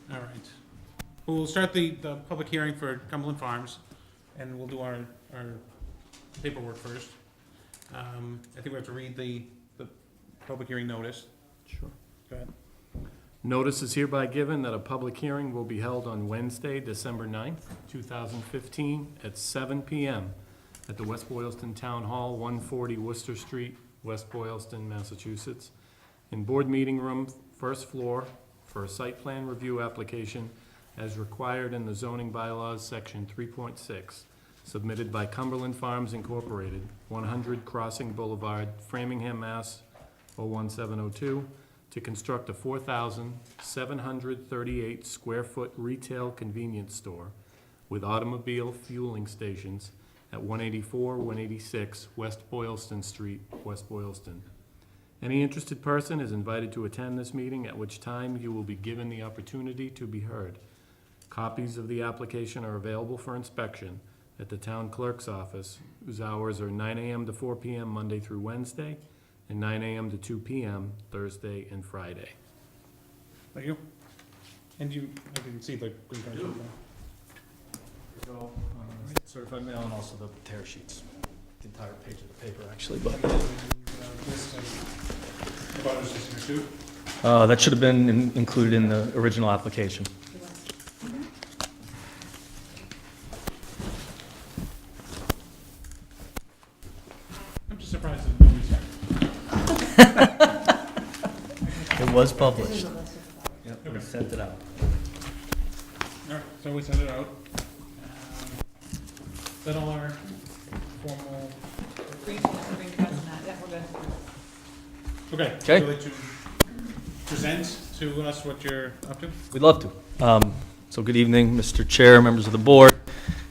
All right. We'll start the public hearing for Cumberland Farms, and we'll do our paperwork first. I think we have to read the public hearing notice. Sure. Go ahead. Notice is hereby given that a public hearing will be held on Wednesday, December 9th, 2015, at 7 p.m. at the West Boylston Town Hall, 140 Worcester Street, West Boylston, Massachusetts, in Board Meeting Room, first floor, for a site plan review application as required in the zoning bylaws, section 3.6, submitted by Cumberland Farms Incorporated, 100 Crossing Boulevard, Framingham, Mass. 01702, to construct a 4,738 square foot retail convenience store with automobile fueling stations at 184, 186 West Boylston Street, West Boylston. Any interested person is invited to attend this meeting, at which time you will be given the opportunity to be heard. Copies of the application are available for inspection at the town clerk's office, whose hours are 9 a.m. to 4 p.m. Monday through Wednesday, and 9 a.m. to 2 p.m. Thursday and Friday. Thank you. And I didn't see the green card. Go, certified mail and also the tear sheets. The entire page of the paper, actually, but. That should have been included in the original application. I'm just surprised that nobody's here. It was published. Yep, we Okay. sent it out. All right, so we sent it out. Is that all our formal? Green cards and that, yeah, we're good. Okay. Okay. Would you like to present to us what you're up to? We'd love to. So good evening, Mr. Chair, members of the board,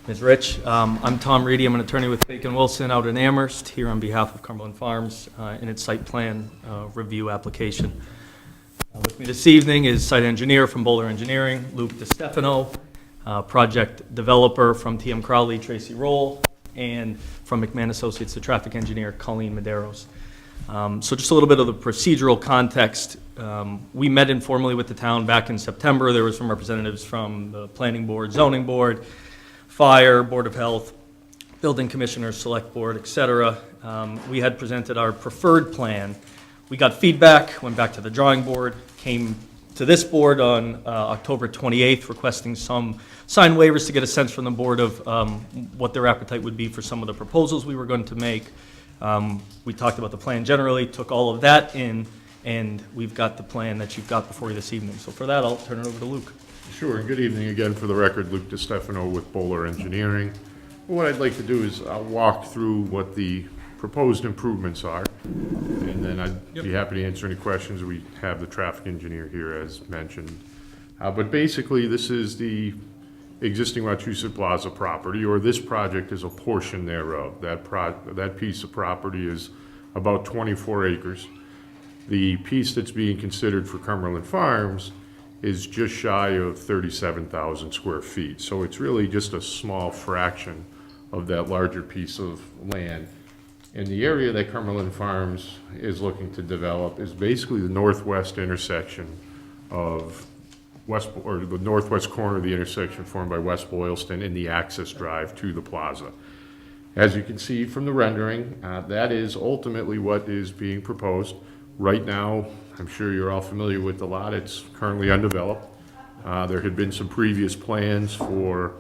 Ms. Rich. I'm Tom Reedy. I'm an attorney with Bacon Wilson out in Amherst, here on behalf of Cumberland Farms in its site plan review application. With me this evening is site engineer from Bowler Engineering, Luke DiStefano, project developer from TM Crowley, Tracy Roll, and from McMahon Associates, the traffic engineer, Colleen Medeiros. So just a little bit of the procedural context. We met informally with the town back in September. There were some representatives from the planning board, zoning board, fire, board of health, building commissioner, select board, et cetera. We had presented our preferred plan. We got feedback, went back to the drawing board, came to this board on October 28th, requesting some sign waivers to get a sense from the board of what their appetite would be for some of the proposals we were going to make. We talked about the plan generally, took all of that in, and we've got the plan that you've got before you this evening. So for that, I'll turn it over to Luke. Sure. Good evening again. For the record, Luke DiStefano with Bowler Engineering. What I'd like to do is I'll walk through what the proposed improvements are, and then I'd be happy to answer any questions. We have the traffic engineer here, as mentioned. But basically, this is the existing Wachusett Plaza property, or this project is a portion thereof. That piece of property is about 24 acres. The piece that's being considered for Cumberland Farms is just shy of 37,000 square feet. So it's really just a small fraction of that larger piece of land. And the area that Cumberland Farms is looking to develop is basically the northwest intersection of the northwest corner of the intersection formed by West Boylston and the access drive to the plaza. As you can see from the rendering, that is ultimately what is being proposed. Right now, I'm sure you're all familiar with the lot. It's currently undeveloped. There had been some previous plans for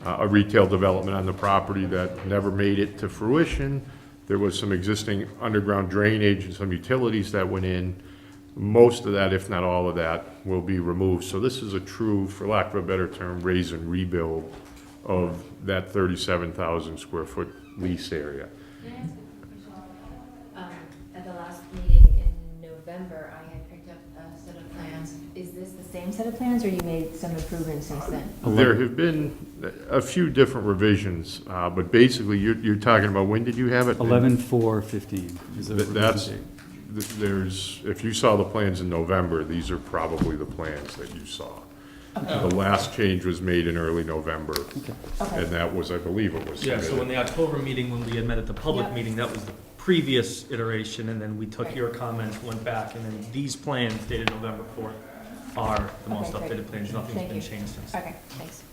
a retail development on the property that never made it to fruition. There was some existing underground drainage and some utilities that went in. Most of that, if not all of that, will be removed. So this is a true, for lack of a better term, raise and rebuild of that 37,000 square foot lease area. Can I ask a question? At the last meeting in November, I had picked up a set of plans. Is this the same set of plans, or you made some improvements since then? There have been a few different revisions, but basically you're talking about, when did you have it? 11/4/15 is the That's, date. if you saw the plans in November, these are probably the plans that you saw. The last change was made in early November, and that was, I believe it was Yeah, submitted. so in the October meeting, when we had met at the public Yep. meeting, that was the previous iteration, and then we took your comments, went back, and then these plans dated November 4th are the most Okay, great. updated plans. Nothing's Thank been you. changed since. Okay, thanks.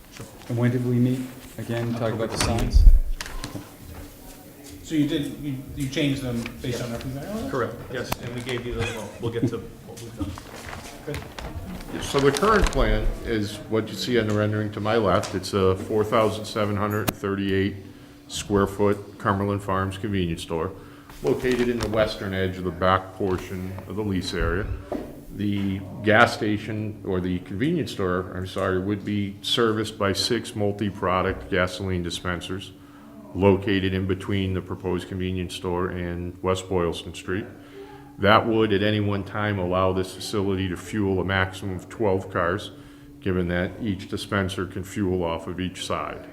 And when did we meet? Again, talk about the signs? So you changed them based on our feedback? Correct, yes, and we gave you the, well, we'll get to what we've done. So the current plan is what you see on the rendering to my left. It's a 4,738 square foot Cumberland Farms convenience store located in the western edge of the back portion of the lease area. The gas station, or the convenience store, I'm sorry, would be serviced by 6 multi-product gasoline dispensers located in between the proposed convenience store and West Boylston Street. That would, at any one time, allow this facility to fuel a maximum of 12 cars, given that each dispenser can fuel off of each side.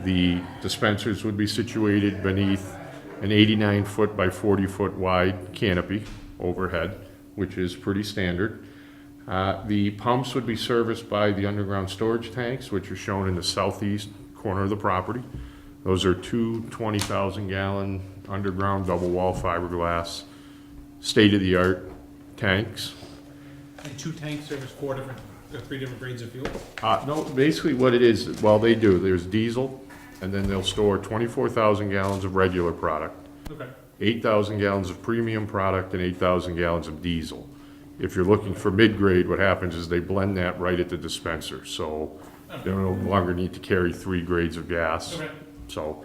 The dispensers would be situated beneath an 89-foot by 40-foot wide canopy overhead, which is pretty standard. The pumps would be serviced by the underground storage tanks, which are shown in the southeast corner of the property. Those are 2 20,000-gallon underground double-wall fiberglass, state-of-the-art tanks. And 2 tanks service 3 different grades of fuel? No, basically what it is, well, they do, there's diesel, and then they'll store 24,000 gallons of regular product, Okay. 8,000 gallons of premium product, and 8,000 gallons of diesel. If you're looking for mid-grade, what happens is they blend that right at the dispenser, so they no longer need to carry 3 grades of gas. Okay. So,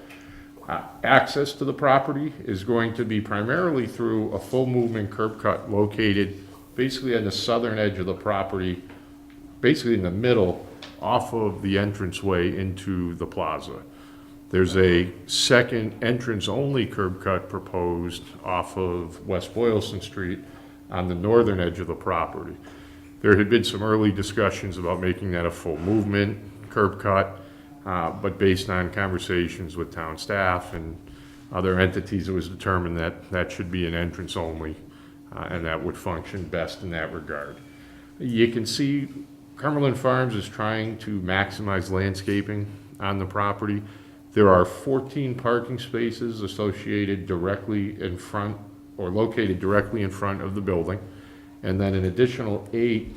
access to the property is going to be primarily through a full movement curb cut located basically on the southern edge of the property, basically in the middle, off of the entranceway into the plaza. There's a second entrance-only curb cut proposed off of West Boylston Street on the northern edge of the property. There had been some early discussions about making that a full movement curb cut, but based on conversations with town staff and other entities, it was determined that that should be an entrance only, and that would function best in that regard. You can see Cumberland Farms is trying to maximize landscaping on the property. There are 14 parking spaces associated directly in front, or located directly in front of the building, and then an additional 8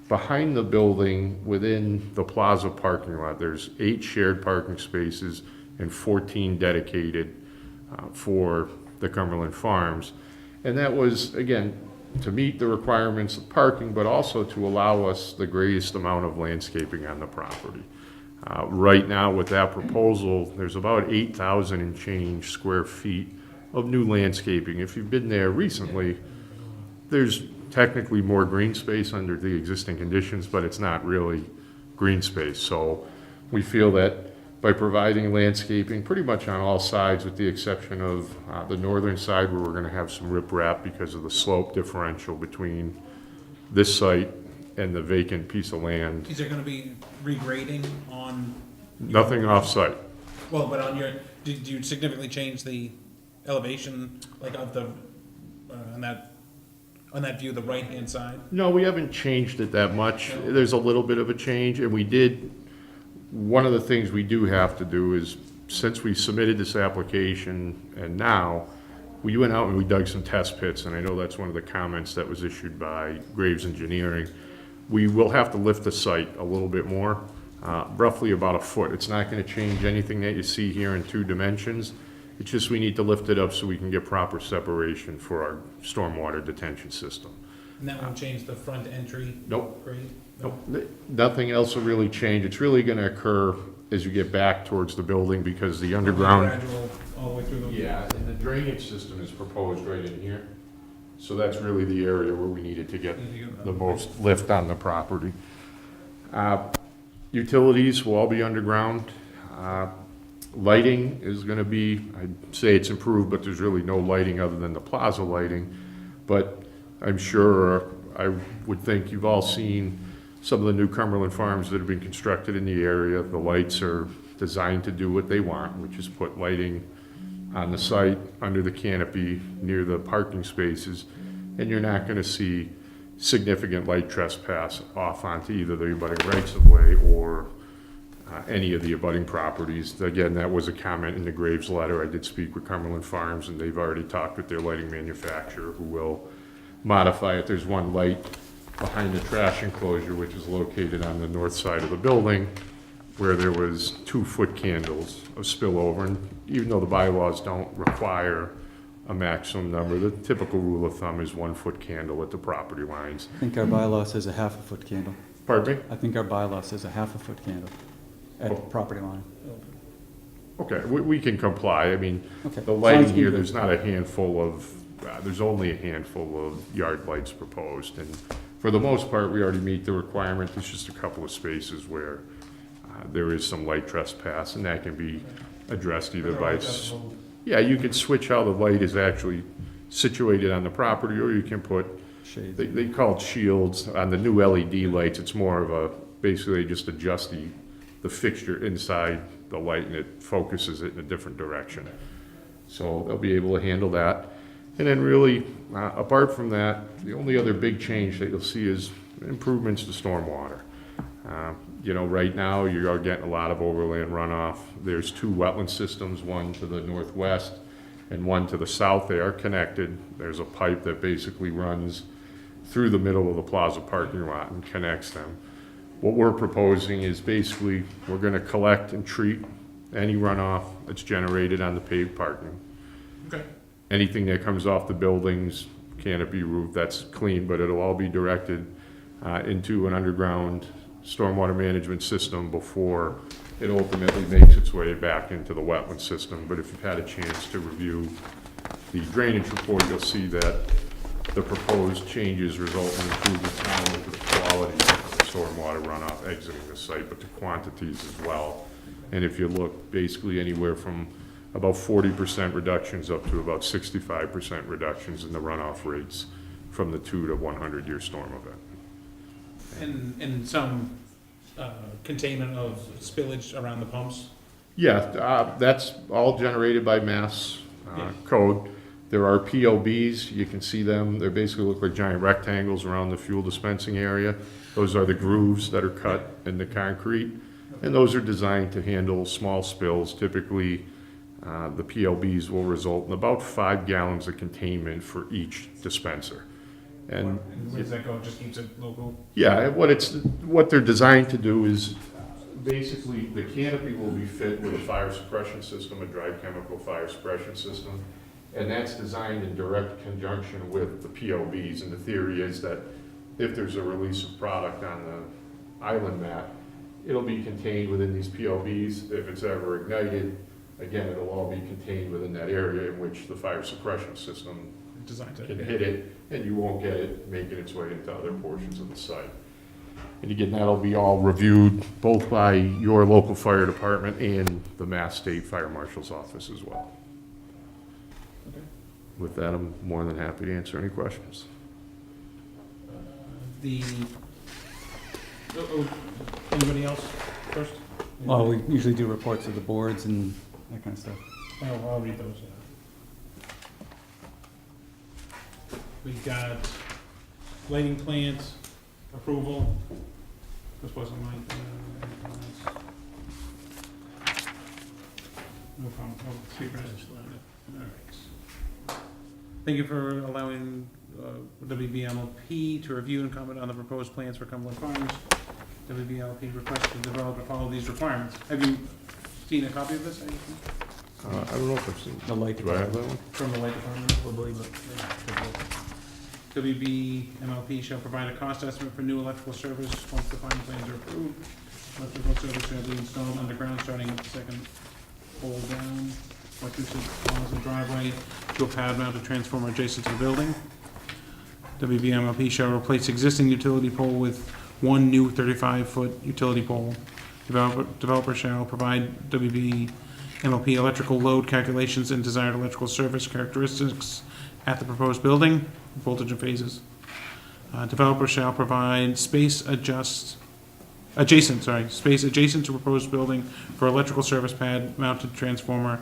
behind the building within the plaza parking lot. There's 8 shared parking spaces and 14 dedicated for the Cumberland Farms. And that was, again, to meet the requirements of parking, but also to allow us the greatest amount of landscaping on the property. Right now, with that proposal, there's about 8,000 and change square feet of new landscaping. If you've been there recently, there's technically more green space under the existing conditions, but it's not really green space. So we feel that by providing landscaping pretty much on all sides, with the exception of the northern side where we're going to have some riprap because of the slope differential between this site and the vacant piece of land. Is there gonna be regrading on? Nothing off-site. Well, but on your, did you significantly change the elevation, like of the, on that view, the right-hand side? No, we haven't changed it that much. There's a little bit of a change, and we did, one of the things we do have to do is, since we submitted this application and now, we went out and we dug some test pits, and I know that's one of the comments that was issued by Graves Engineering. We will have to lift the site a little bit more, roughly about a foot. It's not gonna change anything that you see here in 2 dimensions. It's just we need to lift it up so we can get proper separation for our stormwater detention system. And that won't change the front entry Nope. grade? Nope. Nothing else will really change. It's really gonna occur as you get back towards the building because the underground. Gradual, all the way through the. Yeah, and the drainage system is proposed right in here. So that's really the area where we needed to get the most lift on the property. Utilities will all be underground. Lighting is gonna be, I'd say it's improved, but there's really no lighting other than the plaza lighting. But I'm sure, I would think you've all seen some of the new Cumberland Farms that have been constructed in the area. The lights are designed to do what they want, which is put lighting on the site, under the canopy, near the parking spaces, and you're not gonna see significant light trespass off onto either the abutting rights of way or any of the abutting properties. Again, that was a comment in the Graves letter. I did speak with Cumberland Farms, and they've already talked with their lighting manufacturer, who will modify it. There's one light behind the trash enclosure, which is located on the north side of the building, where there was 2-foot candles of spillover. And even though the bylaws don't require a maximum number, the typical rule of thumb is 1-foot candle at the property lines. I think our bylaw says a half-a-foot candle. Pardon me? I think our bylaw says a half-a-foot candle at the property line. Okay, we can comply. I mean, Okay. the lighting Sounds here, good. there's not a handful of, there's only a handful of yard lights proposed. And for the most part, we already meet the requirement. There's just a couple of spaces where there is some light trespass, and that can be addressed either by, yeah, you could switch how the light is actually situated on the property, or you can put, Shades. they call it shields. On the new LED lights, it's more of a, basically just adjust the fixture inside the light, and it focuses it in a different direction. So they'll be able to handle that. And then really, apart from that, the only other big change that you'll see is improvements to stormwater. You know, right now, you are getting a lot of overland runoff. There's 2 wetland systems, one to the northwest and one to the south. They are connected. There's a pipe that basically runs through the middle of the plaza parking lot and connects them. What we're proposing is basically, we're gonna collect and treat any runoff that's generated on the paved parking. Okay. Anything that comes off the buildings, canopy, roof, that's clean, but it'll all be directed into an underground stormwater management system before it ultimately makes its way back into the wetland system. But if you've had a chance to review the drainage report, you'll see that the proposed changes result in improvements not only to the quality of the stormwater runoff exiting the site, but the quantities as well. And if you look, basically anywhere from about 40% reductions up to about 65% reductions in the runoff rates from the 2 to 100-year storm event. And some containment of spillage around the pumps? Yeah, that's all generated by Mass Yeah. code. There are POBs, you can see them, they basically look like giant rectangles around the fuel dispensing area. Those are the grooves that are cut in the concrete, and those are designed to handle small spills. Typically, the POBs will result in about 5 gallons of containment for each dispenser. And where does that go? Just keeps it local? yeah, what they're designed to do is, basically, the canopy will be fit with a fire suppression system, a dry chemical fire suppression system, and that's designed in direct conjunction with the POBs. And the theory is that if there's a release of product on the island mat, it'll be contained within these POBs. If it's ever ignited, again, it'll all be contained within that area in which the fire suppression system Designed can to. hit it, and you won't get it making its way into other portions of the site. And again, that'll be all reviewed both by your local fire department and the Mass State Fire Marshal's office as well. Okay. With that, I'm more than happy to answer any questions. Anybody else first? Well, we usually do reports of the boards and that kind of stuff. Oh, I'll read those. We got lighting plans, approval. This wasn't my, no problem. Oh, secret. All right. Thank you for allowing WBMLP to review and comment on the proposed plans for Cumberland Farms. WBLP requests to develop and follow these requirements. Have you seen a copy of this? I don't know if I've seen, The light do I have that one? From the light department? We'll believe it. WBMLP shall provide a cost estimate for new electrical service once the final plans are approved. Electrical service shall be installed underground starting at the second pole down. Electricity follows the driveway to a pad mounted transformer adjacent to the building. WBMLP shall replace existing utility pole with one new 35-foot utility pole. Developer shall provide WBMLP electrical load calculations and desired electrical service characteristics at the proposed building, voltage and phases. Developer shall provide space adjacent to proposed building for electrical service pad mounted transformer.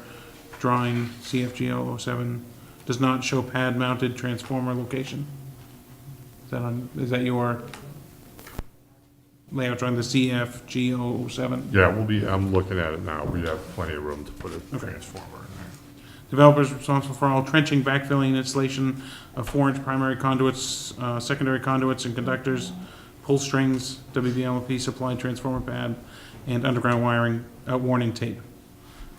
Drawing CFG 007 does not show pad mounted transformer location. Is that your layout drawing, the CFG 007? Yeah, I'm looking at it now. We have plenty of room to put a transformer in Developers responsible for all trenching, backfilling, and installation of 4-inch primary conduits, secondary conduits and conductors, pull strings, WBMLP supply transformer pad, and underground wiring, warning tape.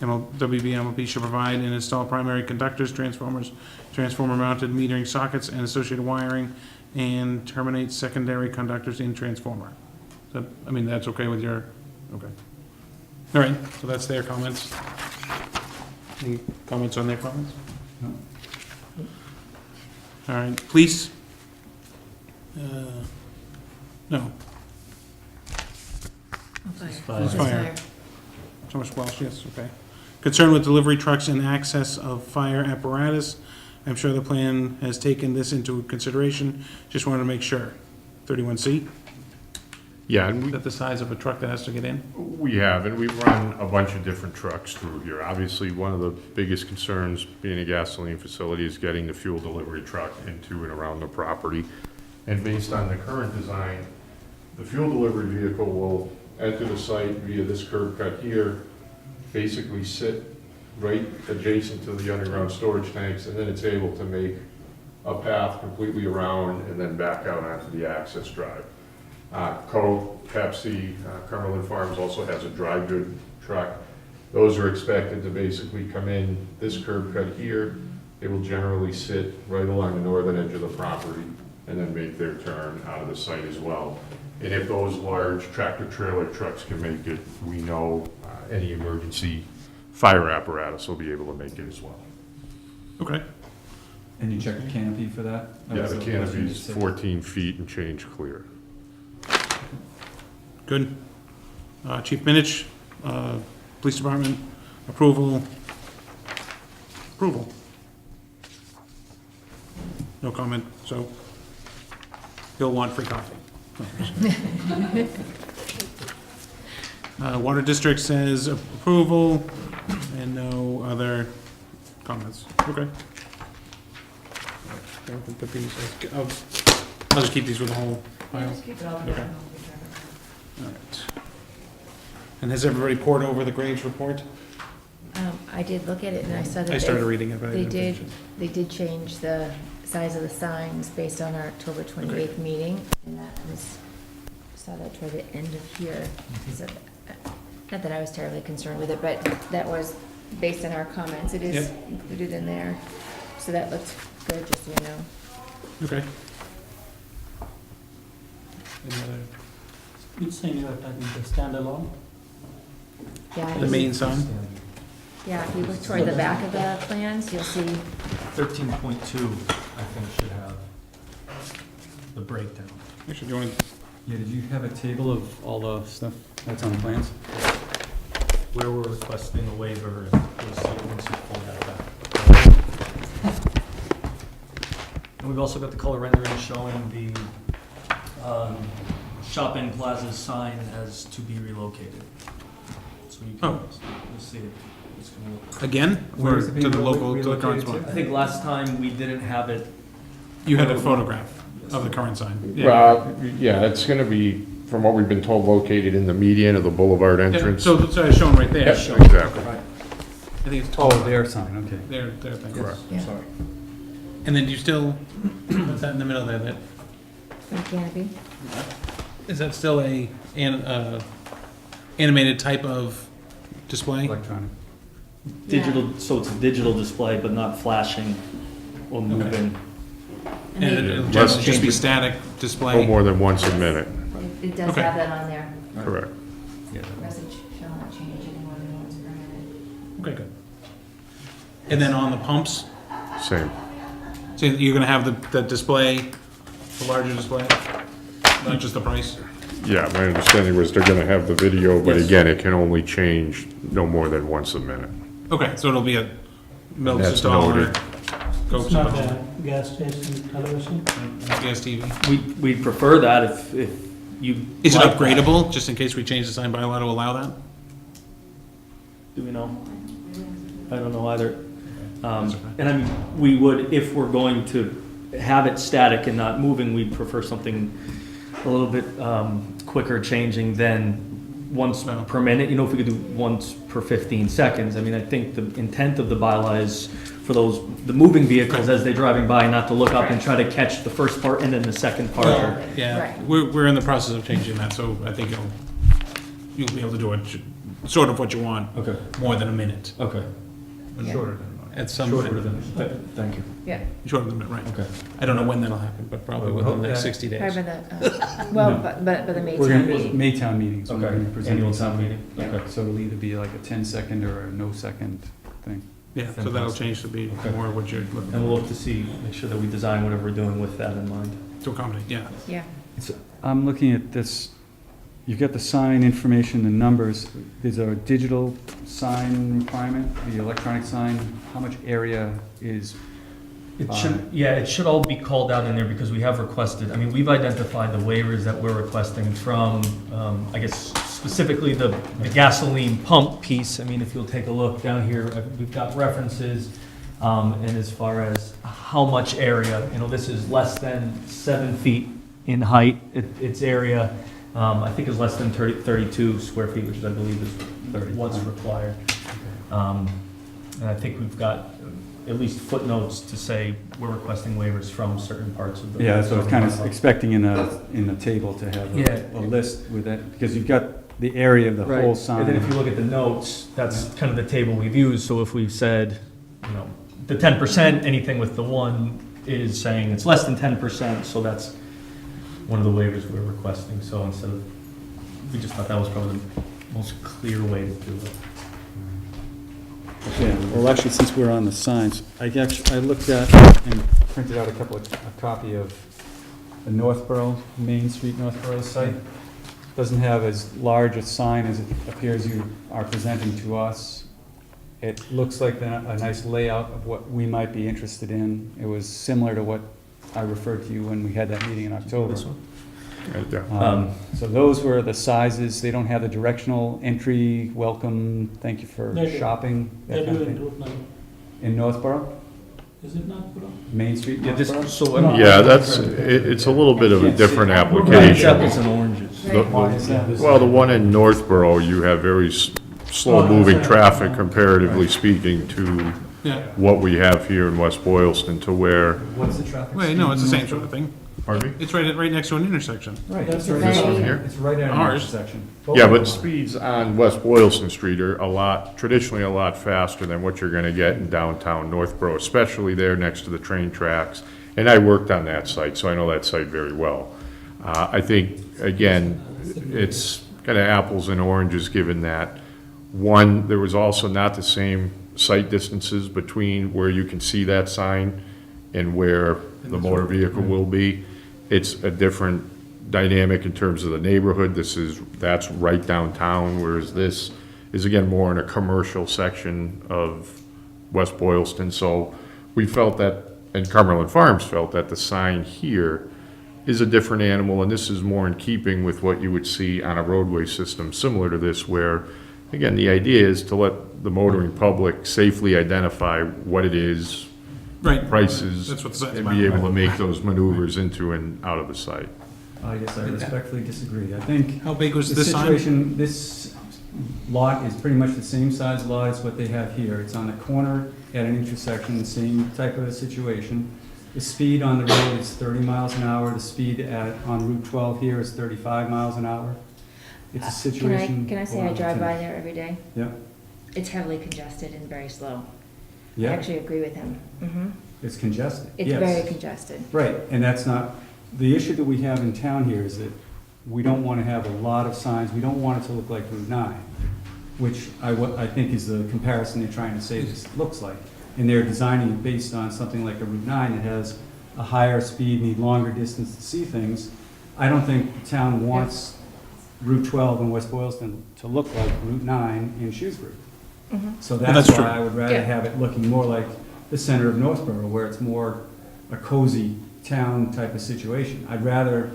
WBMLP should provide and install primary conductors, transformers, transformer-mounted metering sockets, and associated wiring, and terminate secondary conductors in transformer. So, I mean, that's okay with your, okay. All right, so that's their comments. Any comments on their comments? No. All right, police? No, Fire. Fire. Thomas Welsh, yes, okay. Concern with delivery trucks and access of fire apparatus. I'm sure the plan has taken this into consideration. Just wanted to make sure. 31C, Yeah, and is that the size of a truck that has to get in? we have, and we run a bunch of different trucks through here. Obviously, one of the biggest concerns being a gasoline facility is getting the fuel delivery truck into and around the property. And based on the current design, the fuel delivery vehicle will enter the site via this curb cut here, basically sit right adjacent to the underground storage tanks, and then it's able to make a path completely around and then back out onto the access drive. Coke, Pepsi, Cumberland Farms also has a dry good truck. Those are expected to basically come in this curb cut here. They will generally sit right along the northern edge of the property and then make their turn out of the site as well. And if those large tractor trailer trucks can make it, we know any emergency fire apparatus will be able to make it as well. Okay. And you check the canopy for that? That Yeah, was the a question you canopy's said. 14 feet and change clear. Good. Chief Minich, Police Department, approval. Approval. No comment, so he'll want free coffee. Water District says approval and no other comments. Okay. I'll just keep these with the whole file. Just keep it all Okay. together. All right. And has everybody poured over the Graves report? I did look at it and I saw that I started reading it, but I they didn't did, finish they did change the size of the signs based on our October 28th meeting, and that was, saw that toward the end of here. So, not that I was terribly concerned with it, but that was based on our comments. It is Yep. included in there, so that looks good, just so you know. it. Okay. Any other- Which sign you are talking, the standalone? Yeah, The main sign? yeah, if you look toward the back of the plans, you'll see, 13.2, I think, should have the breakdown. Actually, do you want, Yeah, did you have a table of all the stuff that's on the plans? Where we're requesting a waiver, you'll see it once you pull that back. And we've also got the color rendering showing the shopping plaza sign as to be relocated. So you can, Oh. you'll see it. It's gonna look. again, Where or is it to being the local, to the current relocated spot? I think last time we didn't have it. You had a photograph of the current sign. Yeah. Yeah, it's gonna be, from what we've been told, located in the median of the boulevard Yeah, entrance. so it's shown right there. Yeah, So exactly. I think it's Oh, taller. their sign, okay. Their thing. Correct. yeah, Sorry. And then do you still, what's that in the middle there, that, the canopy. is that still animated type of display? Electronic. Digital, so it's a digital display, but not flashing or moving. And And they- it'll Less- just be static No display? more than once a minute, it does Okay. have that on there. correct. Message shall not change any more than once per minute. Okay, good. And then on the pumps, Same. so you're gonna have the display, the larger display? Not just the price? Yeah, my understanding was they're gonna have the video, but Yes. again, it can only change no more than once a minute. Okay, so it'll be a Milk's That's a dollar, noted. Coke's It's a not dollar, a gas station television? gas TV. We'd prefer that if you. Is it like that. upgradable, just in case we change the sign bylaw to allow that? Do we know? I don't know either. That's okay. And I mean, we would, if we're going to have it static and not moving, we'd prefer something a little bit quicker changing than once No. per minute, if we could do once per 15 seconds. I mean, I think the intent of the bylaw is for the moving vehicles as they're driving by, not to look up and try to catch the first part and then the second part. Well, yeah, Right. we're in the process of changing that, so I think you'll be able to do it, sort of what you want, Okay, more than a minute. okay. Yeah. Shorter than, At some, shorter than, thank you. Yeah, shorter than a minute, right. Okay. I don't know when that'll happen, but probably within the next 60 days. probably by the May We're town gonna, meeting. Maytown meetings, we're Okay, gonna present. annual town meeting, Yeah. okay. So it'll either be like a 10-second or a no-second thing. Yeah, so that'll change to be Okay. more what you're And looking we'll for, look to see, make sure that we design whatever we're doing with that in mind. to accommodate, yeah. Yeah, I'm looking at this, you've got the sign information, the numbers. Is there a digital sign requirement, the electronic sign? How much area is, It should, yeah, it should all be called out in there because we have requested, I mean, we've identified the waivers that we're requesting from, I guess specifically the gasoline pump piece. I mean, if you'll take a look down here, we've got references, and as far as how much area, this is less than 7 feet in height. Its area, I think is less than 32 square feet, which I believe is what's required. And I think we've got at least footnotes to say we're requesting waivers from certain parts of the. yeah, so I was kind of expecting in the table to have Yeah. a list with it, because you've got the area of the Right. whole And sign. then if you look at the notes, that's kind of the table we've used, so if we've said, the 10%, anything with the one is saying it's less than 10%, so that's one of the waivers we're requesting, so instead of, we just thought that was probably the most clear way to do it. Yeah, well, actually, since we're on the signs, I looked at and printed out a copy of the Northborough, Main Street Northborough site. Doesn't have as large a sign as it appears you are presenting to us. It looks like a nice layout of what we might be interested in. It was similar to what I referred to you when we had that meeting in October. This one? Right there. So those were the sizes. They don't have the directional entry, welcome, thank you for They do. shopping, They that kind do of in thing. Route 9. In Northborough, Is it not, bro? Main Street, Yeah, this, Northborough? so, I mean. Yeah, it's a little bit of a different It's application. apples and oranges. right. Why is that? Well, the one in Northborough, you have very slow-moving traffic comparatively speaking to Yeah, what we have here in West Boylston, to where, What's the traffic? wait, no, it's the same sort of thing. pardon me? It's right next to an intersection. Right, That's right right. This there. one here? It's right at an Ours. intersection. Yeah, but speeds on West Boylston Street are traditionally a lot faster than what you're gonna get in downtown Northborough, especially there next to the train tracks. And I worked on that site, so I know that site very well. I think, again, it's kind of apples and oranges, given that, one, there was also not the same sight distances between where you can see that sign and where the motor vehicle will be. It's a different dynamic in terms of the neighborhood. That's right downtown, whereas this is, again, more in a commercial section of West Boylston. So we felt that, and Cumberland Farms felt that the sign here is a different animal, and this is more in keeping with what you would see on a roadway system similar to this, where, again, the idea is to let the motoring public safely identify what it is, Right, prices, that's what the sign's and about. be able to make those maneuvers into and out of the site. I guess I respectfully disagree. I think How big was the this sign? situation, this lot is pretty much the same size lot as what they have here. It's on the corner at an intersection, the same type of a situation. The speed on the road is 30 miles an hour. The speed on Route 12 here is 35 miles an hour. It's a situation. Can I say I drive by there every day? Yeah. It's heavily congested and very slow. I Yeah, actually agree with him. it's congested, It's yes. very congested. Right, and that's not, the issue that we have in town here is that we don't want to have a lot of signs, we don't want it to look like Route 9, which I think is the comparison they're trying to say this looks like. And they're designing it based on something like a Route 9 that has a higher speed, need longer distance to see things. I don't think the town wants Route 12 in West Boylston to look like Route 9 in Shrewsbury. So Well, that's that's why true. I would rather Yeah. have it looking more like the center of Northborough, where it's more a cozy town type of situation. I'd rather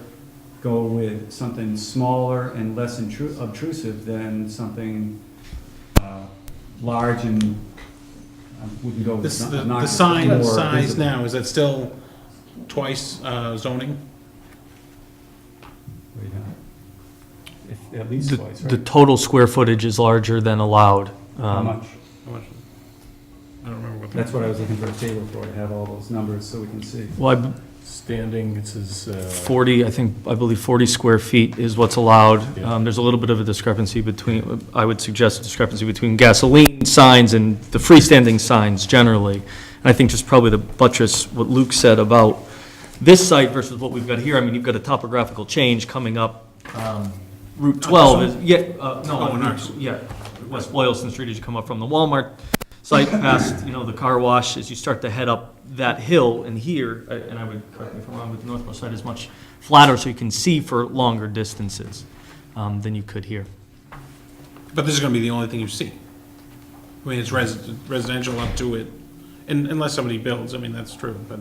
go with something smaller and less obtrusive than something large and, I wouldn't go with This, the obnoxious, but sign more size visible. now, is that still twice zoning? Wait, at least twice, The right? total square footage is larger than allowed. How much? How much? I don't remember what. That's what I was looking for a table for, to have all those numbers so we can see. Well, Standing, it says, 40, I believe 40 square feet is what's allowed. Yeah. There's a little bit of a discrepancy between, I would suggest a discrepancy between gasoline signs and the freestanding signs generally. And I think just probably to buttress what Luke said about this site versus what we've got here, I mean, you've got a topographical change coming up, Route 12 is, on Route, West Boylston Street as you come up from the Walmart site past, the car wash, as you start to head up that hill, and here, and I would, correct me if I'm wrong, but the northwest side is much flatter, so you can see for longer distances than you could here. But this is gonna be the only thing you see. I mean, it's residential up to it, and unless somebody builds, I mean, that's true, but.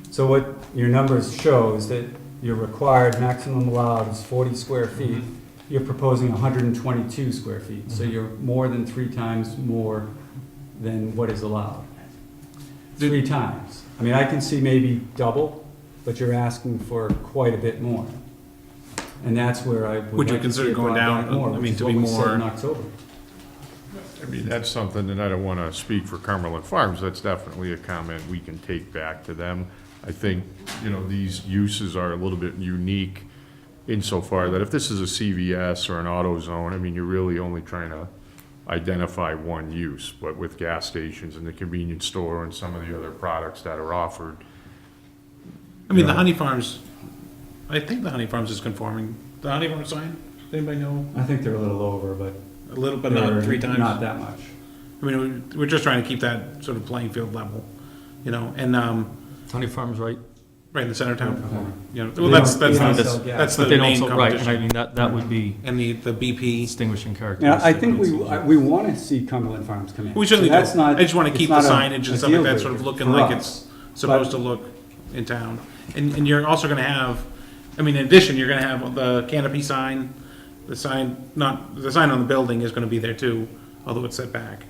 So what your numbers show is that your required maximum allowed is 40 square feet. You're proposing 122 square feet, so you're more than 3 times more than what is allowed. 3 times. I mean, I can see maybe double, but you're asking for quite a bit more. And that's where I would Would you like to see consider it going brought back down, more, I which mean, is to what be we said more- in October. I mean, that's something that I don't want to speak for Cumberland Farms. That's definitely a comment we can take back to them. I think, these uses are a little bit unique insofar that if this is a CVS or an auto zone, I mean, you're really only trying to identify one use. But with gas stations and the convenience store and some of the other products that are offered, I mean, the Honey Farms, I think the Honey Farms is conforming. The Honey Farm sign, does anybody know? I think they're a little over, but A little, but they're not 3 times? not that much. I mean, we're just trying to keep that sort of playing field level, and, Honey Farms, right? right in the center of town. Well, They that's, don't- they don't that's, sell gas. that's the But they don't, main right, and I competition. mean, that would be And the BP, distinguishing Yeah, characteristic. I think we want to see Cumberland Farms come in. we certainly So do. that's not- I just wanna it's keep the not a- signage a and stuff like deal that sort of breaker looking for like us. it's supposed to look in town. And you're also gonna have, I mean, in addition, you're gonna have the canopy sign, the sign on the building is gonna be there too, although it's set back.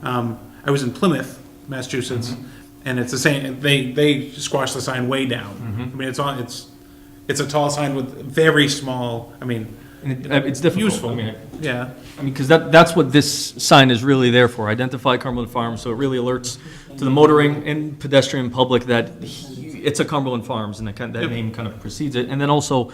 I was in Plymouth, Massachusetts, and it's the same, they squashed the sign way down. I mean, it's a tall sign with very small, I mean, And it's difficult. useful. I mean, Yeah, because that's what this sign is really there for, identify Cumberland Farms, so it really alerts to the motoring and pedestrian public that it's a Cumberland Farms, and that name kind of precedes it, and then also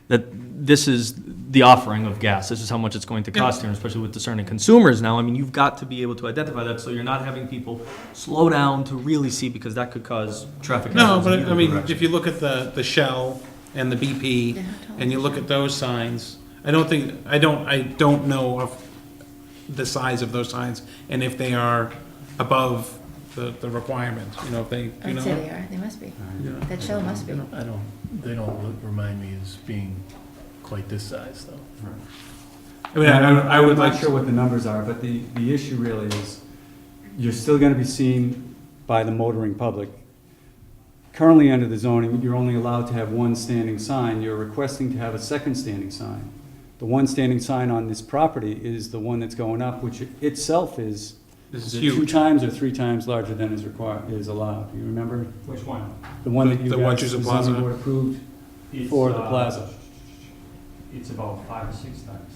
that this is the offering of gas, this is how much it's going to cost here, especially with discerning consumers now. I mean, you've got to be able to identify that, so you're not having people slow down to really see, because that could cause traffic. no, hazards but in I either mean, direction. if you look at the Shell and the BP, and you look at those signs, I don't know of the size of those signs, and if they are above the requirement, if they, I would say they are, they must be. That shell must be. they don't remind me as being quite this size, though. I mean, I would I'm like. not sure what the numbers are, but the issue really is, you're still gonna be seen by the motoring public. Currently, under the zoning, you're only allowed to have 1 standing sign. You're requesting to have a 2nd standing sign. The 1 standing sign on this property is the one that's going up, which itself is, This is is it 2 huge. times or 3 times larger than is allowed? You remember? Which one? The one that you The guys, Wachusett the Plaza? zoning board approved for the plaza. It's about 5 or 6 times.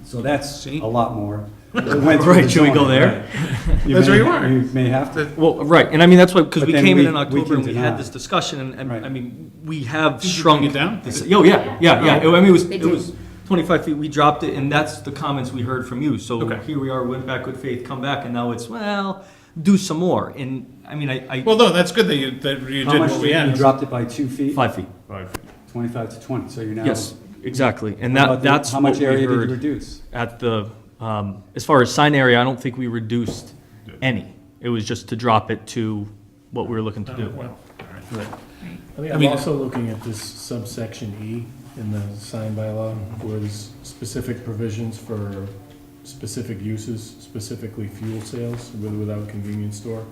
So that's See? a lot more. It went through Right, the should we go zoning, there? right. That's where you may- are. You may have to. Well, right, and I mean, that's what, because But we then came in we October can and we had deny. this discussion, and, Right. I mean, we have Did you shrunk. bring it down? Oh, yeah, I mean, They it did. was 25 feet, we dropped it, and that's the comments we heard from you, so Okay. here we are, went back, good faith, come back, and now it's, well, do some more, and, I mean, I, Well, no, that's good that you did How much what did we you asked. dropped it by 2 feet? 5 feet, 5 feet. 25 to 20, so you're now. yes, exactly, and What about the- that's How what much we area did you heard reduce? at the, as far as sign area, I don't think we reduced any, it was just to drop it to what we were looking to do. Well, all right. I mean, I I'm mean- also looking at this subsection E in the sign bylaw, where there's specific provisions for specific uses, specifically fuel sales with or without convenience store,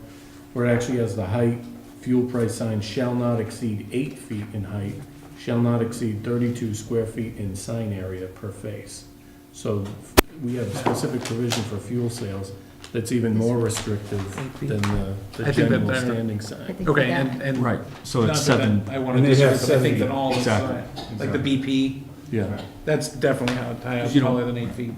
where it actually has the height, fuel price sign shall not exceed 8 feet in height, shall not exceed 32 square feet in sign area per face. So we have a specific provision for fuel sales that's even more restrictive than I the think general that- standing I sign. think Okay, we got and. Right, so not it's that 7, I want And to they disagree, have but I think 70. that all, Exactly. like the BP, Yeah. That's definitely high up, You know- taller than 8 feet.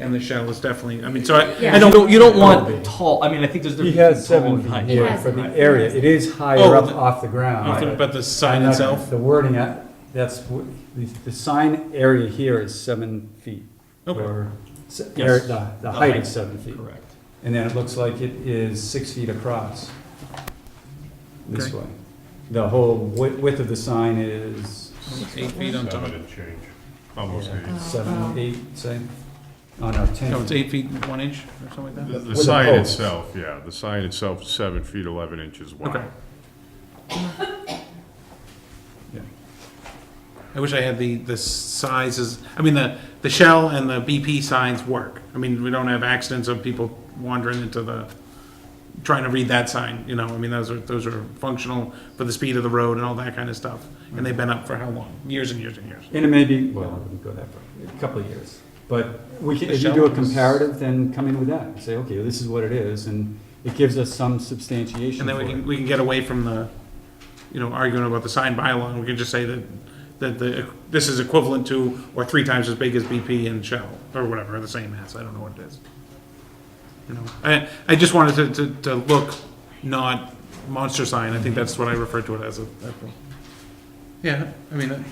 And the shell is definitely, I mean, so I Yeah. don't, You don't want tall, I mean, I think there's He difference has between tall 7 and feet height. here Yes. for the area. It is higher Oh, up the- off the ground. but the sign I'm not- itself, The wording, that's, the sign area here is 7 feet. Okay. Or Yes. the height is 7 feet. Correct. And then it looks like it is 6 feet across. This Okay. way. The whole width of the sign is 8 feet on top. 7 and change, almost yeah, 8. 7, 8, say? Oh, no, 10. No, it's 8 feet 1 inch or something like The that? With the a sign post. itself, yeah, the sign itself is 7 feet 11 inches wide. Okay. Yeah. I wish I had the sizes, I mean, the shell and the BP signs work. I mean, we don't have accidents of people wandering into trying to read that sign, you know, I mean, those are functional for the speed of the road and all that kind of stuff. And they've been up for how long? Years and years and years. And it may be, well, I wouldn't go that far, a couple of years. But we can, The if you do a shell is- comparative, then come in with that. Say, okay, this is what it is, and it gives us some substantiation And then for it. we can get away from arguing about the sign bylaw, and we can just say that this is equivalent to, or 3 times as big as BP and shell, or whatever, or the same as, I don't know what it is. You know, I just wanted to look not monster sign, I think that's what I refer to it as. Yeah, I mean,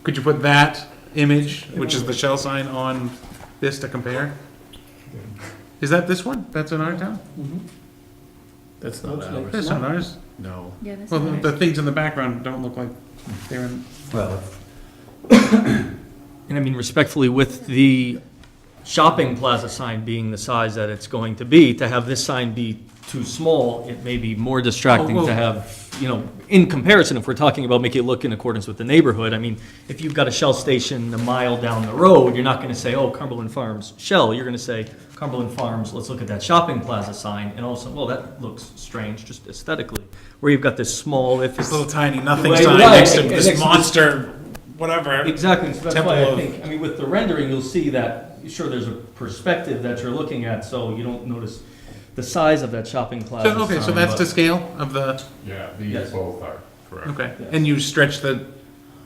could you put that image, which is the shell sign, on this to compare? Is that this one? That's in our town? That's not ours. That's not ours. No. Yeah, that's Well, nice. the things in the background don't look like they're in, Well, And I mean, respectfully, with the shopping plaza sign being the size that it's going to be, to have this sign be too small, it may be more distracting Oh, to have, you know, in comparison, if we're talking about making it look in accordance with the neighborhood, I mean, if you've got a Shell station a mile down the road, you're not gonna say, oh, Cumberland Farms Shell, you're gonna say, Cumberland Farms, let's look at that shopping plaza sign, and also, well, that looks strange, just aesthetically, where you've got this small, if this it's. little tiny nothing Right, sign right, next to and this next to this- monster, whatever. Exactly, so that's Temple why I of- think, I mean, with the rendering, you'll see that, sure, there's a perspective that you're looking at, so you don't notice the size of that shopping plaza So, okay, so sign, that's but- the scale of the, Yeah, these Yes. both are, correct. okay, Yes. and you stretch the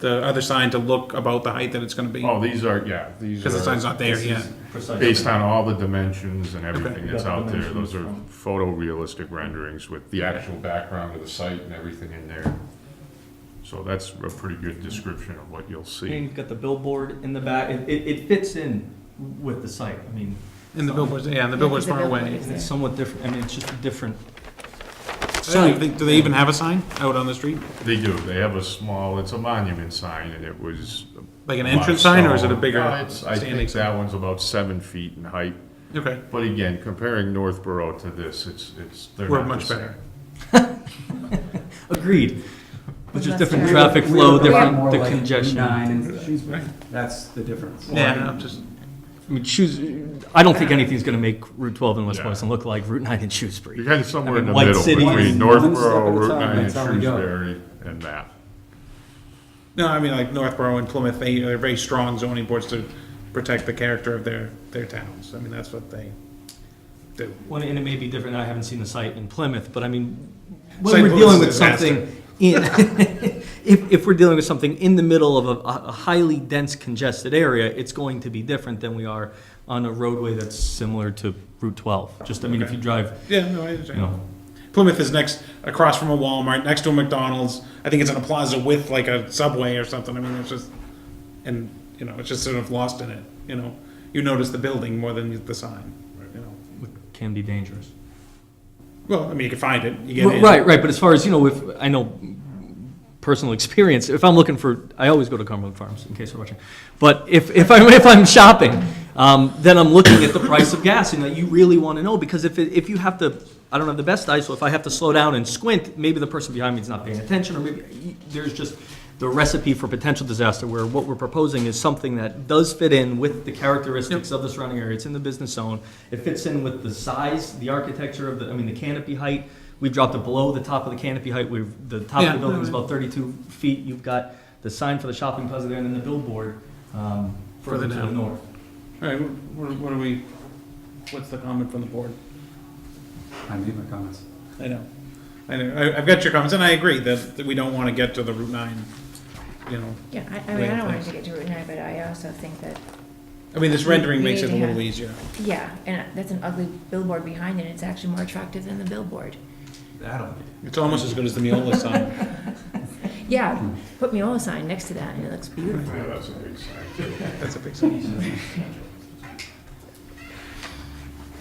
other sign to look about the height that it's gonna be? Oh, these are, yeah, these Because the sign's are not there This yet. is precisely- based on all the dimensions and everything Okay. that's Got the out there. dimensions Those are from- photorealistic renderings with the actual background of the site and everything in there. So that's a pretty good description of what you'll And see. you've got the billboard in the back, it fits in with the site, I mean, And the billboard's, yeah, and the Yeah, billboard's 'cause the far billboard away. is and it's somewhat different, I mean, it's just a different I don't even think, do they even have a sign out on the street? They do, they have a small, it's a monument sign and it was. Like an a lot entrance of sign, or is it a stone. bigger I standing think sign? that one's about 7 feet in height. Okay, But again, comparing Northborough to this, they're we're not much the better. Agreed. But just That's different fair. traffic We flow, look a lot different, more the like congestion. Route 9 and Shrewsbury. That's the difference. Yeah, no, just, I mean, I don't think anything's gonna make Route 12 in West Yeah. Boylston look like Route 9 in Shrewsbury. You're kind of somewhere I in mean, the White middle City between is- Northborough, One step at a Route time, 9 and that's how we go. Shrewsbury and that. no, I mean, like Northborough and Plymouth, they're very strong zoning boards to protect the character of their towns. I mean, that's what they do. Well, and it may be different, I haven't seen the site in Plymouth, but I mean, when Site we're Plymouth dealing is with a disaster. something in, if we're dealing with something in the middle of a highly dense congested area, it's going to be different than we are on a roadway that's similar to Route 12. Just, I mean, if Okay. you drive, Yeah, no, I you understand. know, Plymouth is next, across from a Walmart, next to a McDonald's. I think it's in a plaza with like a Subway or something. I mean, it's just, and, you know, it's just sort of lost in it, you know? You notice the building more than the sign, you know? it can be dangerous. Well, I mean, you can find it, you get in. Right, right, but as far as, you know, if, I know personal experience, if I'm looking for, I always go to Cumberland Farms, in case you're watching. But if I'm shopping, then I'm looking at the price of gas, and you really want to know, because if you have to, I don't have the best eyes, so if I have to slow down and squint, maybe the person behind me is not paying attention, or maybe there's just the recipe for potential disaster, where what we're proposing is something that does fit in with the characteristics of the surrounding area. It's in the business zone. It fits in with the size, the architecture of the, I mean, the canopy height. We've dropped it below the top of the canopy height. The top Yeah, of the building is no, about 32 feet. You've got the sign for the shopping plaza there, and then the billboard further to the down. north. All right, what are we, what's the comment from the board? I made my comments. I know. I've got your comments, and I agree that we don't want to get to the Route 9 you know, Yeah, I mean, I don't want it to get to Route 9, but I also think that, I mean, this rendering makes it a Yeah. little easier. yeah, and that's an ugly billboard behind it, it's actually more attractive than the billboard. That'll It's almost as good as the Neola sign. Yeah, put Miola sign next to that, and it looks beautiful. Yeah, that's a big sign too. That's a big sign.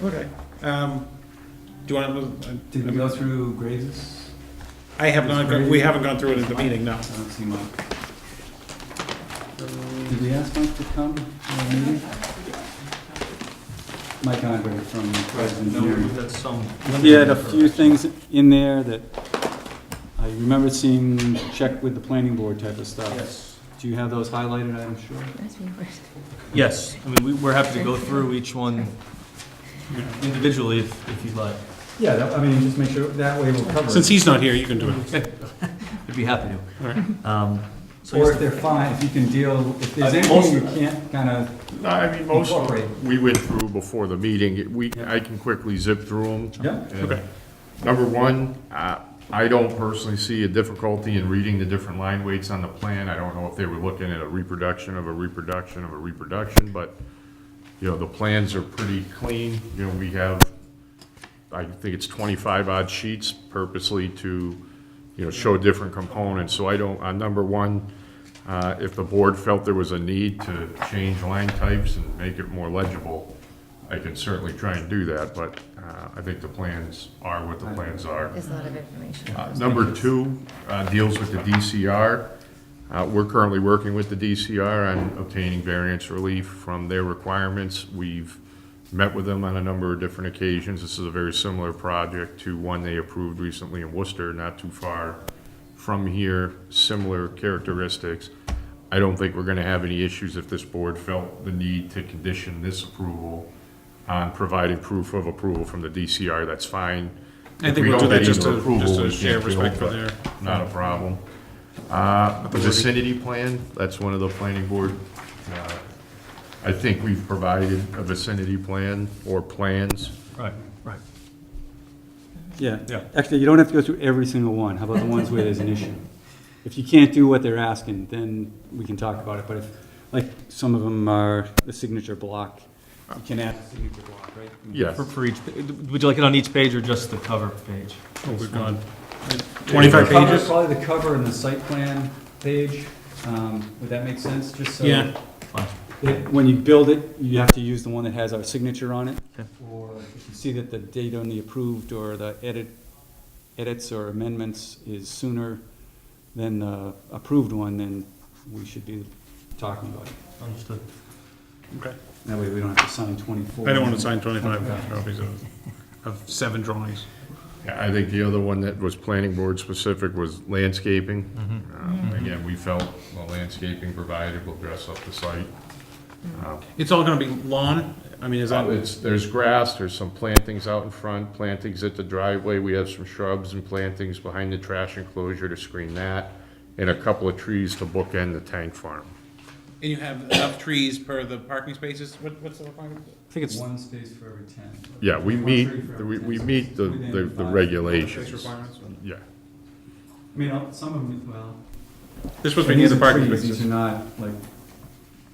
Okay, do you want to, Did we go through Graves'? I have not, we haven't gone through it in the meeting, no. I don't see Mike. Did we ask Mike to come to the meeting? Mike Andre from President No, Engineering. that's some. He had a few things in there that I remember seeing check with the planning board type of stuff. Yes. Do you have those highlighted, I'm sure? That's me first. Yes, I mean, we're happy to go through each one individually if you'd like. Yeah, I mean, just make sure, that way we'll cover it. Since he's not here, you can do it. I'd be happy All right. to. So Or if they're fine, if you can deal, if there's I think anything you most- can't kind of, No, I mean, most of Incorporate. them, we went through before the meeting. I can quickly zip through them. yeah, Okay. Number one, I don't personally see a difficulty in reading the different line weights on the plan. I don't know if they were looking at a reproduction of a reproduction of a reproduction, but, you know, the plans are pretty clean. You know, we have, I think it's 25 odd sheets purposely to, you know, show different components. So I don't, on number one, if the board felt there was a need to change line types and make it more legible, I can certainly try and do that, but I think the plans are what the plans are. There's a lot of information. Number two deals with the DCR. We're currently working with the DCR on obtaining variance relief from their requirements. We've met with them on a number of different occasions. This is a very similar project to one they approved recently in Worcester, not too far from here, similar characteristics. I don't think we're gonna have any issues if this board felt the need to condition this approval on providing proof of approval from the DCR, that's fine. I If think we we'll do don't that get just either to, approval, just to we share can't do respect it, for but their. Not a problem. The vicinity plan, that's one of the planning board, I think we've provided a vicinity plan or plans. Right, right. yeah. Yeah. Actually, you don't have to go through every single one. How about the ones where there's an issue? If you can't do what they're asking, then we can talk about it, but if, like, some of them are the signature block, you can add a signature block, right? Yes. For each, would you like it on each page or just the cover page? Oh, we've gone 25 Cover- pages? Probably the cover and the site plan page, would that make sense, just so? Yeah. Fine. When you build it, you have to use the one that has our signature on it. Okay. Or if you see that the date on the approved or the edits or amendments is sooner than the approved one, then we should be talking about it. Understood. Okay. That way we don't have to sign 24. I don't want to sign 25 copies of 7 drawings. Yeah, I think the other one that was planning board specific was landscaping. Again, we felt the landscaping provided will dress up the site. It's all gonna be lawn? I mean, is that, There's grass, there's some plantings out in front, plantings at the driveway, we have some shrubs and plantings behind the trash enclosure to screen that, and a couple of trees to bookend the tank farm. and you have enough trees per the parking spaces? What's the requirement? I think it's, One space for every 10. Yeah, we One meet, tree for every we 10 meet spaces. the Within 5. regulations. Requirements? Yeah. I mean, some of them, well. They're supposed to be near the parking These spaces. are not like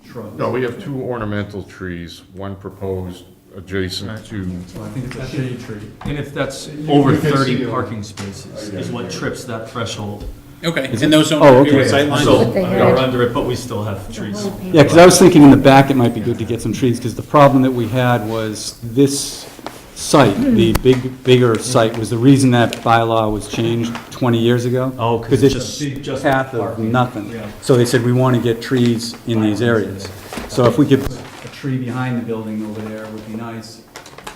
shrubs. No, we have 2 ornamental trees, one proposed adjacent to, So I think it's a shade tree. and if that's over You can 30 see, parking spaces is what trips that threshold. Okay, Is and it- those don't Oh, interfere with okay. sightlines? So But they we're had- under it, but we still have trees. Yeah, because I was thinking in the back it might be good to get some trees, because the problem that we had was this site, the bigger site, was the reason that bylaw was changed 20 years ago. Oh, Because because it's just, a path of parking. nothing. Yeah. So they said, we want to get trees in these areas. So if we could put a tree behind the building over there would be nice.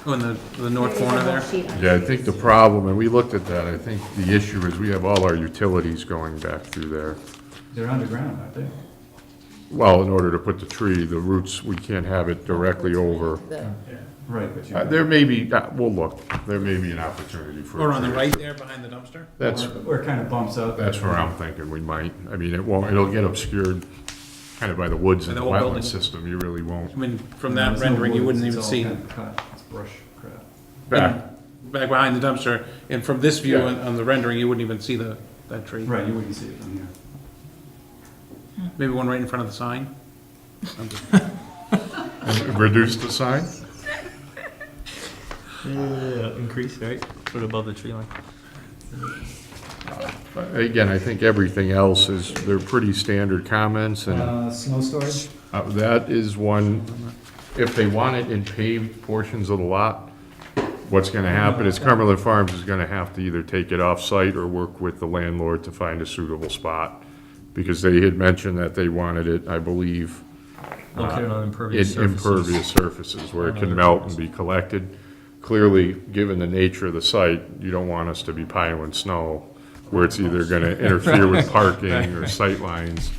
Oh, in the north There's a corner whole there? sheet on yeah, I it. think the problem, and we looked at that, I think the issue is we have all our utilities going back through there. They're underground, aren't they? Well, in order to put the tree, the roots, we can't have it directly over. The- Right, but you. There may be, we'll look, there may be an opportunity for. Or a on the tree. right there, behind the dumpster? That's, Where it kind of bumps out. that's where I'm thinking we might, I mean, it won't, it'll get obscured kind of by the woods and By the the whole building. wetland system, you really won't. I mean, from No, that there's no rendering, you woods, wouldn't even it's all see kind of cut. It's brush crap. Back, back behind the dumpster, and from this view Yeah. on the rendering, you wouldn't even see that tree. Right, you wouldn't see it from here. Maybe one right in front of the sign? I'm just- Reduce the sign? Yeah, increase, right? Put it above the tree line. Again, I think everything else is, they're pretty standard comments, and Snow storage? that is one, if they want it in paved portions of the lot, what's gonna happen is Cumberland Farms is gonna have to either take it off-site or work with the landlord to find a suitable spot. Because they had mentioned that they wanted it, I believe, Located on impervious in surfaces. impervious surfaces where it can melt and be collected. Clearly, given the nature of the site, you don't want us to be piling snow where it's either gonna interfere with parking or sight lines.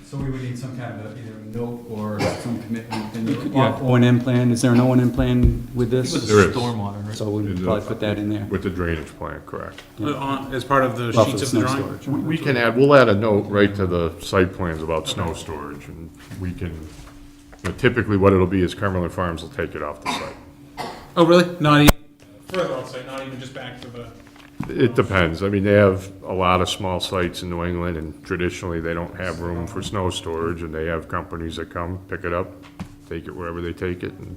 So we would need some kind of either a note or some commitment. And O&M plan, is there an O&M plan with this? With There the is. stormwater, right? So we'd probably put that in there. With the drainage plan, correct. As part of the Well, for sheets of the snow drawing? storage. We can add, we'll add a note right to the site plans about snow storage, and we can, typically what it'll be is Cumberland Farms will take it off the site. Oh, really? Not even further outside, not even just back to the, It depends. I mean, they have a lot of small sites in New England, and traditionally, they don't have room for snow storage, and they have companies that come, pick it up, take it wherever they take it, and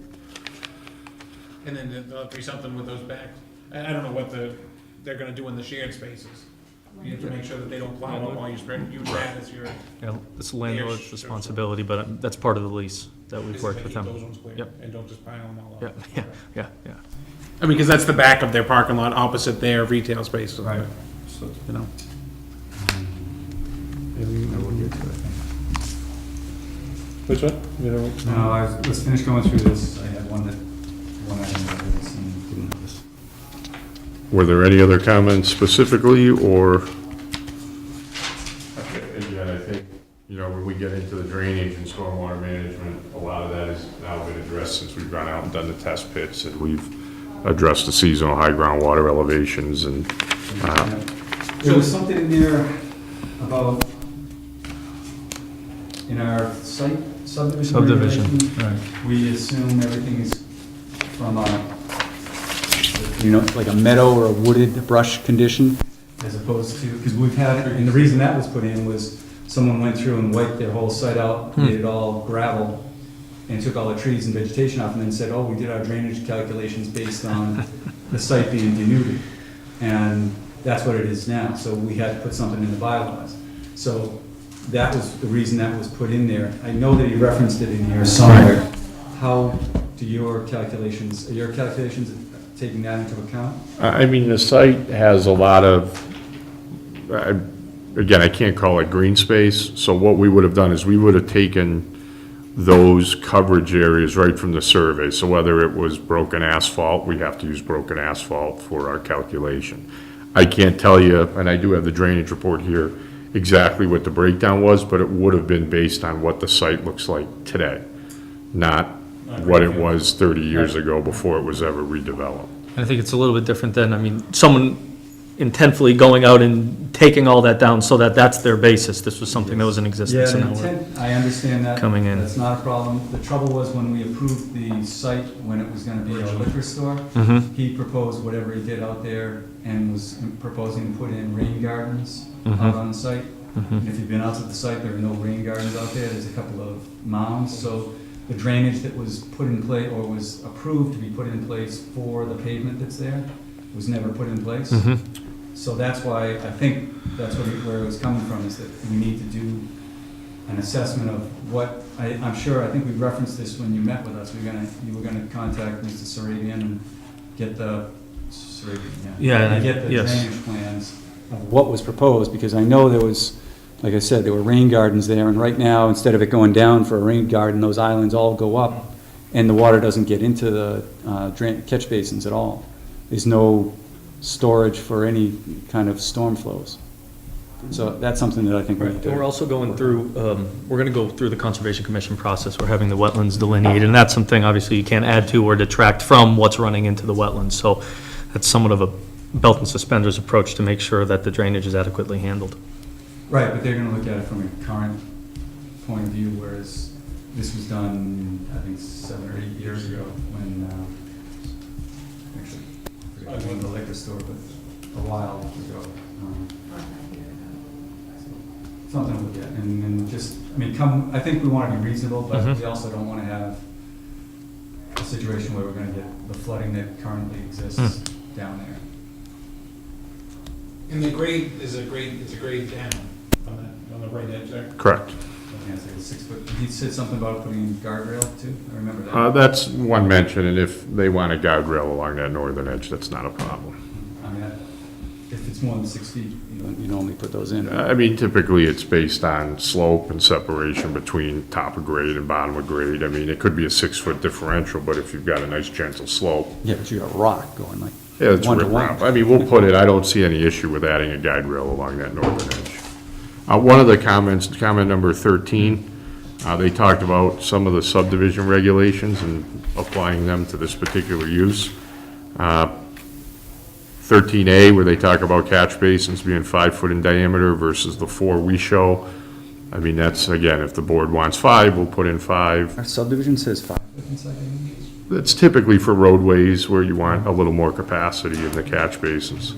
then there'll be something with those back. I don't know what they're gonna do in the shared spaces. You have to make sure that they don't plow up while you're spreading, you and that as your. Yeah, it's the landlord's responsibility, but that's part of the lease that we've worked with them. Keep those ones clear, Yep. and don't just pile them all Yeah, up. yeah. I mean, because that's the back of their parking lot, opposite their retail space, so, Right. you know. Which one? No, let's finish going through this. I had one item that I hadn't seen, didn't notice. were there any other comments specifically, or? Again, I think, when we get into the drainage and stormwater management, a lot of that has now been addressed since we've gone out and done the test pits, and we've addressed the seasonal high groundwater elevations, and, There was something in there about, in our site subdivision. Subdivision, regulation, right. we assume everything is from like a meadow or a wooded brush condition, as opposed to, because we've had, and the reason that was put in was someone went through and wiped their whole site out, made it all gravel, and took all the trees and vegetation off, and then said, oh, we did our drainage calculations based on the site being denuded. And that's what it is now, so we had to put something in the bylaws. So that was the reason that was put in there. I know that he referenced it in here somewhere. How do your calculations, are your calculations taking that into account? I mean, the site has a lot of, again, I can't call it green space, so what we would have done is we would have taken those coverage areas right from the survey. So whether it was broken asphalt, we have to use broken asphalt for our calculation. I can't tell you, and I do have the drainage report here, exactly what the breakdown was, but it would have been based on what the site looks like today, not what it was 30 years ago before it was ever redeveloped. I think it's a little bit different than, someone intentfully going out and taking all that down so that that's their basis. This was something that was in Yeah, existence. the and now we're- intent, I understand that. Coming in. That's not a problem. The trouble was when we approved the site, when it was gonna be a liquor store, Mhm, he proposed whatever he did out there and was proposing to put in rain gardens out mhm, on the site. mhm. And if you've been out to the site, there are no rain gardens out there, there's a couple of mounds, so the drainage that was put in place, or was approved to be put in place for the pavement that's there, was never put in place. Mhm. So that's why, I think, that's where it was coming from, is that we need to do an assessment of what, I'm sure, I think we referenced this when you met with us, you were gonna contact Mr. Sarabian and get the, Yeah, and get the yes. drainage plans of what was proposed, because I know there was, like I said, there were rain gardens there, and right now, instead of it going down for a rain garden, those islands all go up, and the water doesn't get into the catch basins at all. There's no storage for any kind of storm flows. So that's something that I think we need to. We're also going through, we're gonna go through the Conservation Commission process. We're having the wetlands delineated, and that's something obviously you can't add to or detract from what's running into the wetlands. So that's somewhat of a belt and suspenders approach to make sure that the drainage is adequately handled. Right, but they're gonna look at it from a current point of view, whereas this was done, I think, 7 or 8 years ago, when, actually, I forget when the liquor store, but a while ago. something to look at, and just, I mean, I think we wanna be reasonable, but Mhm. we also don't wanna have a situation where we're gonna get the flooding that currently exists down there. And the grade is a grade down on the right edge there. Correct. Yeah, it's like a 6 foot, he said something about putting in guardrail too, I remember that. That's one mention, and if they want a guardrail along that northern edge, that's not a problem. I mean, if it's more than 6 feet, you normally put those in. I mean, typically, it's based on slope and separation between top of grade and bottom of grade. I mean, it could be a 6-foot differential, but if you've got a nice gentle slope, Yeah, but you got rock going like. yeah, it's One to rip one. wrap. I mean, we'll put it, I don't see any issue with adding a guide rail along that northern edge. One of the comments, comment number 13, they talked about some of the subdivision regulations and applying them to this particular use. 13A, where they talk about catch basins being 5 foot in diameter versus the 4 we show. I mean, that's, again, if the board wants 5, we'll put in 5. Our subdivision says 5 foot inside. That's typically for roadways where you want a little more capacity in the catch basins.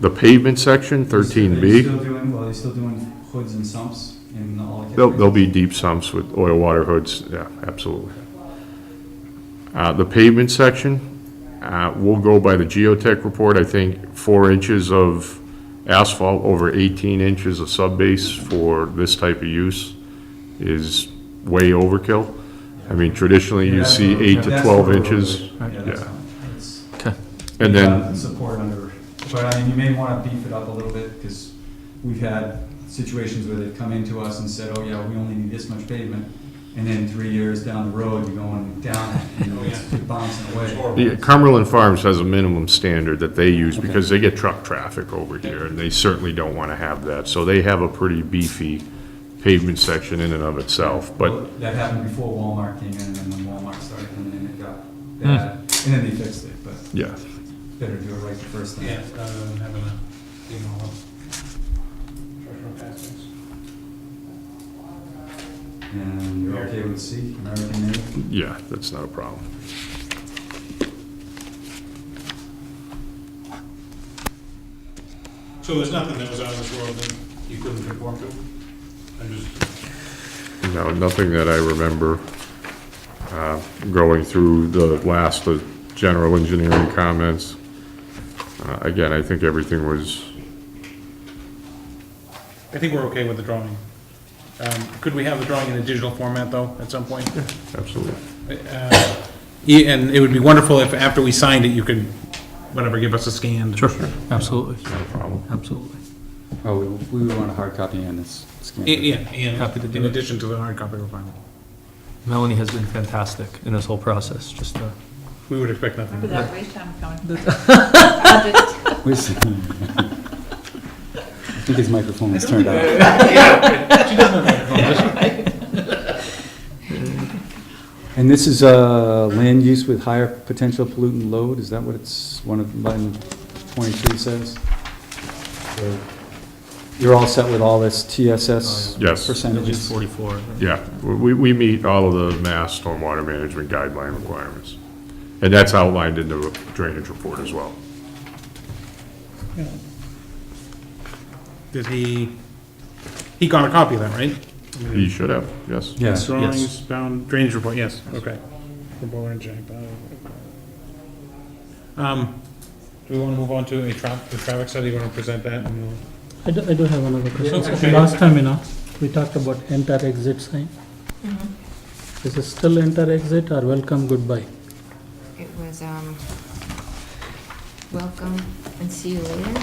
The pavement section, Are they 13B, still doing hoods and sumps in all the catch there'll be basins? deep sumps with oil water hoods, yeah, absolutely. The pavement section, we'll go by the geotech report. I think 4 inches of asphalt over 18 inches of subbase for this type of use is way overkill. I mean, traditionally, you see 8 to 12 inches. Yeah, that's Yeah. fine. It's- Okay. And we then, got support under, but I mean, you may wanna beef it up a little bit, because we've had situations where they've come into us and said, oh yeah, we only need this much pavement, and then 3 years down the road, you're going down, it's bouncing away. yeah, Cumberland Farms has a minimum standard that they use because they get truck traffic over here, and they certainly don't want to have that. So they have a pretty beefy pavement section in and of itself, but Well, that happened before Walmart came in, and then when Walmart started coming in, it got bad, and then they fixed it, but yeah. better do it right the first time. Yeah, rather than having a, you know, structural castings. And you're okay with C, American made? Yeah, that's not a problem. So there's nothing that was out of this world that you couldn't conform to? I'm just, No, nothing that I remember going through the last general engineering comments. Again, I think everything was, I think we're okay with the drawing. Could we have the drawing in a digital format, though, at some point? absolutely. And it would be wonderful if, after we signed it, you could, whatever, give us a scan. Sure, absolutely, Not a problem. absolutely. Oh, we would want a hard copy and this scan. Yeah, and Happy to do in it. addition to the hard copy requirement. Melanie has been fantastic in this whole process, just, We would expect nothing. Remember that race time coming? I'll just- Where's- I think his microphone is turned off. She doesn't have And this is land use with higher potential pollutant load, is that what it's, one of line 23 says? So you're all set with all this TSS Yes. percentages? 44. Yeah, we meet all of the Mass Stormwater Management Guideline requirements. And that's outlined in the drainage report as well. Did he got a copy of that, right? You should have, yes. Yeah. Drawings, bound, drainage report, yes, okay. For boiler and jack. Do we want to move on to the traffic study, you want to present that? And we'll- I do have another question. Okay. So last time, we talked about enter exit sign. Is it still enter exit or welcome goodbye? It was, welcome and see you later.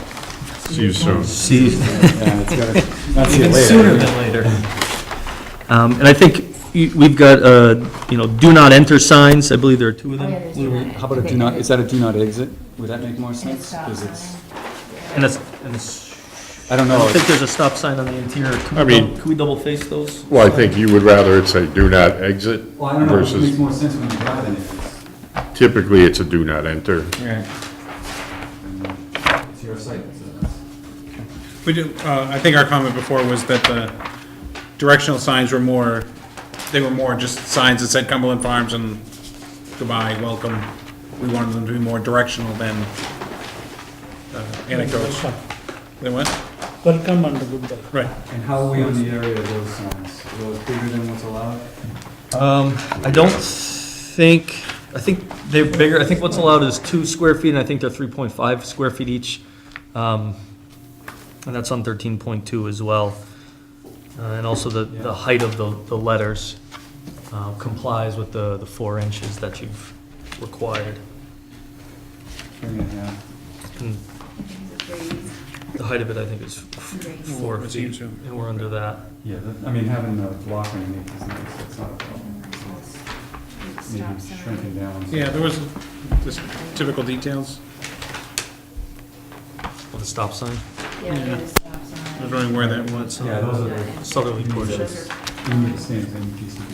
See you soon. See, Yeah, it's gotta, not see you even later. sooner than later. And I think we've got, do not enter signs, I believe there are 2 of Oh, them. yeah, there's that. How about a do not, is that a do not exit? Would that make more sense? stop 'Cause sign. it's, And it's, I don't I know, don't think there's a stop sign on the interior. I mean- Can we double face those? Well, I think you would rather it say do not exit well, I don't know, it makes versus more sense when you drive in it. typically it's a do not enter. Right. It's your site, so. We do, I think our comment before was that the directional signs were more, they were more just signs that said Cumberland Farms and goodbye, welcome. We wanted them to be more directional than anecdotes. They what? welcome and goodbye. Right. And how are we on the area of those signs? Are those bigger than what's allowed? I don't think, I think they're bigger, I think what's allowed is 2 square feet, and I think they're 3.5 square feet each. And that's on 13.2 as well. And also the height of the letters complies with the 4 inches that you've required. 3.5. And the height of it, I think, is 4 That's feet, huge, too. and we're under that. Yeah, I mean, having the block underneath is nice, that's not a problem. Maybe shrinking down. Yeah, there was just typical details. With the stop sign. Yeah, Yeah. there's stop sign. I was wondering where that was. Yeah, those are the Southerly portion. we need to stand in PCB.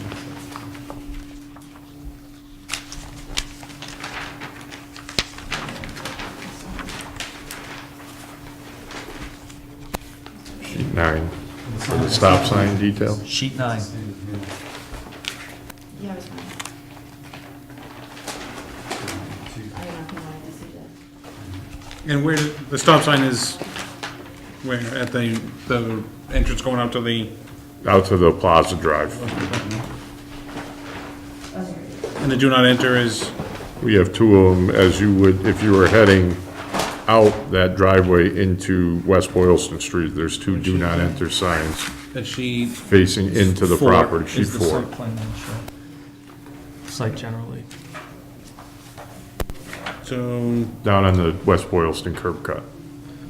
Sheet 9, for the stop sign detail. Sheet 9. Yeah, it was fine. I don't know if you wanted to see that. And where, the stop sign is where, at the entrance going out to the, Out to the Plaza Drive. and the do not enter is, We have 2 of them, as you would, if you were heading out that driveway into West Boylston Street, there's 2 do not enter signs that she, facing into the 4 property, sheet is the 4. site plan that show. Site generally. so, Down on the West Boylston curb cut.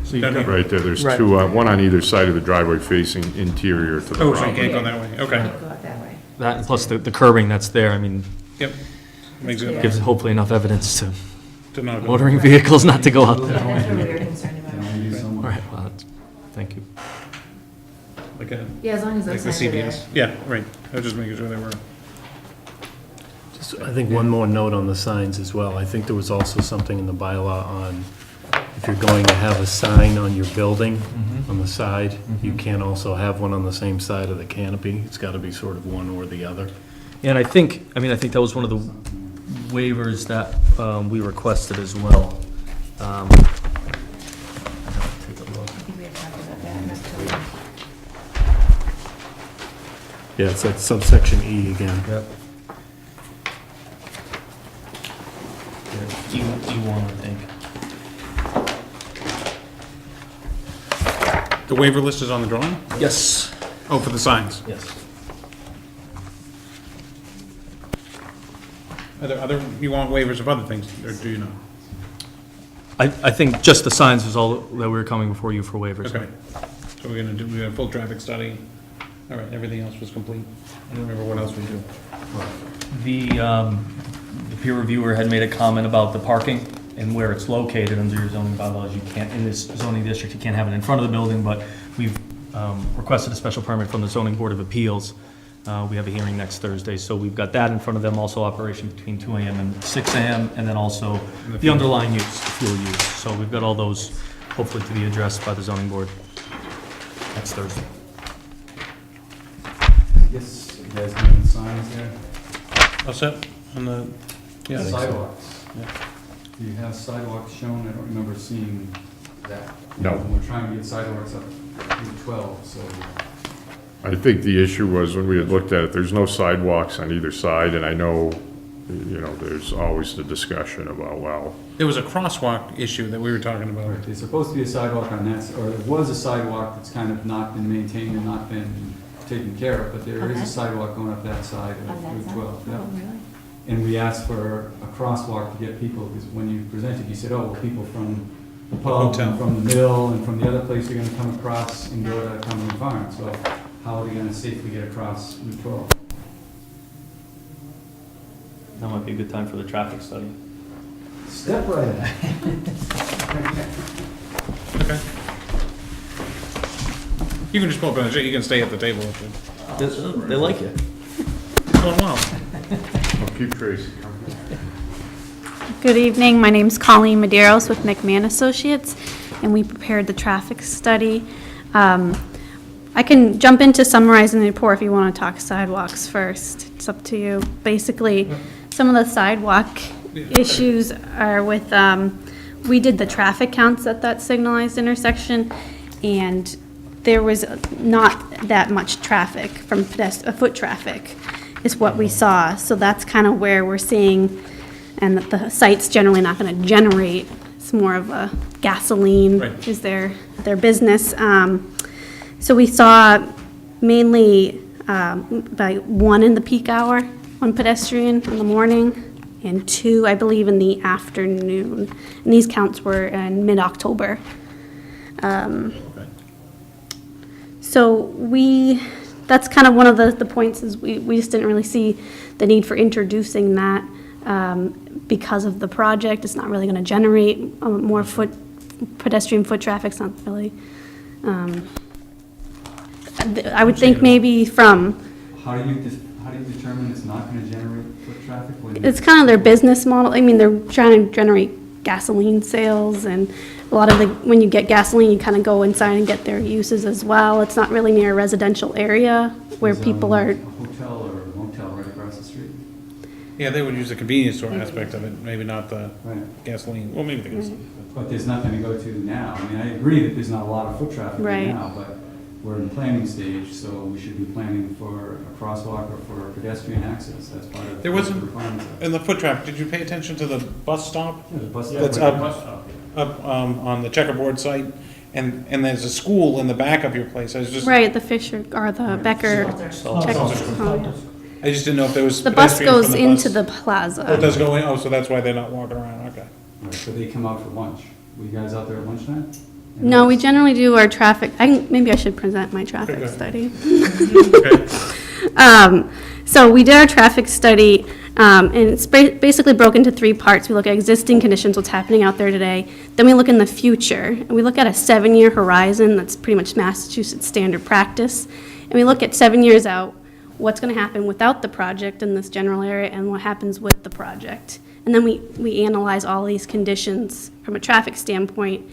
So you've Down got- here. Right there, there's Right. 2, one on either side of the driveway facing interior to the oh, so you property. can't go that way, okay. Can't go out that way. that, and plus the curbing that's there, I mean, Yep. Makes it, gives hopefully enough evidence to to not go. motoring vehicles not to go out Yeah, there. that's what we were concerned Can about. only do so All much. right, well, that's, thank you. Like a, Yeah, as long as like those the signs are there. CVS, yeah, right, I was just making sure they were. I think one more note on the signs as well. I think there was also something in the bylaw on, if you're going to have a sign on your building, on the side, you can't also have one on the same side of the canopy. It's gotta be sort of one or the other. And I think that was one of the waivers that we requested as well. Take a look. I think we had talked about that in October. Yeah, it's that subsection E again. Yep. D1, I think. The waiver list is on the drawing? Yes. Oh, for the signs. Yes. Are there other, you want waivers of other things, or do you not? I think just the signs was all that we were coming before you for waivers. Okay, so we're gonna do, we have a full traffic study, all right, everything else was complete, I don't remember what else we do. The peer reviewer had made a comment about the parking and where it's located under your zoning bylaws. You can't, in this zoning district, you can't have it in front of the building, but we've requested a special permit from the zoning board of appeals. We have a hearing next Thursday, so we've got that in front of them, also operation between 2 AM and 6 AM, and then also the underlying use, the fuel use. So we've got all those hopefully to be addressed by the zoning board next Thursday. I guess you guys have the signs there. All set on the, yeah, Sidewalks. Do you have sidewalks shown? I don't remember seeing that. No. We're trying to get sidewalks up Route 12, so. I think the issue was when we had looked at it, there's no sidewalks on either side, and I know, you know, there's always the discussion about, well, there was a crosswalk issue that we were talking about. There's supposed to be a sidewalk on that, or there was a sidewalk that's kind of not been maintained and not been taken care of, but there is Okay. a sidewalk going up that side On of that Route side? 12. yeah. Oh, really? And we asked for a crosswalk to get people, because when you presented, you said, oh, well, people from the pub, Hotel. and from the mill, and from the other place are gonna come across and go to Cumberland Farms. Well, how are they gonna safely get across Route 12? That might be a good time for the traffic study. Step right in. Okay. You can just pull up on the, you can stay at the table if They like it. it's going well. I'll keep Tracy. Good evening, my name's Colleen Medeiros with McMahon Associates, and we prepared the traffic study. I can jump into summarizing the report if you want to talk sidewalks first. It's up to you. Basically, some of the sidewalk issues are with, we did the traffic counts at that signalized intersection, and there was not that much traffic from foot traffic is what we saw. So that's kind of where we're seeing, and that the site's generally not going to generate. It's more of a gasoline Right. is their business. So we saw mainly about 1 in the peak hour, 1 pedestrian in the morning, and 2, I believe, in the afternoon. And these counts were in mid-October. So that's kind of one of the points is we just didn't really see the need for introducing that because of the project. It's not really going to generate more pedestrian foot traffic. It's not really, I would think maybe from, How do you determine it's not gonna generate foot traffic? when- it's kind of their business model. I mean, they're trying to generate gasoline sales, and a lot of when you get gasoline, you kind of go inside and get their uses as well. It's not really near a residential area where Is, people are, A hotel or a motel right across the street? Yeah, they would use the convenience store aspect of it, maybe not the Right. gasoline, well, maybe the gasoline. But there's nothing to go to now. I mean, I agree that there's not a lot of foot traffic right Right. now, but we're in planning stage, so we should be planning for a crosswalk or for pedestrian access. That's part of There the wasn't- requirements. In the foot traffic, did you pay attention to the bus stop Yeah, the bus Yeah, That's right, up. bus stop, yeah. up on the checkerboard site? And there's a school in the back of your place. I was just, right, the Fisher, or the Becker. Oh, check- oh, oh. I just didn't know if there was The bus pedestrians goes from the into bus. the Oh, it plaza. does go in, oh, so that's why they're not walking around, okay. Right, so they come out for lunch. Were you guys out there at lunchtime? No, we generally do our traffic, maybe I should present my traffic Okay. study. Okay. So we did our traffic study, and it's basically broken into 3 parts. We look at existing conditions, what's happening out there today. Then we look in the future, and we look at a 7-year horizon. That's pretty much Massachusetts standard practice. And we look at 7 years out, what's going to happen without the project in this general area, and what happens with the project. And then we analyze all these conditions from a traffic standpoint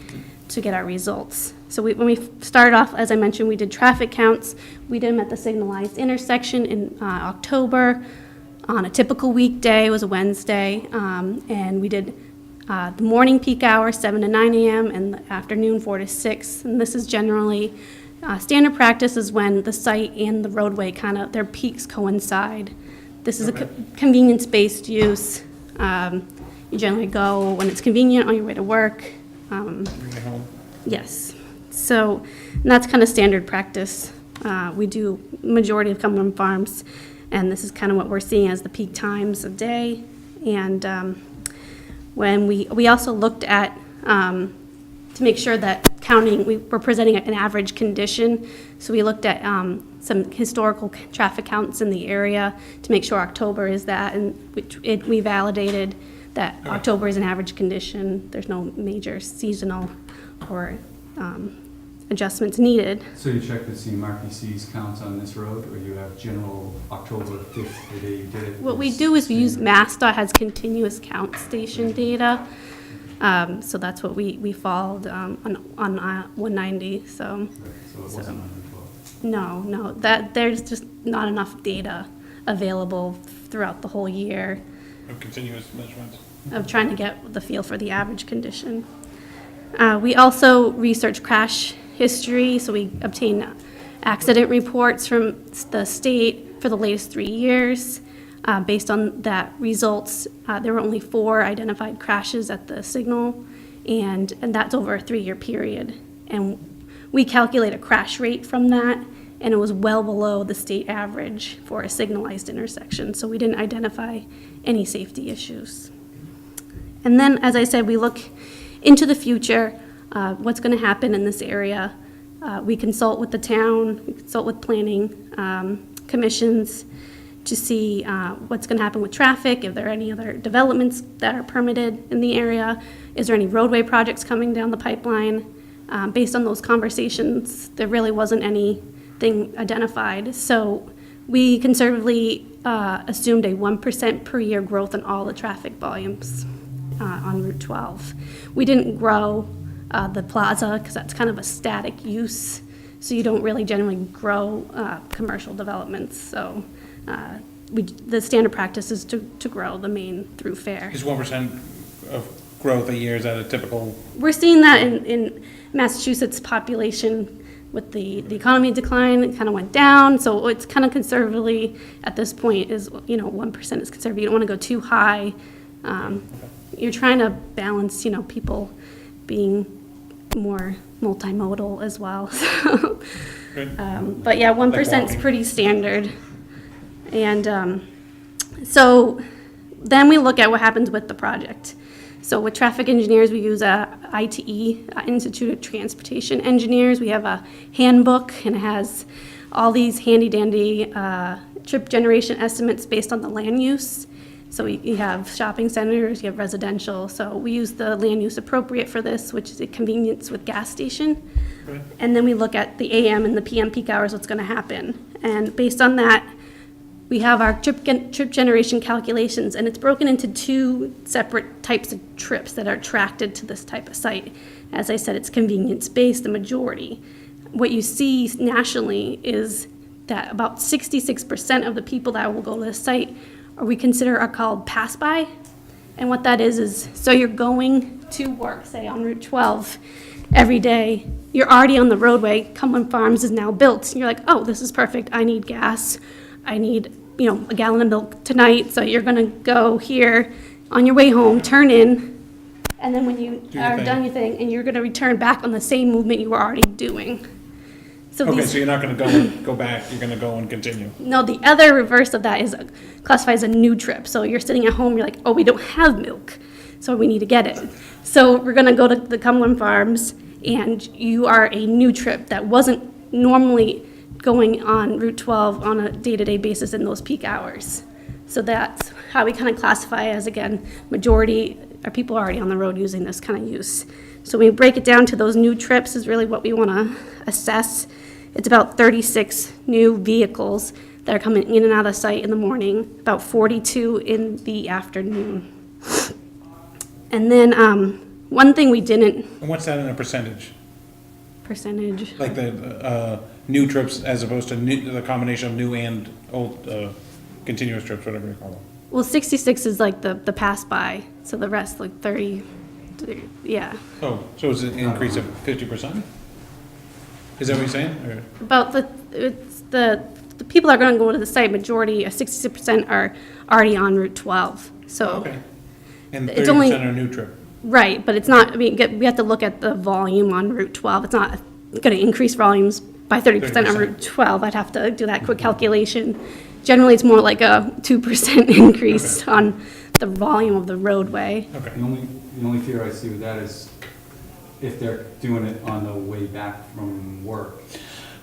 to get our results. So when we started off, as I mentioned, we did traffic counts. We did them at the signalized intersection in October. On a typical weekday, it was a Wednesday, and we did the morning peak hour, 7 to 9 a.m., and the afternoon, 4 to 6. And this is generally, standard practice is when the site and the roadway their peaks coincide. This is a convenience-based use. You generally go when it's convenient on your way to work. Bring it home. Yes. So and that's kind of standard practice. We do majority of Cumberland Farms, and this is kind of what we're seeing as the peak times of day. And when we also looked at, to make sure that we were presenting an average condition. So we looked at some historical traffic counts in the area to make sure October is that, and we validated that October is an average condition. There's no major seasonal or adjustments needed. So you checked the CMRPC's counts on this road, or you have general October 5th, the day you did it? What we do is we use MassDOT has continuous count station data. So that's what we followed on 190, so. Right, so it wasn't under 12. No, there's just not enough data available throughout the whole year Of continuous measurements. of trying to get the feel for the average condition. We also research crash history, so we obtain accident reports from the state for the latest 3 years. Based on that results, there were only 4 identified crashes at the signal, and that's over a 3-year period. And we calculate a crash rate from that, and it was well below the state average for a signalized intersection, so we didn't identify any safety issues. And then, as I said, we look into the future, what's going to happen in this area. We consult with the town, we consult with planning commissions to see what's going to happen with traffic, if there are any other developments that are permitted in the area, is there any roadway projects coming down the pipeline. Based on those conversations, there really wasn't anything identified. So we conservatively assumed a 1% per year growth in all the traffic volumes on Route 12. We didn't grow the plaza because that's kind of a static use, so you don't really generally grow commercial developments. So the standard practice is to grow the main thoroughfare. Is 1% of growth a year, is that a typical? We're seeing that in Massachusetts population with the economy decline, it kind of went down, so it's kind of conservatively, at this point, is, 1% is conservative. You don't want to go too high. You're trying to balance, people being more multimodal as well, so. Good. But yeah, 1% is walking. pretty standard. And so then we look at what happens with the project. So with traffic engineers, we use ITE, Institute of Transportation Engineers. We have a handbook, and it has all these handy-dandy trip generation estimates based on the land use. So you have shopping centers, you have residential. So we use the land use appropriate for this, which is a convenience with gas station. Right. And then we look at the AM and the PM peak hours, what's going to happen. And based on that, we have our trip generation calculations, and it's broken into two separate types of trips that are attracted to this type of site. As I said, it's convenience-based, the majority. What you see nationally is that about 66% of the people that will go to this site we consider are called pass-by. And what that is so you're going to work, say on Route 12, every day. You're already on the roadway. Cumberland Farms is now built. And you're like, oh, this is perfect. I need gas. I need, a gallon of milk tonight. So you're going to go here on your way home, turn in, and then when you your are thing. done your thing, and you're going to return back on the same movement you were already doing. So Okay, these, so you're not gonna go and go back, you're gonna go and continue. no, the other reverse of that is classified as a new trip. So you're sitting at home, you're like, oh, we don't have milk, so we need to get it. So we're gonna go to the Cumberland Farms, and you are a new trip that wasn't normally going on Route 12 on a day-to-day basis in those peak hours. So that's how we kind of classify as, again, majority are people already on the road using this kind of use. So we break it down to those new trips is really what we want to assess. It's about 36 new vehicles that are coming in and out of the site in the morning, about 42 in the afternoon. And then one thing we didn't, And what's that in a percentage? percentage, Like the new trips as opposed to the combination of new and old continuous trips, whatever you call them? well, 66 is like the pass-by, so the rest, like 30, yeah. Oh, so it's an increase of 50%? Is that what you're saying? Or- About the people that are gonna go to the site, majority, 66% are already on Route 12, so. Okay. And It's only- 30% are new trip? Right, but it's not, I mean, we have to look at the volume on Route 12. It's not gonna increase volumes by 30% on 30%. Route 12. I'd have to do that quick calculation. Generally, it's more like a 2% increase on the volume of the roadway. Okay. The only fear I see with that is if they're doing it on the way back from work,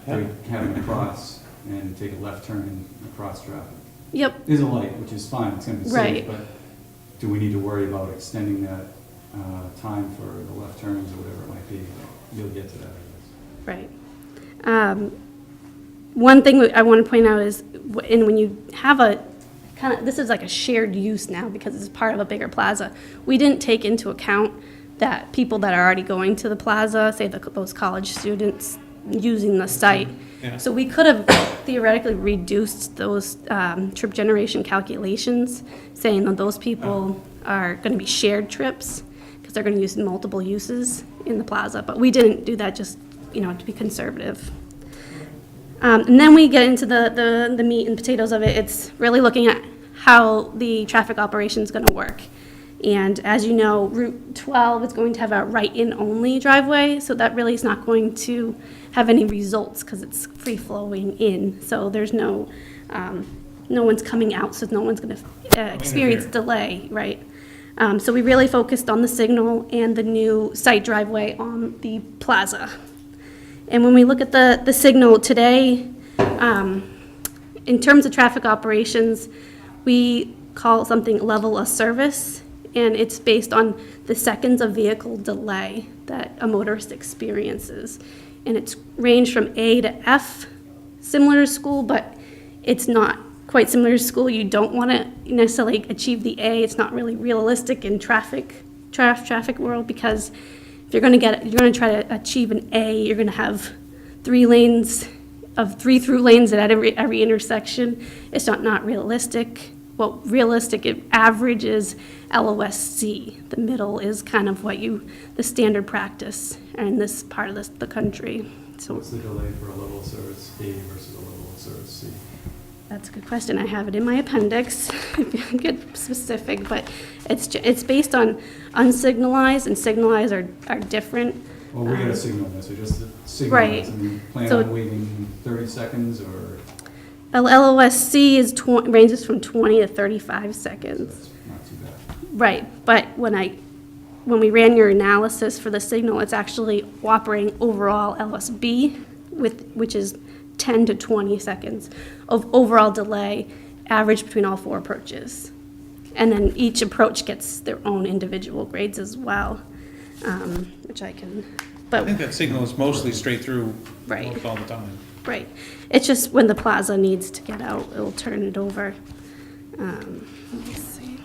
they have them cross and take a left turn and cross traffic. Yep, There's a light, which is fine, it's gonna be Right. safe, but do we need to worry about extending that time for the left turns or whatever it might be? You'll get to that, I guess. right. One thing I want to point out is, and when you have this is like a shared use now because it's part of a bigger plaza. We didn't take into account that people that are already going to the plaza, say those college students using the site. Yeah. So we could have theoretically reduced those trip generation calculations, saying that those people are going to be shared trips because they're going to use multiple uses in the plaza. But we didn't do that, just to be conservative. And then we get into the meat and potatoes of it. It's really looking at how the traffic operation is going to work. And as you know, Route 12 is going to have a right-in only driveway, so that really is not going to have any results because it's free-flowing in. So there's no one's coming out, so no one's going to experience delay, right? So we really focused on the signal and the new site driveway on the plaza. And when we look at the signal today, in terms of traffic operations, we call something level of service, and it's based on the seconds of vehicle delay that a motorist experiences. And it's ranged from A to F, similar to school, but it's not quite similar to school. You don't want to necessarily achieve the A. It's not really realistic in traffic world, because if you're going to try to achieve an A, you're going to have 3 through lanes at every intersection. It's not realistic. What realistic average is LOSC. The middle is kind of the standard practice in this part of the country. So What's the delay for a level of service A versus a level of service C? that's a good question. I have it in my appendix, if you get specific, but it's based on unsignalized, and signalized are different. Well, we got a signal there, so just the signal, Right. and we plan So- on waiting 30 seconds, or LOSC is ranges from 20 to 35 seconds. that's not too bad. Right, but when we ran your analysis for the signal, it's actually operating overall LSB, which is 10 to 20 seconds of overall delay, average between all 4 approaches. And then each approach gets their own individual grades as well, which I can, I think that signal is mostly straight through Right. almost all the time. right. It's just when the plaza needs to get out, it'll turn it over. Let me see.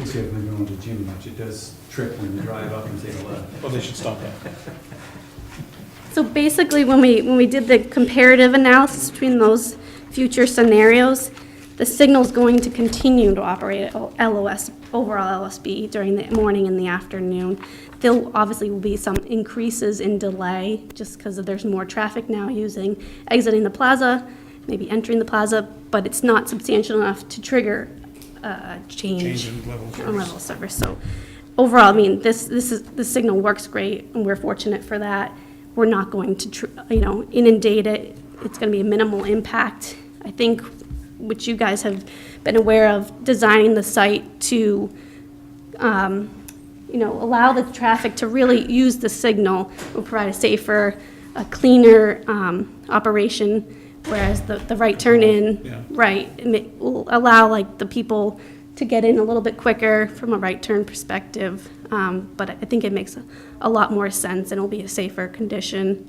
If you haven't been going to the gym much, it does trip when you drive up and take a left. Well, they should stop that. So basically, when we did the comparative analysis between those future scenarios, the signal's going to continue to operate at LOS, overall LSB during the morning and the afternoon. There obviously will be some increases in delay, just because there's more traffic now exiting the plaza, maybe entering the plaza, but it's not substantial enough to trigger a change Change in level of on service. level of service. So overall, I mean, this signal works great, and we're fortunate for that. We're not going to, inundate it. It's going to be a minimal impact. I think, which you guys have been aware of, designing the site to, allow the traffic to really use the signal will provide a safer, a cleaner operation, whereas the right turn in, Yeah. right, will allow like the people to get in a little bit quicker from a right turn perspective. But I think it makes a lot more sense, and it'll be a safer condition,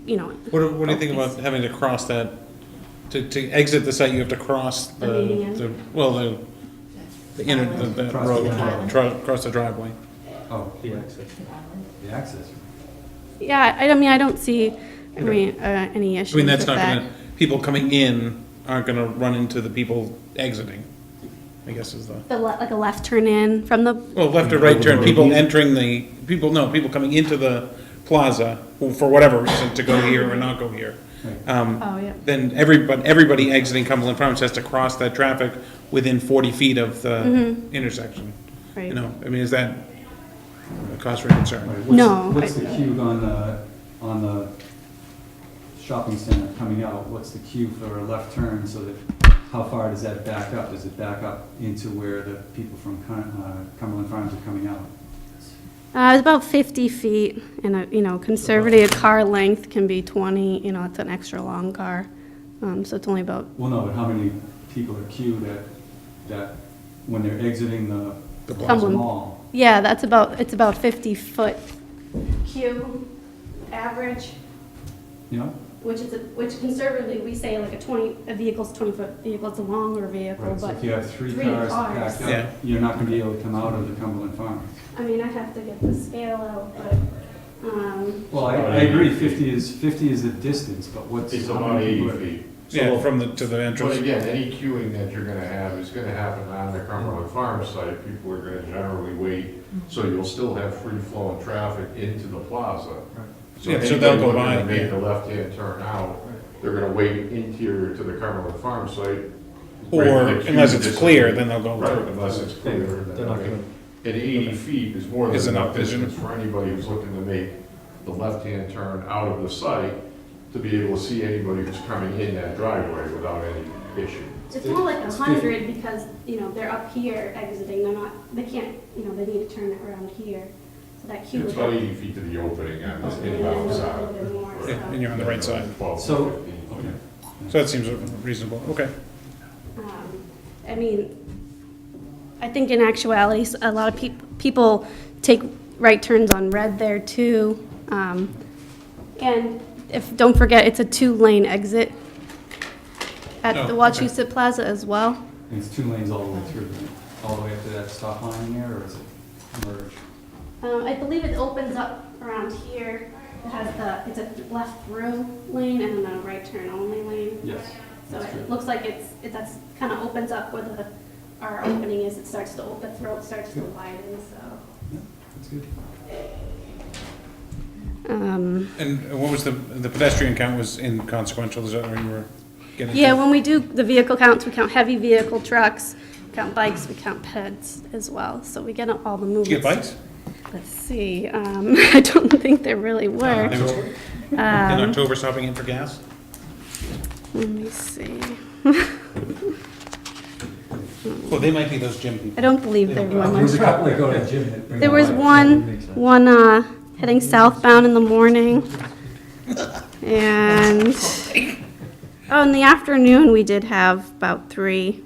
What do you think about having to cross that, to exit the site, you have to cross The median. the Cross the road, driveway. cross the driveway? Oh, the access. Yeah, I don't see, any issues I mean, that's with not that. gonna, people coming in aren't gonna run into the people exiting, I guess is the, Like a left turn in from the, well, left or right turn, people entering people coming into the plaza, who, for whatever reason, to go here or not go here. oh, yeah. Then everybody exiting Cumberland Farms has to cross that traffic within 40 feet of the intersection. Right. I mean, is that a cause for concern? Right, No, What's the queue on the shopping center coming out? What's the queue for a left turn, so that, how far does that back up? Does it back up into where the people from Cumberland Farms are coming out? It's about 50 feet, and conservative car length can be 20, it's an extra long car. So it's only about, Well, no, but how many people are queued that when they're exiting the plaza Cumberland. mall? yeah, it's about 50-foot queue average, You know? which conservatively, we say like a vehicle's 20-foot vehicle, it's a longer vehicle, Right, so but, if you have three three cars cars. packed Yeah. up, you're not gonna be able to come out of the Cumberland Farms. I mean, I have to get the scale out, but, Well, I agree, 50 is the distance, but what's? It's how about many 80 people are- feet. Yeah, from to the But entrance. again, any queuing that you're gonna have is gonna happen on the Cumberland Farms site. People are gonna generally wait, so you'll still have free flowing traffic into the plaza. So Yeah, so they'll go anybody by, looking to yeah. make the left-hand turn out, they're gonna wait interior to the Cumberland Farms site. Or wait for the queue unless to it's disappear. clear, then they'll go Right, through. unless it's clear. They're not gonna, And 80 feet is more Is than enough enough vision. distance for anybody who's looking to make the left-hand turn out of the site to be able to see anybody who's coming in that driveway without any issue. it's more like 100 because, they're up here exiting, they can't, they need to turn it around here. So that queue It's would about have 80 feet to the opening on this to be a inbound little side. bit more, Yeah, so. and you're on the right side. 12, So- 15. So that seems reasonable, okay. I mean, I think in actuality, a lot of people take right turns on red there too. And don't forget, it's a 2-lane exit at Oh, the okay. Wachusett Plaza as well. And it's 2 lanes all the way through, right? All the way up to that stop line there, or is it merged? I believe it opens up around here. It has it's a left through lane and then a right turn only lane. Yes. So it looks like that's kind of opens up where our opening is. It starts to open, throat starts to widen, so. That's good. And what was the pedestrian count was inconsequential, is that what you were getting? Yeah, to? when we do the vehicle counts, we count heavy vehicle trucks, we count bikes, we count peds as well, so we get all the movements. Did you get bikes? Let's see, I don't think there really were. They were in October stopping in for gas? Let me see. Well, they might be those gym people. I don't believe there were There's a much. couple that go to the gym that bring. There the was bike. one, Makes sense. one, heading southbound in the morning. And, oh, in the afternoon, we did have about three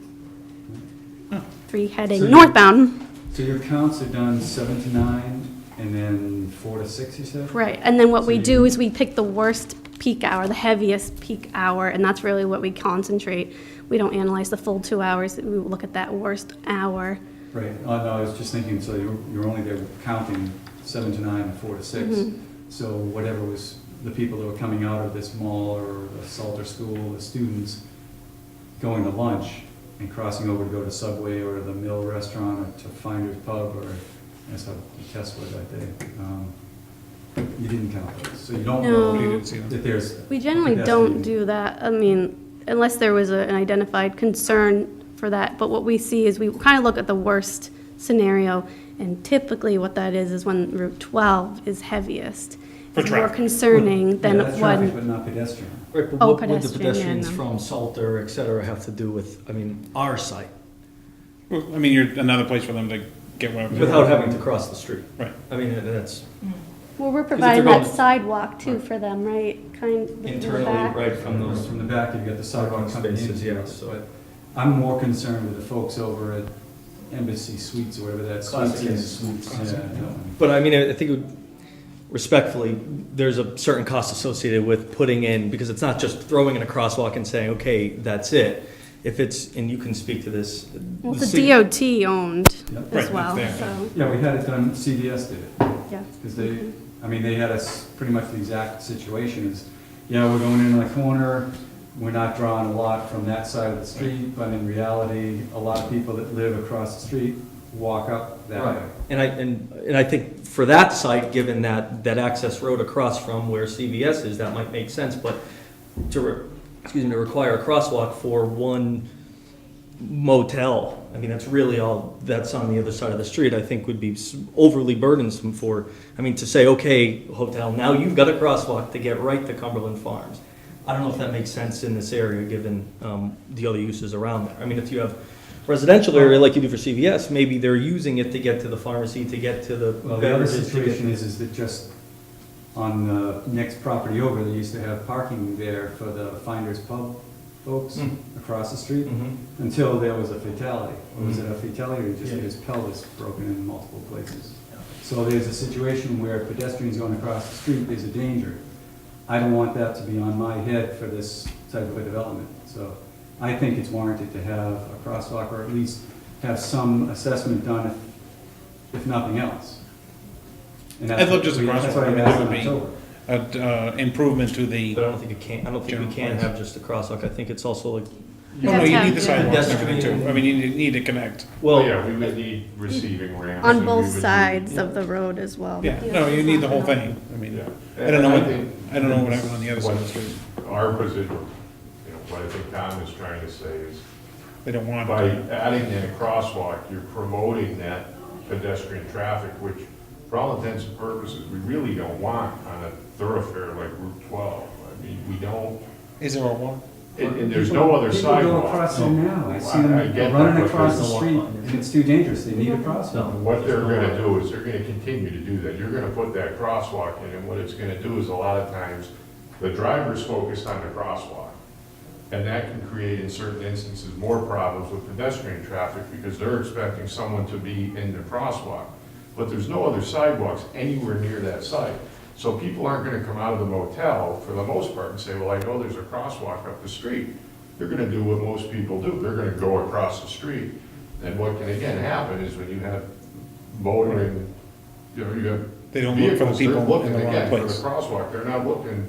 So heading you- northbound. So your counts are done 7 to 9, and then 4 to 6, you said? Right, and then what So we you- do is we pick the worst peak hour, the heaviest peak hour, and that's really what we concentrate. We don't analyze the full 2 hours, we look at that worst hour. Right, no, I was just thinking, so you're only there counting 7 to 9 and 4 to 6. Mhm. So whatever was, the people that were coming out of this mall or the Salter School, the students going to lunch and crossing over to go to Subway or the Mill Restaurant or to Finder's Pub, or that's how the test was that day. You didn't count those, so you don't No. know You didn't see them. that there's. We generally don't do that, I mean, unless there was an identified concern for that, but what we see is we kind of look at the worst scenario, and typically what that is when Route 12 is heaviest. For It's more traffic. concerning than Yeah, that's traffic, when, but not pedestrian. Right, but Oh, what would the pedestrian, yeah, pedestrians no. from Salter, et cetera, have to do with, I mean, our site? Well, I mean, you're another place for them to get whatever. they Without want. having to cross the street? Right. I mean, that's well, we're if they're providing going- that sidewalk too for them, right? Kind of in the internally, back. right, from those From the back, you've got the sidewalk parking coming in. spaces, yes, so. But I'm more concerned with the folks over at Embassy Suites or whatever that suites Classic is. Suites. Yeah, no. But I mean, I think it would, respectfully, there's a certain cost associated with putting in, because it's not just throwing in a crosswalk and saying, okay, that's it. If it's, and you can speak to this. Well, the it's city- DOT owned Yep. Right, as well, that's there. so, Yeah, we had it done, CVS did it. yeah. Because they, I mean, they had us, pretty much the exact situation is, yeah, we're going in the corner, we're not drawing a lot from that side of the street, but in reality, a lot of people that live across the street walk up that Right. way. And I think for that site, given that access road across from where CVS is, that might make sense, but to require a crosswalk for one motel, I mean, that's really all that's on the other side of the street, I think would be overly burdensome for, I mean, to say, okay, hotel, now you've got a crosswalk to get right to Cumberland Farms. I don't know if that makes sense in this area, given the other uses around there. I mean, if you have residential area like you do for CVS, maybe they're using it to get to the pharmacy, to get to the Well, the other beverages. to get- situation is that just on the next property over, they used to have parking there for the Finders Pub folks Mm. across the street, Mhm. until there was a fatality. Or was it Mhm. a fatality or just Yeah. his pelvis broken in multiple places? So there's a situation where pedestrians going across the street is a danger. I don't want that to be on my head for this type of a development. So I think it's warranted to have a crosswalk, or at least have some assessment done, if nothing else. And that's I'd love what just a we- That's crosswalk. what I I mean, asked that in would be- October. Improvement to the, But I don't think I don't think we General can plans. have just a crosswalk. I think it's also like, oh, no, you Yeah. need the sidewalks and everything too. Pedestrian. I mean, you need to connect. well, Yeah, we would need receiving ramps. On and we both would need- sides of the road as well. Yeah, no, you need the whole thing. I mean, Yeah. I don't know And what, think I don't know what happened on the other side of the street. Our position, what I think Tom is trying to say is, They don't want by it. adding in a crosswalk, you're promoting that pedestrian traffic, which, for all intents and purposes, we really don't want on a thoroughfare like Route 12. I mean, we don't, Is there a one? and there's no other People go sidewalk. across there now, I see I them get that, running but across the there's no street, and it's too dangerous, they need a crosswalk. What they're gonna do is they're gonna continue to do that. You're gonna put that crosswalk in, and what it's gonna do is a lot of times, the driver's focused on the crosswalk. And that can create, in certain instances, more problems with pedestrian traffic because they're expecting someone to be in the crosswalk. But there's no other sidewalks anywhere near that site. So people aren't gonna come out of the motel, for the most part, and say, well, I know there's a crosswalk up the street. They're gonna do what most people do. They're gonna go across the street. And what can again happen is when you have motoring, you have They don't look for the vehicles, they're people in looking the wrong again for the place. crosswalk, they're not looking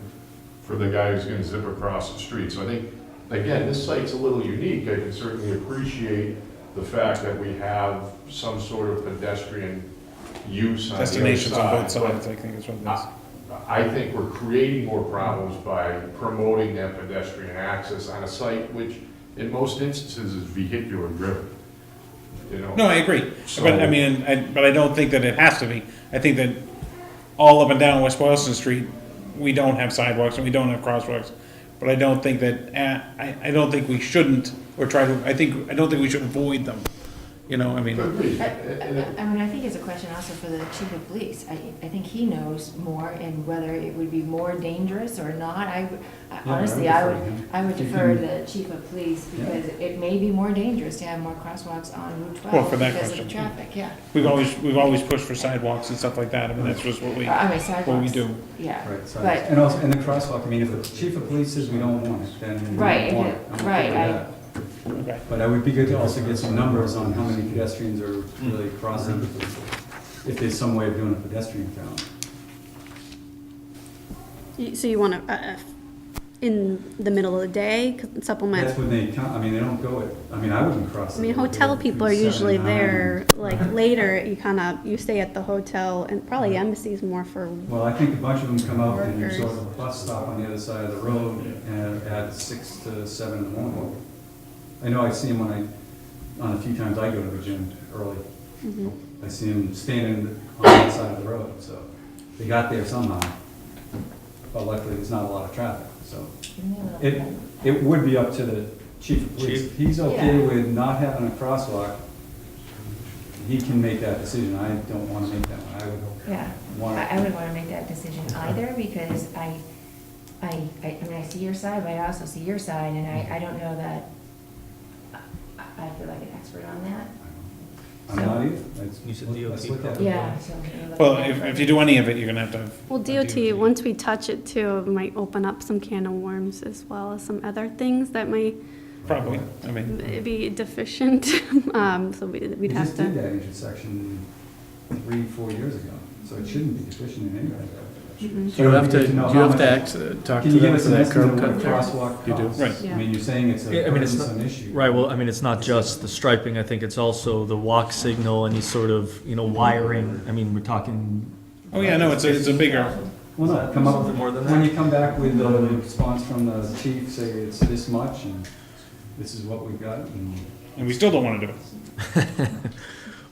for the guy who's gonna zip across the street. So I think, again, this site's a little unique, I can certainly appreciate the fact that we have some sort of pedestrian use on the other Destinations on both side, sides, I think is what it is. I think we're creating more problems by promoting that pedestrian access on a site which, in most instances, is vehicular driven. You know? No, I agree, So- but I mean, but I don't think that it has to be. I think that all up and down West Boylston Street, we don't have sidewalks and we don't have crosswalks. But I don't think that, I don't think we shouldn't, or try to, I don't think we should avoid them. You know, I mean, Agreed. I mean, I think it's a question also for the chief of police. I think he knows more and whether it would be more dangerous or not. Honestly, I would defer to the chief of police because it may be more dangerous to have more crosswalks on Route Well, 12 for that because of the question. traffic, yeah. we've always pushed for sidewalks and stuff like that. I mean, that's just what we Sidewalks. what we do. Yeah, Right, so, but, and also, and the crosswalk, I mean, if the chief of police says we don't want it, then we Right, don't want it. I'm okay with that. Okay. But it would be good to also get some numbers on how many pedestrians are really crossing, if there's some way of doing a pedestrian count. So you want to, in the middle of the day, supplement? That's when they count, I mean, they don't go at, I mean, I wouldn't cross. I mean, it. hotel They go people are between usually 7 and 9. there, like, later, you stay at the hotel, and probably Embassy's more for, Well, I think a bunch of them come out and there's Workers. sort of a bus stop on the other side of the road at 6 to 7 in the morning. I know I see them on a few times I go to the gym early. mhm. I see them standing on that side of the road, so they got there somehow. But luckily, there's not a lot of traffic, so. It would be up to the chief of police. If he's okay with not having a crosswalk, he can make that decision. I don't wanna make that one. I would yeah. want. I wouldn't wanna make that decision either because I mean, I see your side, but I also see your side and I don't know that I feel like an expert on that. I'm not either. Let's- You said let's DOT look at it. Yeah, so. Well, if you do any of it, you're gonna have to. Well, DOT, once we touch it too, it might open up some can of worms as well as some other things that might Probably, I mean, be deficient, so we'd We have just did to. that intersection 3-4 years ago, so it shouldn't be deficient in any way. Mhm. Do you have to, Good to know do you how have to much- talk Can to you give them us for an that estimate curb of what a cut? crosswalk You do? costs? Right. I mean, you're saying it's a Yeah, I mean, it's not- burdensome issue. Right, well, I mean, it's not just the striping, I think it's also the walk signal, any sort of, wiring, I mean, we're talking. oh yeah, no, it's a bigger, Well, no, come up, Something more than when that? you come back with the response from the chief, say it's this much, and this is what we've got, and we still don't wanna do it.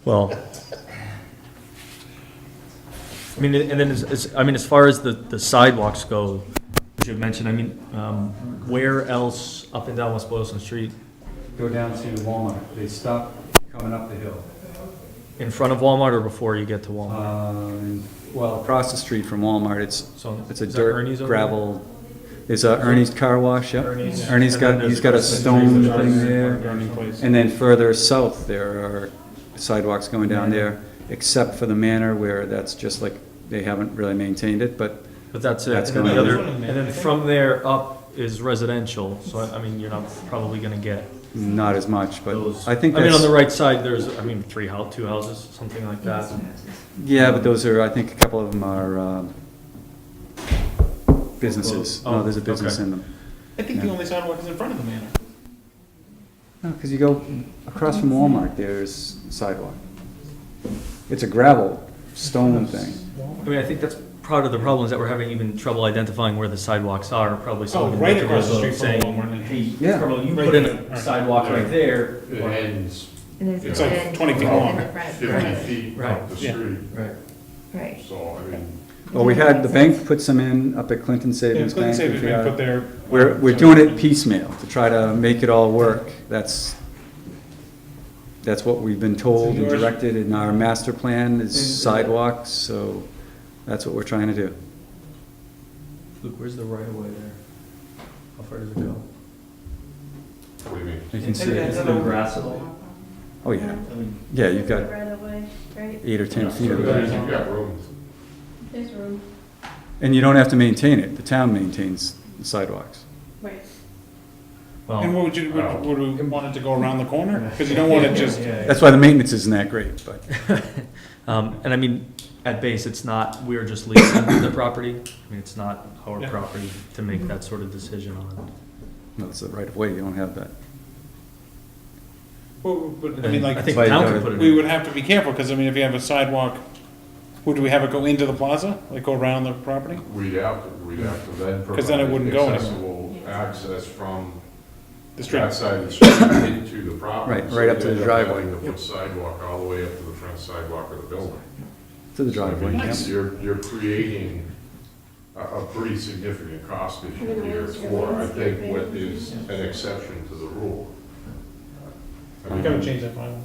Well, I mean, and then as far as the sidewalks go, which you've mentioned, I mean, where else up and down West Boylston Street? go down to Walmart. They stop coming up the hill. In front of Walmart or before you get to Walmart? Well, across the street from Walmart, it's So, a is that dirt, Ernie's over gravel, there's Ernie's Car Wash, yep. Ernie's. Ernie's And then got, there's he's got a Christmas stone trees. thing there. Gardening place. And then further south, there are sidewalks going down there, except for the manor where that's just like, they haven't really maintained it, but But that's it. That's And then going the on. other, and then from there up is residential, so I mean, you're not probably gonna get not as much, but those. I think I mean, on that's, the right side, there's, I mean, two houses, something like that. yeah, but those are, I think a couple of them are, businesses. Oh, No, there's a business okay. in them. I think the Yeah. only sidewalk is in front of the manor. No, because you go across from Walmart, there's sidewalk. It's a gravel, stone thing. I mean, I think that's part of the problem is that we're having even trouble identifying where the sidewalks are, probably Oh, someone. right could across the go street from saying, Walmart, and- hey, Yeah. Carmel, you Right put in there. a sidewalk right there. It ends It's like 20 feet long. 50 feet Right. up the Yeah. street, Right. Right. so, I mean, Well, we had, the bank put some in up at Clinton Yeah, Savings Clinton Bank. Savings We Bank got- put their. We're doing it piecemeal to try to make it all work. That's what we've been told and Yours? directed in our master plan is sidewalks, so that's what we're trying to do. Luke, where's the right of way there? How far does it go? what do you mean? You can see Is it. there grass at all? Oh, yeah. I mean, Yeah, you've got Right away, right? 8 or 10 feet So of there's- it. You've got room. There's room. And you don't have to maintain it. The town maintains the sidewalks. Right. well, And what would you, would we want it to go around the corner? Because you don't want it just, That's why the maintenance isn't that great, but And I mean, at base, it's not, we're just leasing the property. I mean, it's not our Yeah. property to make that sort of decision on. no, it's the right of way. You don't have that. well, but, I mean, like, I think Why the you town gotta- could put it we in. would have to be careful, because I mean, if you have a sidewalk Would we have it go into the plaza, like go around the property? We'd have to then 'Cause then it provide wouldn't go anywhere. accessible access from The street? that side of the street into the property. Right, So right up we'd to the end driveway. having to put sidewalk all the way up to the front sidewalk of the building. To the So, I driveway, mean, yep. You're creating a pretty significant cost issue here for, I think, what is an exception to the rule. I We mean, gotta change that bylaw.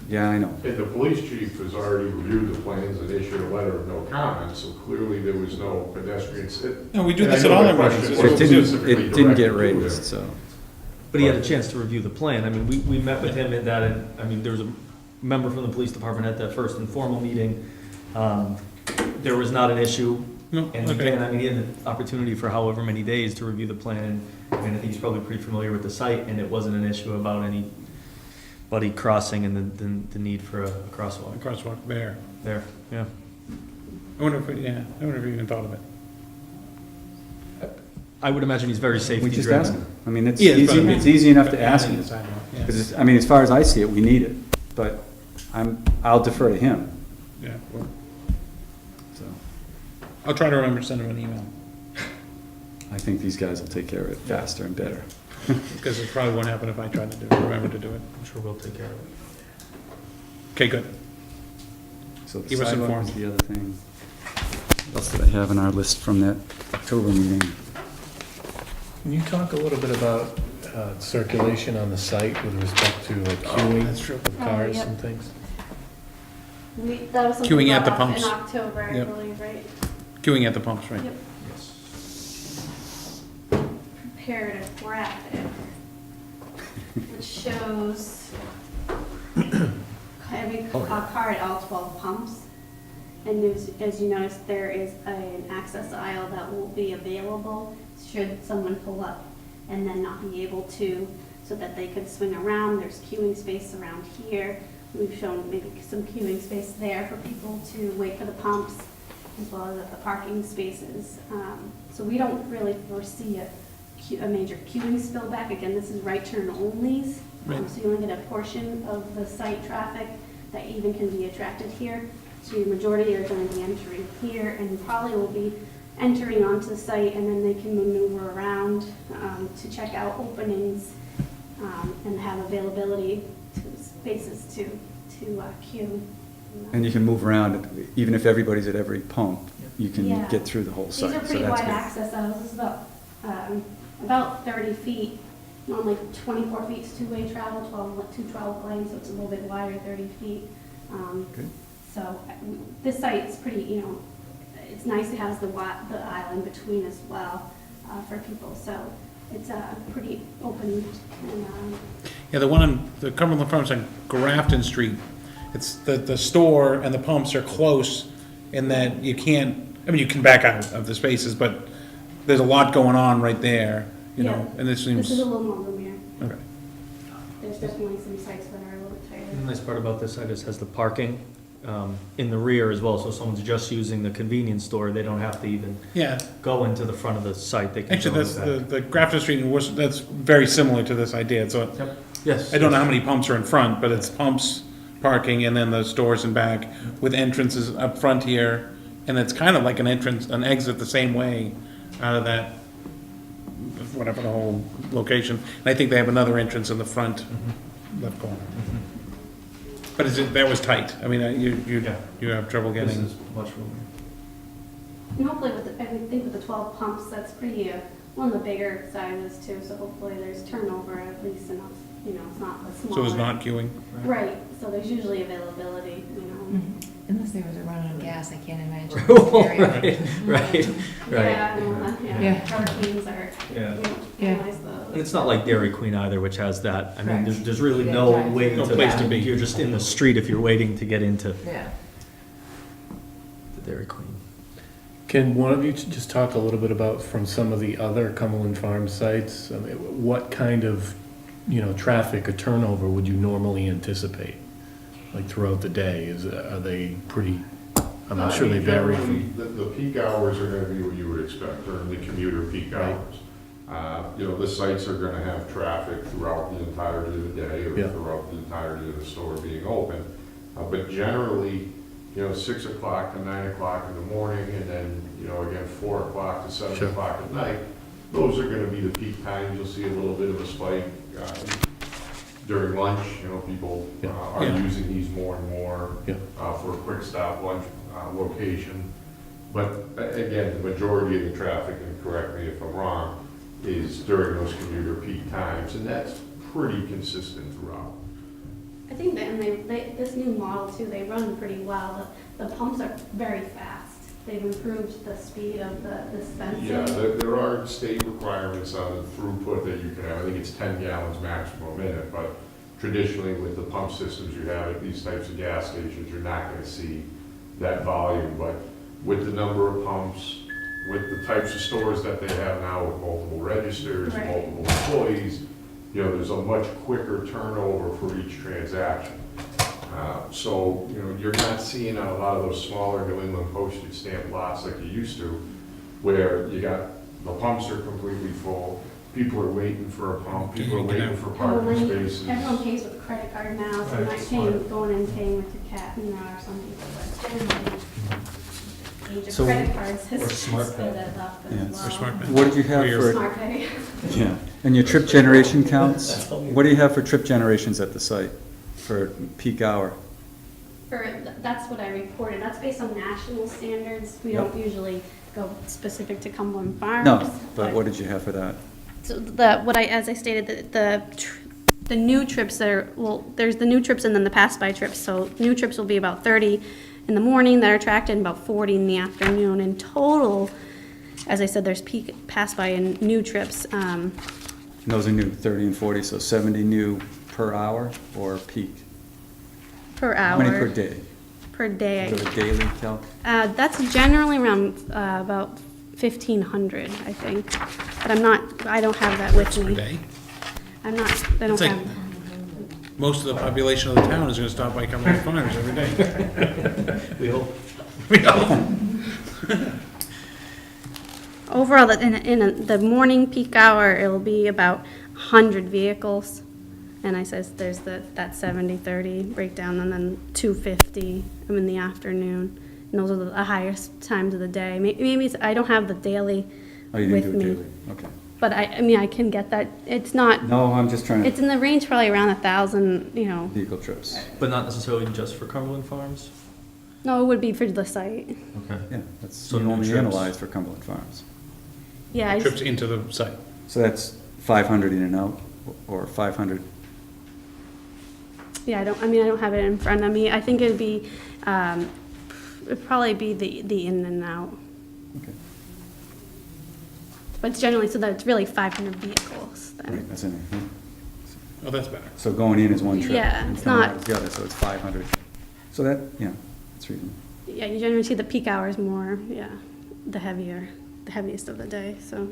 Yeah, I know. and the police chief has already reviewed the plans and issued a letter of no comment, so clearly there was no pedestrian sit. No, we do And I this at know all the our meetings. question It's was It what we do. didn't, specifically it didn't get directed to raised, so. But he had a chance to review the plan. I mean, we met with him at that, and, I mean, there was a member from the police department at that first informal meeting. There was not an issue, No, and okay. again, I mean, he had an opportunity for however many days to review the plan. I mean, I think he's probably pretty familiar with the site, and it wasn't an issue about anybody crossing and the need for a crosswalk A crosswalk there. there, yeah. I wonder if, I wonder if we even thought of it. I would imagine he's very safety We just driven. asked him. I mean, it's Yeah, it's easy, fine. it's easy enough to ask Adding him. the sidewalk, yeah. Because, I mean, as far as I see it, we need it, but I'll defer to him, Yeah, well, so. I'll try to remember to send him an email, I think these guys will take care of it faster and better. because it probably won't happen if I try to do it, remember to do it. I'm sure we'll take care of it. Okay, good. So the Keep us sidewalk informed. is the other thing. What else did I have on our list from that October meeting? Can you talk a little bit about circulation on the site with respect to like queuing That's true. of cars yep. and things? That was something Queuing at the brought up pumps. in October, I Yep. believe, right? Queuing at the pumps, right? Yep. Prepared a graphic, which shows every car at all 12 pumps. And as you notice, there is an access aisle that will be available should someone pull up and then not be able to, so that they could swing around. There's queuing space around here. We've shown maybe some queuing space there for people to wait for the pumps, as well as at the parking spaces. So we don't really foresee a major queuing spillback. Again, this is right turn onlys, Right. so you only get a portion of the site traffic that even can be attracted here. So the majority are going to be entering here and probably will be entering onto the site, and then they can maneuver around to check out openings and have availability to spaces to queue. And you can move around, even if everybody's at every pump, you can Yeah. get through the whole These site, are so pretty that's wide good. access aisles. This is about 30 feet. Normally 24 feet is two-way travel, 12 lanes, so it's a little bit wider, 30 feet. Good. So this site's pretty, it's nice it has the aisle in between as well for people. So it's pretty open and Yeah, the one on the Cumberland Farms on Grafton Street, it's the store and the pumps are close in that you can't, I mean, you can back out of the spaces, but there's a lot going on right there, you know, and this this seems, is a little more roomier. okay. There's definitely some sites that are a little bit tighter. The nice part about this site is has the parking in the rear as well, so if someone's just using the convenience store, they don't have to even Yeah, go into the front of the site, they can go actually, in that's the back. the Grafton Street in Worcester, that's very similar to this idea, so Yes. I don't know how many pumps are in front, but it's pumps, parking, and then the stores in back with entrances up front here, and it's kind of like an entrance, an exit the same way out of that, whatever the whole location. And I think they have another entrance in the front left corner. But that was tight. I mean, you have trouble This getting, is much roomier. And hopefully I think with the 12 pumps, that's pretty, one of the bigger sizes too, so hopefully there's turnover at least enough, it's not the smaller. so it's not queuing. Right, so there's usually availability, Unless there was a run on gas, I can't imagine. Right. Yeah, Yeah. hurricanes are, Yeah. Yeah. realize And it's not like Dairy Queen either, which has that, I mean, Correct. there's really Yeah, no drive. way No to place that. to be. You're just in the street if you're waiting to get into Yeah. the Dairy Queen. Can one of you just talk a little bit about, from some of the other Cumberland Farms sites, I mean, what kind of, traffic or turnover would you normally anticipate? Like throughout the day, are they pretty, I'm not sure they vary from. The peak hours are gonna be what you would expect, during the commuter peak Right. hours. The sites are gonna have traffic throughout the entirety of the day, or Yeah. throughout the entirety of the store being open. But generally, 6 o'clock to 9 o'clock in the morning, and then, again, 4 o'clock to 7 Sure. o'clock at night, those are gonna be the peak times. You'll see a little bit of a spike during lunch. People are Yeah. using these more and more Yeah. for a quick stop lunch location. But again, the majority of the traffic, and correct me if I'm wrong, is during those commuter peak times, and that's pretty consistent throughout. I think that, and this new model too, they run pretty well. The pumps are very fast. They've improved the speed of the dispensing. Yeah, there are state requirements on the throughput that you can have. I think it's 10 gallons maximum a minute, but traditionally with the pump systems you have at these types of gas stations, you're not gonna see that volume. But with the number of pumps, with the types of stores that they have now with multiple registers, Right. multiple employees, there's a much quicker turnover for each transaction. So, you're not seeing on a lot of those smaller New England postage stamp lots like you used to, where you got, the pumps are completely full, people are waiting for a pump, people are waiting for parking spaces. Everyone pays with credit card now, so Right. you're not going and paying with your cat, or some people, but generally, age of So- credit cards has Or smart sped pay. it up Yeah. as well. Or smart pay. What did you have Or your- for, Smart pay. yeah, and your trip generation counts? What do you have for trip generations at the site for peak hour? That's what I reported, that's based on national standards, we Yep. don't usually go specific to Cumberland Farms. No, but what did you have for that? So as I stated, the new trips there's the new trips and then the pass-by trips. So new trips will be about 30 in the morning that are tracked and about 40 in the afternoon. In total, as I said, there's peak pass-by and new trips. And those are new, 30 and 40, so 70 new per hour or peak? Per How hour. many per day? Per day. Do you have a daily calc? That's generally around about 1,500, I think. But I don't have that with Per me. day. I don't It's like- have. Most of the population of the town is gonna stop by Cumberland Farms every day. We hope. We know. Overall, in the morning peak hour, it'll be about 100 vehicles. And I says there's that 70-30 breakdown, and then 250 in the afternoon. And those are the highest times of the day. Maybe I don't have the daily Oh, you with didn't do me. it daily, okay. But I can get that. It's not, No, I'm just trying it's to, in the range probably around 1,000, vehicle trips. But not necessarily just for Cumberland Farms? No, it would be for the site. Okay. Yeah, that's, So you no only trips. analyze for Cumberland Farms. Yeah, Trips into the site. So that's 500 in and out, or 500, yeah, I don't have it in front of me. I think it'd be, it'd probably be the in and out. okay, But it's generally, so that it's really 500 vehicles then. right, that's in there. Oh, that's better. So going in is one trip. Yeah, and it's coming not- out is the other, so it's 500. So that, that's reasonable. Yeah, you generally see the peak hours more, the heaviest of the day, so.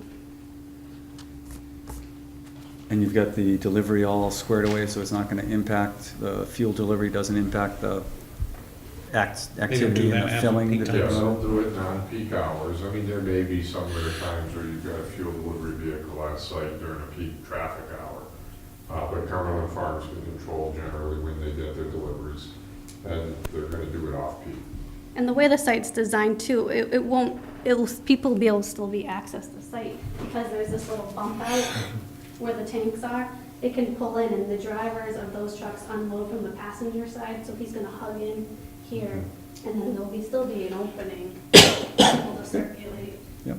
And you've got the delivery all squared away, so it's not gonna impact, the fuel delivery doesn't impact the activity that and the after filling? peak that Yeah, they're they'll doing? do it non-peak hours. I mean, there may be some rare times where you've got a fuel delivery vehicle on site during a peak traffic hour. But Cumberland Farms can control generally when they get their deliveries, and they're gonna do it off-peak. And the way the site's designed too, people will be able to still access the site because there's this little bump out where the tanks are. It can pull in and the drivers of those trucks unload from the passenger side, so he's gonna hug in here and then there'll still be an opening for people to circulate. Yep.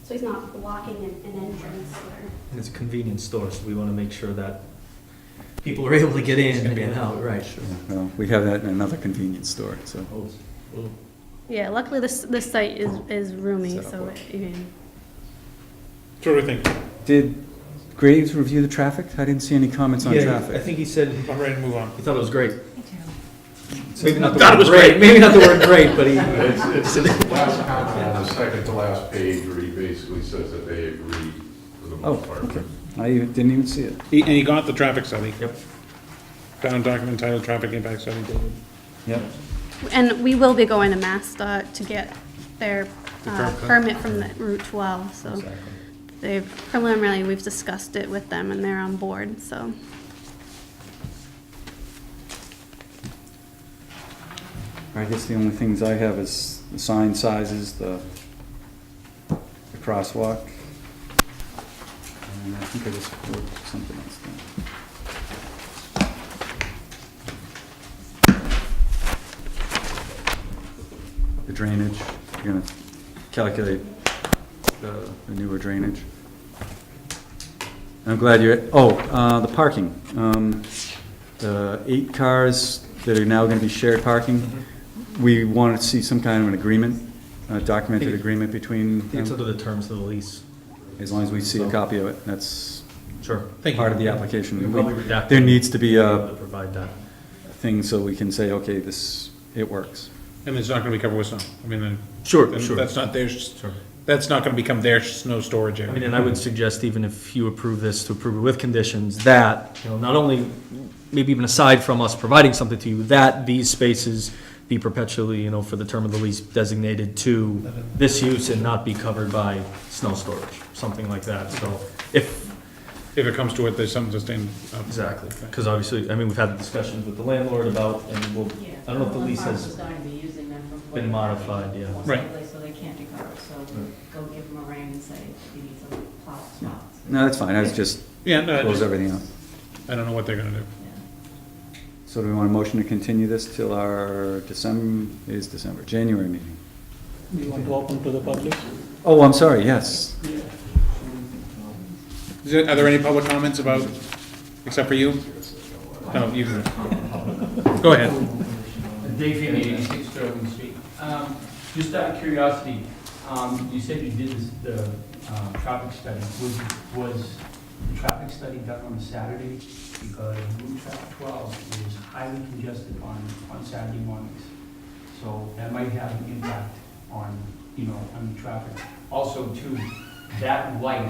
So he's not blocking an entrance or. And it's a convenience store, so we want to make sure that people are able to get in and get out, right? Well, we have that in another convenience store, so. Yeah, luckily this site is roomy, Set up so well. So what do we think? Did Graves review the traffic? I didn't see any comments on Yeah, I traffic. think he said, I'm ready to move on. he thought it was great. Me too. Maybe not the Thought it word was great, maybe not the word great, but he. It's the last comment on the second to last page where he basically says that they agree for the Oh, most part. okay. Didn't even see it. And he got the traffic study. Yep. Found document titled traffic impact study, David. Yep. And we will be going to MassDOT to get their The curb cut. permit from the Route 12, so preliminarily, we've discussed it with them and they're on board, so. I guess the only things I have is the sign sizes, the crosswalk. And I think I just wrote something else down. The drainage, you're gonna calculate the newer drainage. I'm glad the parking. The 8 cars that are now gonna be shared parking, we wanted to see some kind of an agreement, a documented agreement between I think so them. to the terms of the lease. As long as we see a copy of it, that's Sure. Thank you. part of the application. We can probably redact There it needs to be to a provide that. thing so we can say, okay, it works. And it's not gonna be covered with snow. I mean, then Sure, that's not their, Sure. that's not gonna become their snow storage I mean, area. and I would suggest even if you approve this, to approve it with conditions, that, not only, maybe even aside from us providing something to you, that these spaces be perpetually, for the term of the lease designated to this use and not be covered by snow storage, something like that, so if. If it comes to it, there's something to stand up. Exactly, because obviously, we've had the discussions with the landlord about, and we'll, I don't know if the lease has going to be using them for been modified, yeah. most Right. likely, so they can't be covered, so go give them a ring and say, you need some plow spots. No, that's fine, I was just Yeah, no, close everything up. I don't know what they're gonna do. Yeah. So do we want a motion to continue this till our January meeting? You want to open to the public? Oh, I'm sorry, yes. Are there any public comments about, except for you? No, you can. Go ahead. Dave Fiamma, 86 Sterling Street. Just out of curiosity, you said you did the traffic study. Was the traffic study done on a Saturday? Because Route 12 is highly congested on Saturday mornings. So that might have an impact on the traffic. Also, too, that light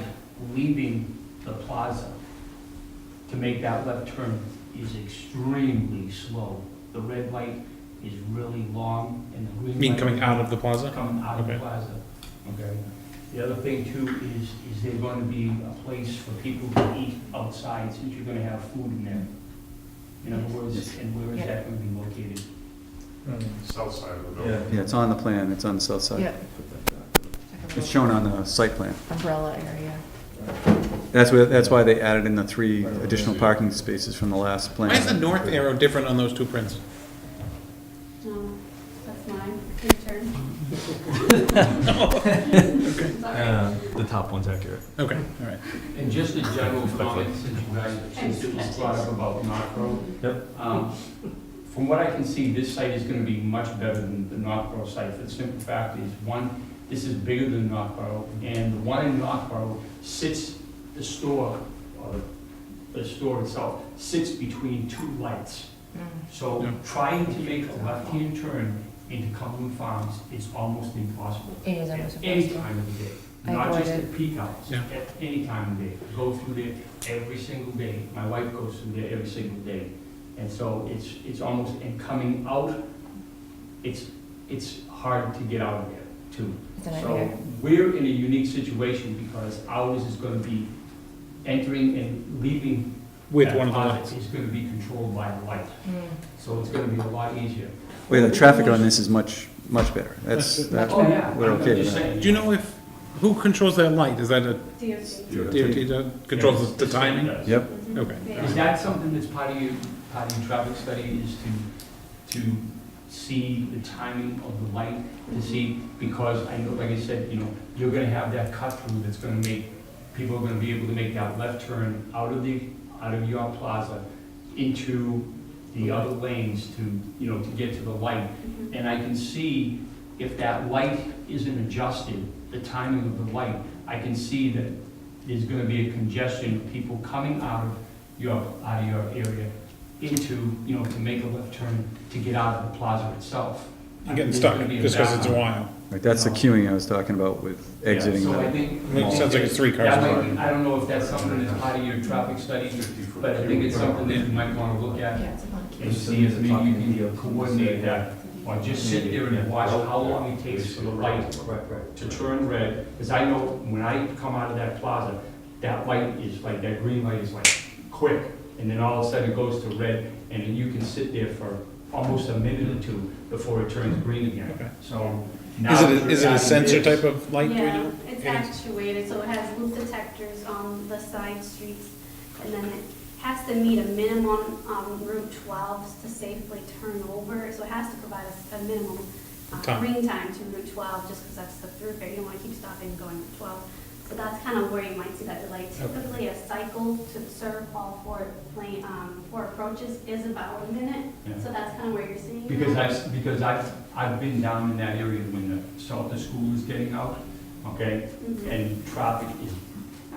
leaving the plaza to make that left turn is extremely slow. The red light is really long, and the green light. You mean coming out of the plaza? Coming out of the Okay. plaza, okay? The other thing too is there going to be a place for people to eat outside, since you're gonna have food in there? In other words, and where is that gonna be located? South side of the building. Yeah, it's on the plan, it's on the south side. Yeah. It's shown on the site plan. Umbrella area. That's why they added in the 3 additional parking spaces from the last plan. Why is the north arrow different on those two prints? No, that's mine. Your turn. The top one's accurate. Okay, all right. And just a general comment, since it was brought up about North Road. Yep. From what I can see, this site is gonna be much better than the Northborough site, for the simple fact is, one, this is bigger than Northborough, and the one in Northborough sits, the store, or the store itself, sits between 2 lights. So Yeah. trying to make a left-hand turn into Cumberland Farms is almost impossible. It is almost At any impossible. time of the day, I not just avoid at peak hours, Yeah. at any time of the day. I go through there every single day. My wife goes through there every single day. And so it's almost, and coming out, it's hard to get out of there too. It's a So nightmare. we're in a unique situation because ours is gonna be entering and leaving. With that one of the closet lights. Is gonna be controlled by a light, Mm. so it's gonna be a lot easier. Well, the traffic on this is much better. That's, Oh, yeah. we're I'm okay just with that. saying. Do you know who controls that light? Is that a DOT. DOT that controls the timing? Yep. Okay. Is that something that's part of your traffic study, is to see the timing of the light, to see, because I know, like I said, you're gonna have that cut through that's gonna make, people are gonna be able to make that left turn out of your plaza into the other lanes to get to the light. And I can see if that light isn't adjusted, the timing of the light, I can see that there's gonna be a congestion of people coming out of your area into, to make a left turn to get out of the plaza itself. You're getting There's stuck gonna be a just because it's a backup. while. Right, that's the queuing I was talking about with exiting Yeah, so I the, think. It sounds like it's 3 cars. That might be- I don't know if that's something that's part of your traffic study, but I think it's something that you might wanna look at Yeah, it's a fun and see if maybe you can coordinate that. Or just sit there and watch how long it takes for the light to turn red. Because I know when I come out of that plaza, that light is like, that green light is like quick. And then all of a sudden it goes to red, and then you can sit there for almost a minute or two before it turns green again. Okay. So now. Is it a sensor type? type of light? do we Yeah, know? it's It is. actuated, so it has loop detectors on the side streets, and then it has to meet a minimum Route 12s to safely turn over, so it has to provide a minimum Time. green time to Route 12, just because that's the thoroughfare, you don't want to keep stopping and going Route 12. So that's kind of where you might see that delay. Typically, a cycle to serve all four approaches is about a minute, Yeah. so that's kind of where you're seeing Because that. I've been down in that area when the Salter School is getting out, okay? Mhm. And traffic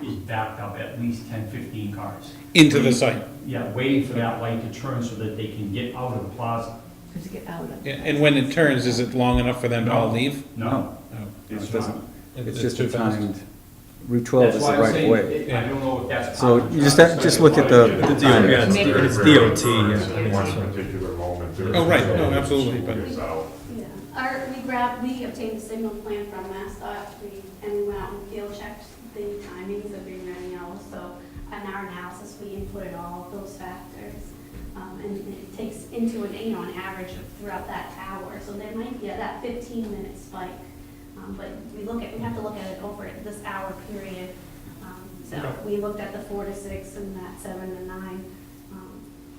is backed up at least 10, 15 cars. Into the site. Yeah, waiting for that light to turn so that they can get out of the plaza. To get out of. Yeah, and when it turns, is it long enough for them to all No. leave? No, It it's doesn't, not. it's just too a fast. timed, Route 12 That's is why the I'm right saying, way. I don't know if that's. So part of you the just look at the time. Yeah, it's DOT, yeah. At one particular moment. there Oh, right. is a- No, absolutely, but- Is out. Yeah, we obtained a signal plan from MassDOT, and we went out and field checked the timings of green, red, and yellow, so in our analysis, we inputted all of those factors. And it takes into an average of throughout that hour, so there might be that 15-minute spike. But we have to look at it over this hour period. So Okay. we looked at the 4 to 6 and that 7 to 9.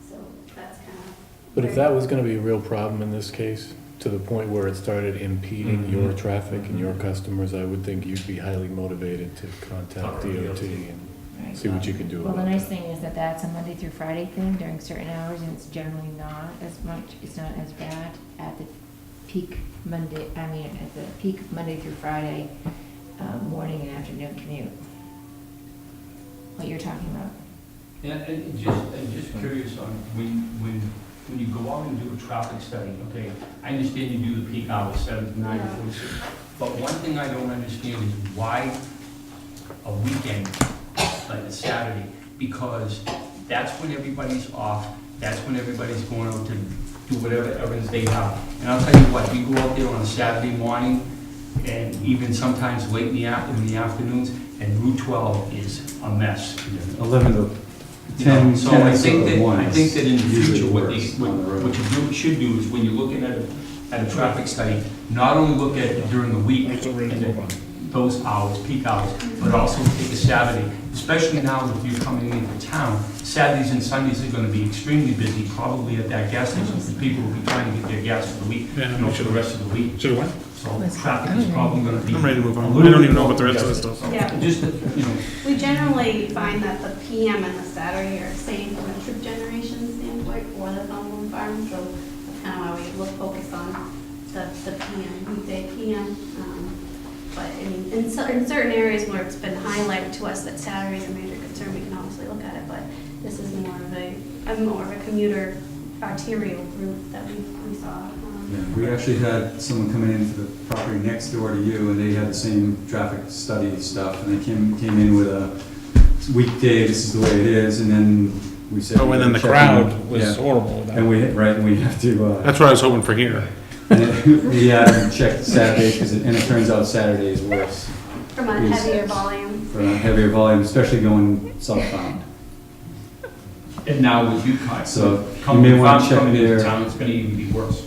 So that's kind of. But if that was gonna be a real problem in this case, to the point where it started impeding your traffic and your customers, I would think you'd be highly motivated to contact DOT and Right. see what you can do Well, the about nice that. thing is that that's a Monday through Friday thing during certain hours, and it's generally not as much, it's not as bad at the peak Monday, at the peak Monday through Friday, morning and afternoon commute. What you're talking about. Yeah, and just curious on, when you go out and do a traffic study, okay, I understand you do the peak hours, 7 to 9 to 46, but one thing I don't understand is why a weekend, like a Saturday, because that's when everybody's off, that's when everybody's going out to do whatever errands they have. And I'll tell you what, you go out there on a Saturday morning, and even sometimes late in the afternoons, and Route 12 is a mess. 11 to You know, 10, so 10 I is think sort of that, one. I think that in the Usually future, worse on the road. what you should do is, when you're looking at a traffic study, not only look at it during the week, We're still ready to and move on. those hours, peak hours, but also take a Saturday, especially now if you're coming into town. Saturdays and Sundays are gonna be extremely busy, probably at that gas station, because people will be trying to get their gas for the week, Yeah, you know, for the rest of the week. Should've went. So traffic is probably gonna be. I'm ready to move on. a I little don't bit even know more what the rest of this congested. stuff. Yeah. Just, you know, We generally find that the PM and the Saturday are same from a trip generation standpoint for the Cumberland Farm, so that's kind of why we focus on the PM, weekday PM. But in certain areas where it's been highlighted to us that Saturday is a major concern, we can obviously look at it, but this is more of a commuter arterial route that we saw. Yeah, we actually had someone coming into the property next door to you, and they had the same traffic study stuff, and they came in with a weekday, this is the way it is, and then we said. Oh, and then the check in. crowd was Yeah. horrible with that. And we have to, That's what I was hoping for here. we had to check Saturdays, and it turns out Saturday is worse From a Yes. heavier volume. for a heavier volume, especially going southbound. and now with you, So, coming, you may wanna farms check coming into their- town, it's gonna even be worse.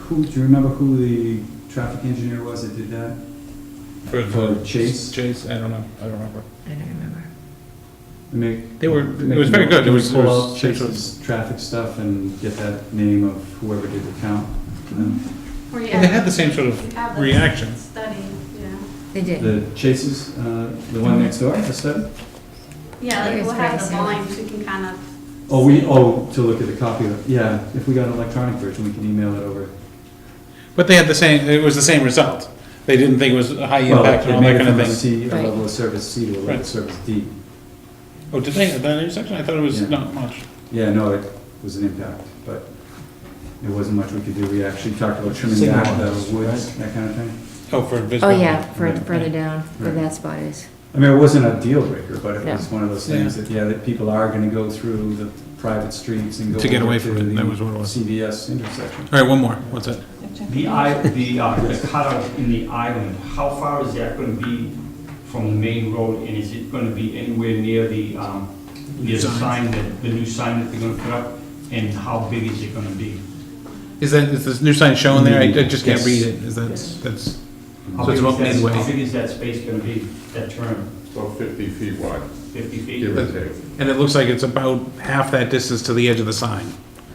Do you remember who the traffic engineer was that did that? For Chase? Chase, I don't know, I don't remember. I don't remember. They were, it was very good. It was, Pull out it was- Chase's traffic stuff and get that name of whoever did the count. Where you and they had the same sort you of have this reaction. Study, yeah. They did. The Chase's, the one next door, the study? Yeah, It like is we'll have very the similar. volumes, we can kind of. To look at the copy of it, yeah, if we got an electronic version, we can email it over. But they had the same, it was the same result. They didn't think it was a high impact and all that kind of thing. C, a Right. level of service C to a level Right. of service D. Oh, did they, at that intersection? I thought it was Yeah. not much. Yeah, no, it was an impact, but it wasn't much we could do. We actually talked about trimming Signal back the lines, woods, that kind of thing. Oh, for Oh, visibility. yeah, Right. further down, where Right. that spot is. I mean, it wasn't a deal breaker, but it No. was one of those things that, yeah, that people are gonna go through the private streets and go To get over away to from it, that the was what it was. CVS intersection. All right, one more. What's that? The cutout in the island, how far is that gonna be from the main road, and is it gonna be anywhere near the sign, the new sign that they're gonna put up and how big is it gonna be? Is this new sign showing there? I just can't Yes. read it. Is that's, How So it's big about is that- midway. How big is that space gonna be, that turn, About 50 feet wide, 50 feet? give or take. and it looks like it's about half that distance to the edge of the sign,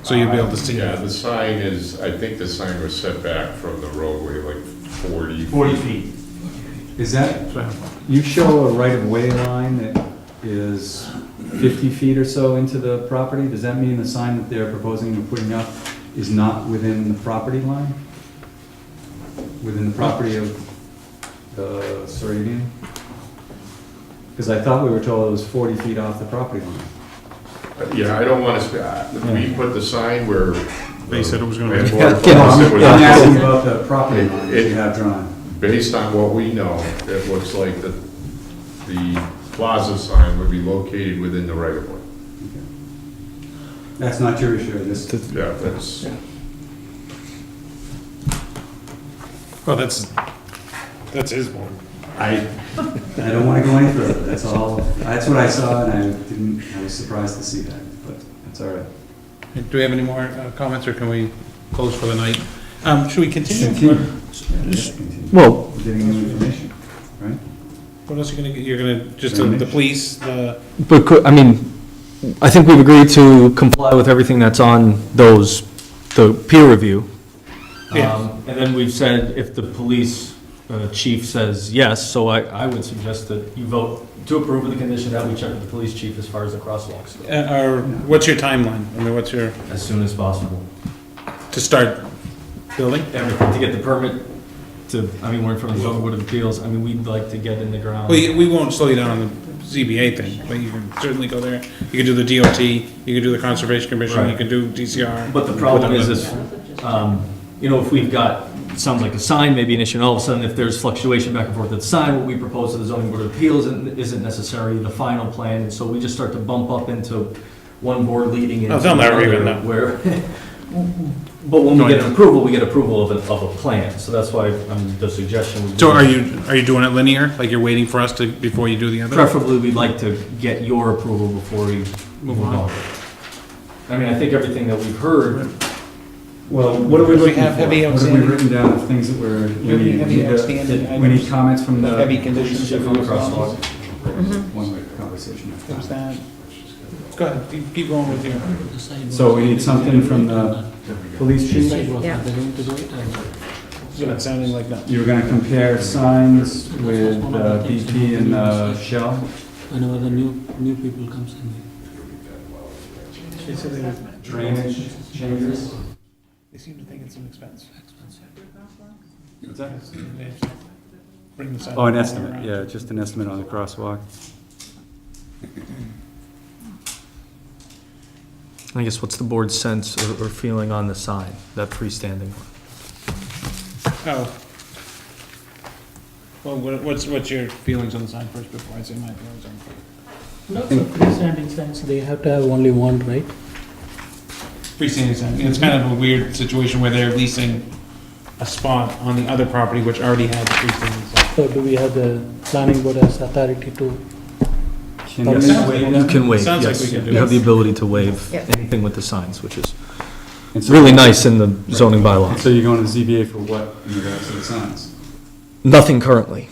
so you'll be able to see Yeah, it. the sign is, I think the sign was set back from the roadway like 40. 40 feet. Is that, So, you show a right-of-way line that is 50 feet or so into the property? Does that mean the sign that they're proposing and putting up is not within the property line? Within the property of the Sarabian? Because I thought we were told it was 40 feet off the property line. Yeah, I don't want to, we put the sign where. They said it was gonna be- landlord No, thought it was- I'm asking about the property line that you have drawn. Based on what we know, it looks like the plaza sign would be located within the right of way. That's not your issue, this, Yeah, that's, well, that's his board. I don't want to go any further, that's all, that's what I saw, and I was surprised to see that, but that's all right. Do we have any more comments, or can we close for the night? Should we continue? Continue. Well, We're getting new information, right? What else are you gonna get? You're gonna, just the police, but, I mean, I think we've agreed to comply with everything that's on those, the peer review. Yeah. And then we've said if the police chief says yes, so I would suggest that you vote to approve with the condition that we check with the police chief as far as the crosswalks go. or what's your timeline? I mean, what's your, As soon as possible. to start building? Everything, to get the permit to, I mean, we're in front of the zoning board of appeals, I mean, we'd like to get in the ground. Well, we won't slow you down on the ZBA thing, but you can certainly go there. You can do the DOT, you can do the Conservation Commission, you Right. can do DCR. But the problem is, you know, if we've got, sounds like a sign may be an issue, and all of a sudden, if there's fluctuation back and forth with the sign, what we propose to the zoning board of appeals isn't necessarily the final plan, and so we just start to bump up into one board leading into Oh, they'll never even another, know. where, but when we get an approval, we get approval of a plan, so that's why, the suggestion would be. So are you doing it linear, like you're waiting for us to, before you do the other? Preferably, we'd like to get your approval before we move on. I mean, I think everything that we've heard. Well, What do we looking have for? heavy What have we outstanding? written down of things that were, we need, Heavy outstanding we need items. comments from the. Heavy conditions. Shift on the crosswalk. One way conversation. What was that? Go ahead, keep going with your. So we need something from the police chief? Yeah. You're not sounding like that. You're gonna compare signs with BP and Shell? Whenever the new people comes in. They said they were, Drainage changes? they seem to think it's an expense. What's that? Bring the side Oh, an wall estimate, around. yeah, just an estimate on the crosswalk. I guess what's the board's sense or feeling on the sign, that freestanding one? Oh. Well, what's your feelings on the sign first before I say my feelings on it? Not the freestanding signs, they have to have only one, right? Freestanding sign, it's kind of a weird situation where they're leasing a spot on the other property which already has a freestanding sign. So do we have the planning board as authority to? Can Yes. you waive You that? can waive, Sounds like yes. we can do You have it. the ability to waive Yep. anything with the signs, which is And so- really nice in the zoning And bylaws. so you're going to ZBA for what in regards to the signs? Nothing currently.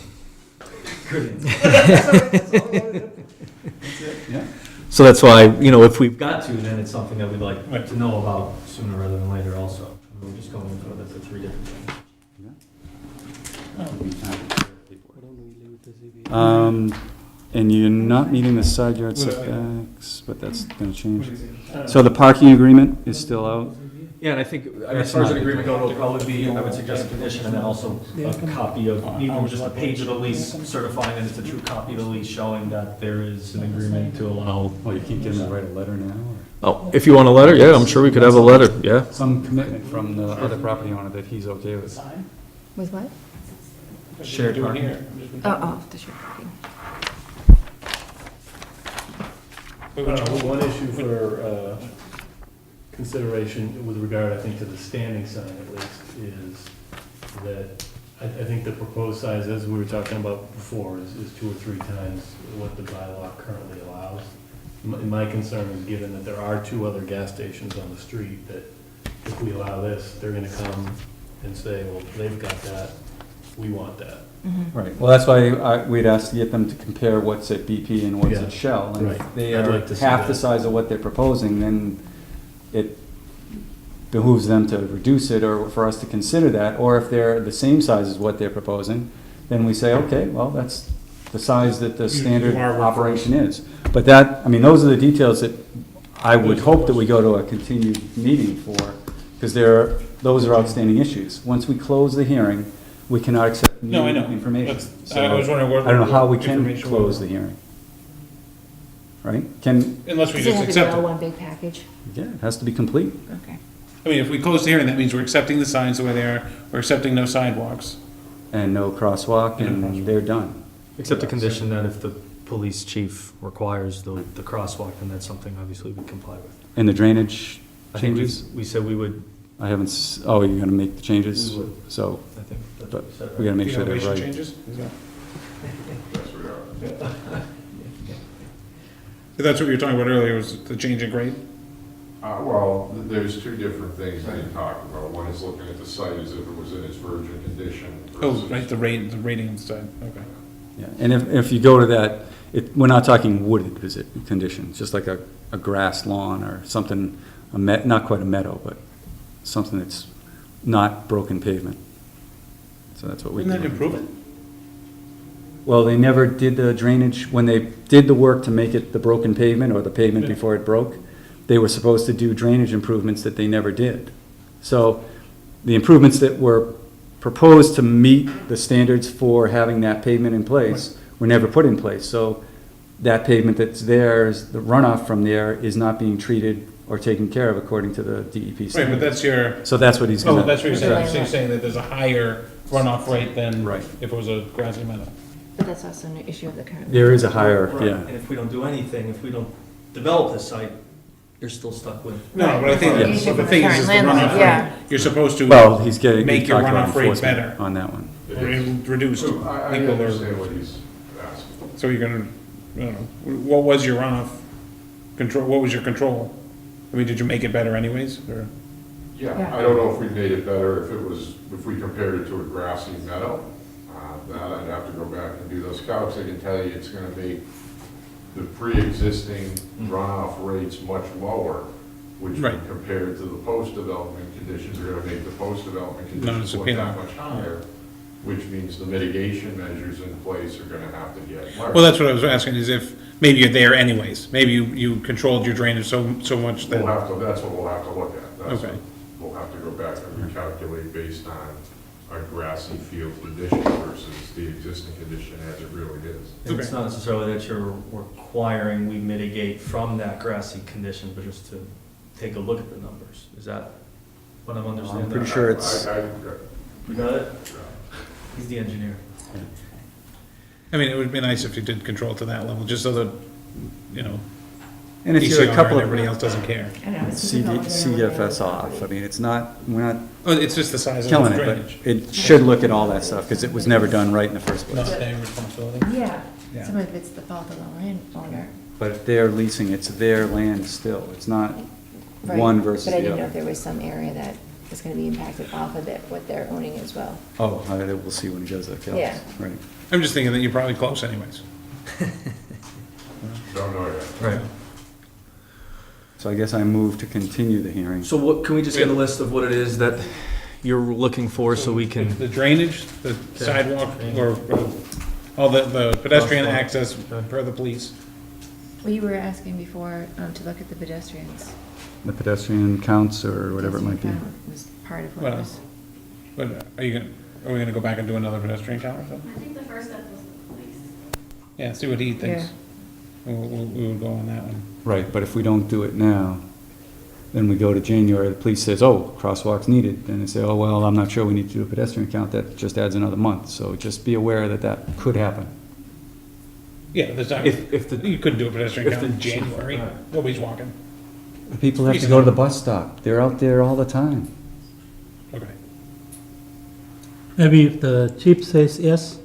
Yeah. So that's why, you know, if we've got to, then it's something that we'd like to know about sooner rather than later also. We're just going for the three different things. And you're not meeting the side yard setbacks, but that's gonna change. So the parking agreement is still out? Yeah, and I think, as far as an agreement goes, it'll probably be, I would suggest a condition and then also a copy of, even just a page of the lease certifying that it's a true copy of the lease showing that there is an agreement to allow. Oh, you can't get them to write a letter now, Oh, if you want a letter, yeah, I'm sure we could have a letter, yeah. or some commitment from the other property owner that he's okay with? With what? Shared Do it parking. here. Oh, the shared parking. One issue for consideration with regard, I think, to the standing sign at least, is that I think the proposed size, as we were talking about before, is 2 or 3 times what the bylaw currently allows. My concern is given that there are 2 other gas stations on the street, that if we allow this, they're gonna come and say, well, they've got that, we want that. Right, well, that's why we'd ask to get them to compare what's at BP and what's Yeah. at Shell. And Right. if they I'd are like to see half the that. size of what they're proposing, then it behooves them to reduce it, or for us to consider that. Or if they're the same size as what they're proposing, then we say, okay, well, that's the size that the standard are working. operation is. But that, I mean, those are the details that I would hope that we go to a continued meeting for, because those are outstanding issues. Once we close the hearing, we cannot accept new No, I know. information. That's- I was wondering what. I don't know how we can information close the hearing. Right? Can, Unless we Does it just have to be accept all it. one big package? yeah, it has to be complete. Okay. I mean, if we close the hearing, that means we're accepting the signs the way they are, we're accepting no sidewalks. And no crosswalk, And no crosswalk. and they're done. Except the condition that if the police chief requires the crosswalk, then that's something obviously we comply with. And the drainage I think changes? we said we would, I haven't, oh, you're gonna make the changes? We would. So, I think that's but what we said, we right? gotta make The sure they're elevation right. changes? Is that- That's what we are. So that's what you were talking about earlier, was the change in grade? Well, there's 2 different things that you talk about. One is looking at the site as if it was in its virgin condition. Oh, versus- right, the rating inside, okay. Yeah, and if you go to that, we're not talking wooded conditions, just like a grass lawn or something, not quite a meadow, but something that's not broken pavement. So that's what we do. Wouldn't that improve it? Well, they never did the drainage, when they did the work to make it the broken pavement, or the pavement Yeah. before it broke, they were supposed to do drainage improvements that they never did. So the improvements that were proposed to meet the standards for having that pavement in place were never put in place. So that pavement that's there, the runoff from there is not being treated or taken care of according to the DEP Right, standards. but that's your, So that's what he's oh, gonna. that's what you're saying, Right. so you're saying that there's a higher runoff rate than Right. if it was a grassy meadow. But that's also an issue of the current. There is a higher, Right, yeah. and if we don't do anything, if we don't develop this site, you're still stuck with. No, but I think, Yeah. that's- so the thing is, Current the landlord, runoff yeah. rate, you're supposed to Well, he's getting, make he your talked about runoff rate enforcement better, on that one. or reduced, So I equal or, understand what he's asking. so you're gonna, I don't know, what was your runoff control, what was your control? I mean, did you make it better anyways, or? Yeah, Yeah. I don't know if we made it better if we compared it to a grassy meadow. That I'd have to go back and do those calcs. I can tell you it's gonna make the pre-existing runoff rates much lower, which when Right. compared to the post-development conditions are gonna make the post-development Not conditions as look that appealing. much higher, which means the mitigation measures in place are gonna have to get larger. Well, that's what I was asking, is if, maybe you're there anyways, maybe you controlled your drainage so much that, That's what we'll have to look at. That's Okay. what we'll have to go back and recalculate based on a grassy field condition versus the existing condition as it really is. And it's Okay. not necessarily that you're requiring we mitigate from that grassy condition, but just to take a look at the numbers. Is that what I'm understanding? I'm pretty sure it's, You got it? He's the engineer. I mean, it would be nice if you did control to that level, just so that, you know, and if you're ECR a couple and of everybody else doesn't care. I know, it's CD development and CFS everything. off, I mean, it's not, we're not Oh, it's just the size of the killing it, drainage, but it should look at all that stuff, because it was never done right in the first not place. their responsibility. Yeah, Yeah. some of it's the fault of the landowner. But if they're leasing, it's their land still, it's not Right. one versus But I the didn't know other. if there was some area that is gonna be impacted off of it, what they're owning as well. Oh, we'll see when he does that, Yeah. right. I'm just thinking that you're probably close anyways. Don't know yet. Right. So I guess I move to continue the hearing. So what, can we just get a list of what it is that you're looking for so we can? The drainage, the sidewalk, or all the pedestrian Crosswalk. access per the police. Well, you were asking before, to look at the pedestrians. The pedestrian counts or whatever it might be. Pedestrian count Was part of what Well, was, But are we gonna go back and do another pedestrian count or something? I think the first step was the police. Yeah, see what he thinks. Yeah. We would go on that one. Right, but if we don't do it now, then we go to January, the police says, oh, crosswalk's needed. Then they say, oh, well, I'm not sure we need to do a pedestrian count, that just adds another month. So just be aware that that could happen. Yeah, there's not, If the, you couldn't do a pedestrian if count in the- January, Right. nobody's walking. The people have to go to the bus stop, they're out there all the time. Okay. Maybe if the chief says yes,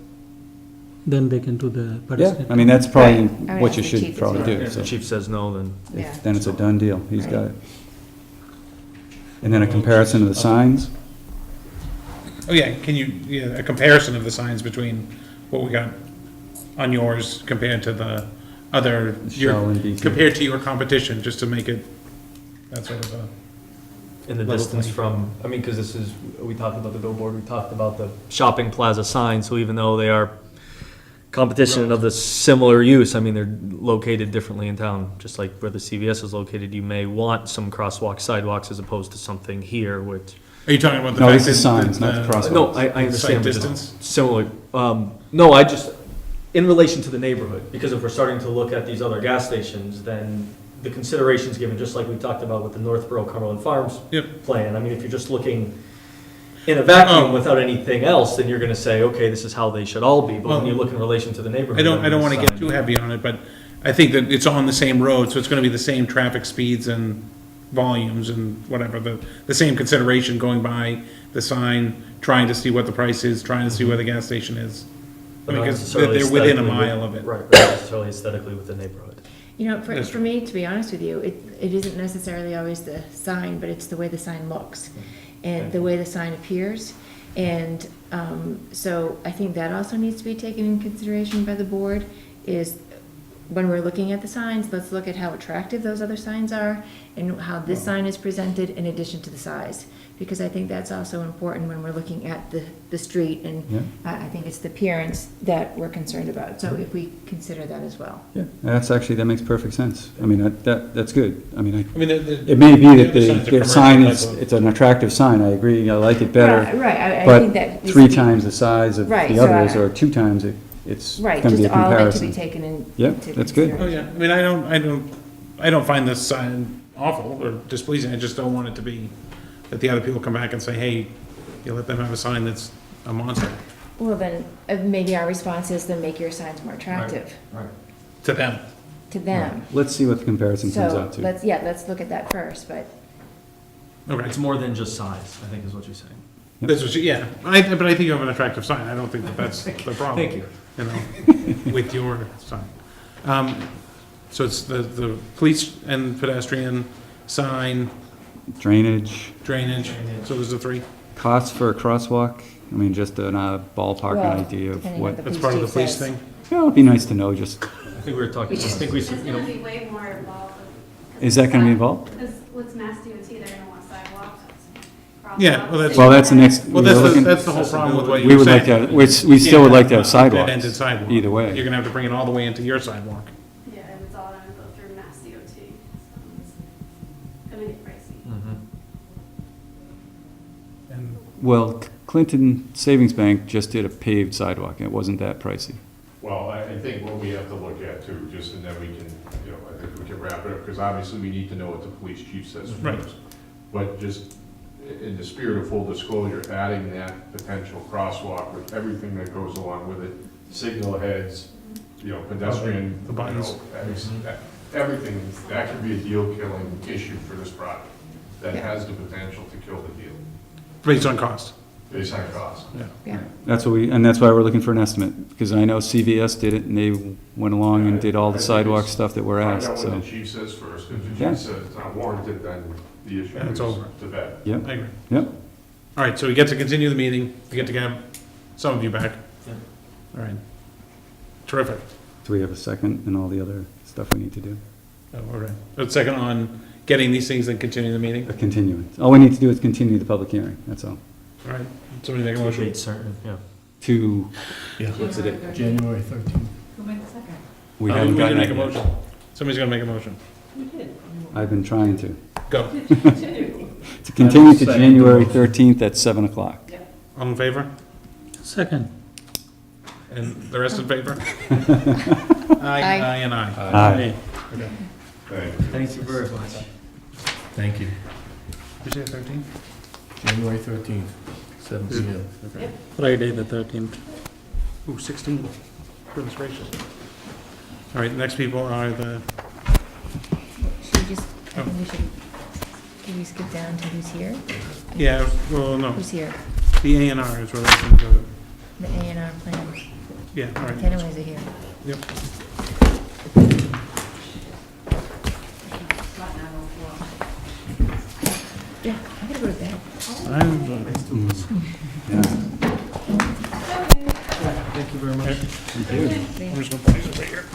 then they can do the Yeah, pedestrian. I mean, that's probably Right. I would what ask you the should chief as probably well. do, If so. the chief says no, then Yeah. Then it's a done deal, he's got Right. it. And then a comparison of the signs, Oh, yeah, can you, yeah, a comparison of the signs between what we got on yours compared to the other, Shell and DC. compared to your competition, just to make it, that sort of a, in the Level distance playing from, I mean, because this is, we talked about the billboard, we talked about the shopping plaza sign, so even though they are competition of the similar use, I mean, they're located differently in town, just like where the CVS is located, you may want some crosswalk sidewalks as opposed to something here, which, are you talking about the No, fact this is that signs, not the crosswalk. no, I Site understand, but distance? it's similar. No, I just, in relation to the neighborhood, because if we're starting to look at these other gas stations, then the considerations given, just like we talked about with the Northborough Cumberland Farms Yep. plan, I mean, if you're just looking in a vacuum Oh. without anything else, then you're gonna say, okay, this is how they should all be, but when Well, you look in relation to the neighborhood. I don't wanna get sign- too heavy on it, but I think that it's on the same road, so it's gonna be the same traffic speeds and volumes and whatever, the same consideration going by the sign, trying to see what the price is, trying to see where the gas station is. but not Because necessarily they're within a aesthetically with- mile of it. Right, not necessarily aesthetically with the neighborhood. You know, That's for me, to be honest with you, it isn't necessarily always the sign, but it's the way the sign looks and the way the sign appears. And so I think that also needs to be taken in consideration by the board, is when we're looking at the signs, let's look at how attractive those other signs are and how this sign is presented in addition to the size. Because I think that's also important when we're looking at the street, and Yeah. I think it's the appearance that we're concerned about. So if we consider that as well. Yeah, that makes perfect sense. I mean, that's good. I mean, I mean, it may be that the signs are their sign commercial is, type of- it's an attractive sign, I agree, I like it better. Right, I But think that. needs three to be- times the size of Right, the so others, I- or two times, it's Right, gonna be just a all of it to be comparison. taken in. Yeah, into that's good. Oh, consideration. yeah, I mean, I don't find this sign awful or displeasing, I just don't want it to be that the other people come back and say, hey, you let them have a sign that's a monster Well, then, maybe our response is then make your signs more attractive to them. to them. Let's see what the comparison comes So, out to. let's look at that first, but, Okay, It's more than just size, I think is what you're saying. that's what yeah, but I think you have an attractive sign, I don't think that that's the problem. Thank you. You know, with your sign. So it's the police and pedestrian sign, Drainage, drainage, so there's the three. costs for a crosswalk, I mean, just a ballpark Well, idea of depending what, on the That's part of the chief police says. thing. yeah, it'd be nice to know, just, I think we were talking, I think we, It's you gonna know, be way more involved. is that gonna be involved? Because with Mass DOT, they're gonna want sidewalks. Yeah, well, that's- Well, that's the next, Well, we're looking, that's the whole problem with what we you're would like saying. to, we still would like to have Dead-ended sidewalks, sidewalk. either way. You're gonna have to bring it all the way into your sidewalk. Yeah, and it's all gonna go through Mass DOT, so it's gonna get pricey. mhm. And Well, Clinton Savings Bank just did a paved sidewalk, and it wasn't that pricey. Well, I think what we have to look at too, just and then we can, you know, I think we can wrap it up, because obviously we need to know what the police chief says Right. first. But just in the spirit of full disclosure, adding that potential crosswalk with everything that goes along with it, signal heads, you know, pedestrian, The buttons. everything, that could be a deal-killing issue for this project, that Yeah. has the potential to kill the deal, based on cost. based on cost. Yeah. That's that's why we're looking for an estimate, because I know CVS did it, and they went along and did all the sidewalk stuff that we're Find asked, out so. what the chief says first, because if the Yeah. chief says it's not warranted, then the issue Then it's is over. to bed. Yep, I agree. yep. All right, so we get to continue the meeting, we get to have some of you back. Yep. All right. Terrific. Do we have a second and all the other stuff we need to do? Oh, okay. A second on getting these things and continuing the meeting? A continuance. All we need to do is continue the public hearing, that's all. All right, somebody make a motion. Date certain, yeah. To, Yeah. what's the date? January 13th. Who made the second? We We haven't didn't gotten make that a yet. motion. Somebody's gonna make a motion. I've been trying to. Go. To continue to Second. January 13th at 7 o'clock. All in favor? Second. And the rest in favor? Aye, Aye. aye, and aye. Aye. Okay. Thank you. Thank you very much. Thank you. You say 13? January 13th, 7 p.m. Okay. Friday, the 13th. Ooh, 16. Goodness gracious. All right, next people are the, Should we just, I think we should, can we skip down to who's here? yeah, well, no, Who's here? the A and R is relation to, The A and R plan. Yeah, all right. Kenneways are here. Yep. Yeah, I'm gonna go to bed. Thank you very much. I'm just gonna put these over here.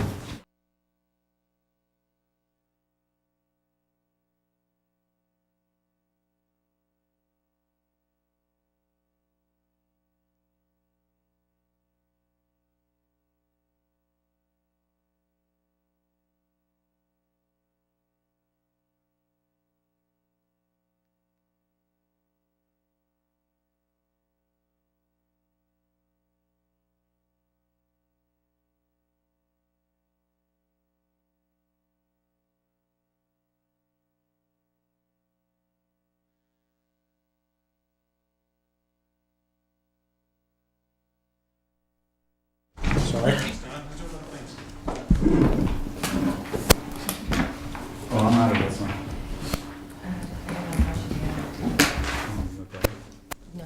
Sorry. Oh, I'm out of this one. No.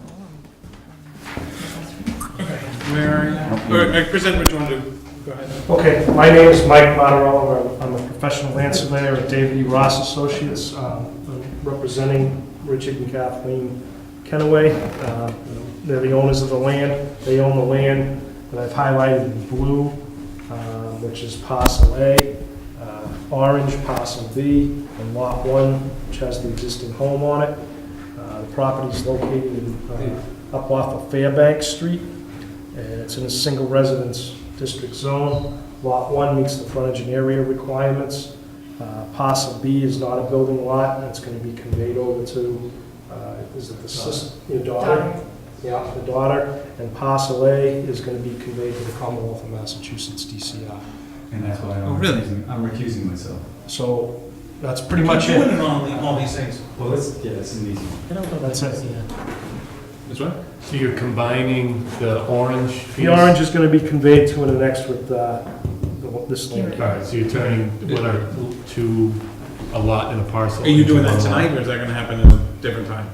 Where are you? Or, present what you want to do. Go ahead. Okay, my name is Mike Monterello. I'm a professional land surveyor at David E. Ross Associates. I'm representing Richard and Kathleen Kenaway. They're the owners of the land. They own the land that I've highlighted in blue, which is parcel A, orange parcel B, and lot 1, which has the existing home on it. The property is located up off of Fairbanks Street, and it's in a single residence district zone. Lot 1 meets the frontage and area requirements. Parcel B is not a building lot, and it's going to be conveyed over to, is it the sister, your daughter? Yeah, the daughter. And parcel A is going to be conveyed to the Commonwealth of Massachusetts, DCR. And that's why Oh, really? I'm recusing myself. So that's pretty much Keep it. doing all these things. Well, it's an easy one. That's it. This one? So you're combining the orange piece? The orange is going to be conveyed to and annexed with this land. All right, so you're turning what are to a lot in a parcel? Are you doing into that one lot? tonight, or is that gonna happen at a different time?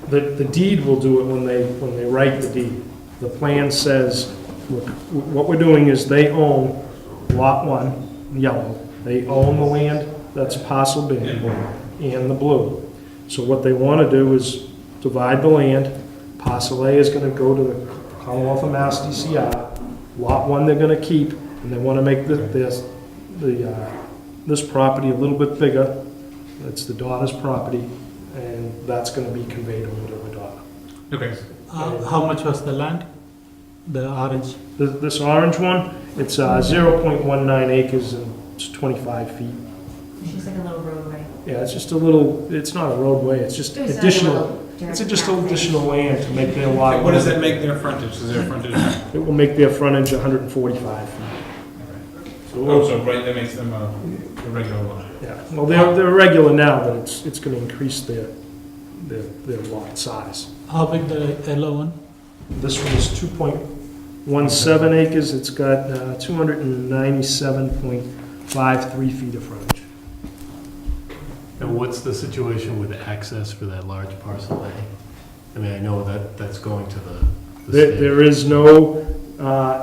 The deed will do it when they write the deed. The plan says, look, what we're doing is they own lot 1, yellow. They own the land that's parcel B, and the blue. So what they want to do is divide the land. Parcel A is going to go to the Commonwealth of Mass DCR. Lot 1 they're going to keep, and they want to make this property a little bit bigger. It's the daughter's property, and that's going to be conveyed over to the daughter. Okay. How much was the land? The orange? This orange one, it's 0.19 acres and it's 25 feet. It's just like a little roadway. Yeah, it's just a little, it's not a roadway, it's just It was like a additional, little it's dirt just path. additional land to make their lot. What does that make their frontage? Is their frontage? It will make their frontage 145 feet. So, Oh, so right, that makes them a regular lot. yeah, well, they're regular now, but it's gonna increase their lot size. How big the yellow one? This one is 2.17 acres, it's got 297.53 feet of frontage. And what's the situation with access for that large parcel A? I mean, I know that that's going to the state. There is no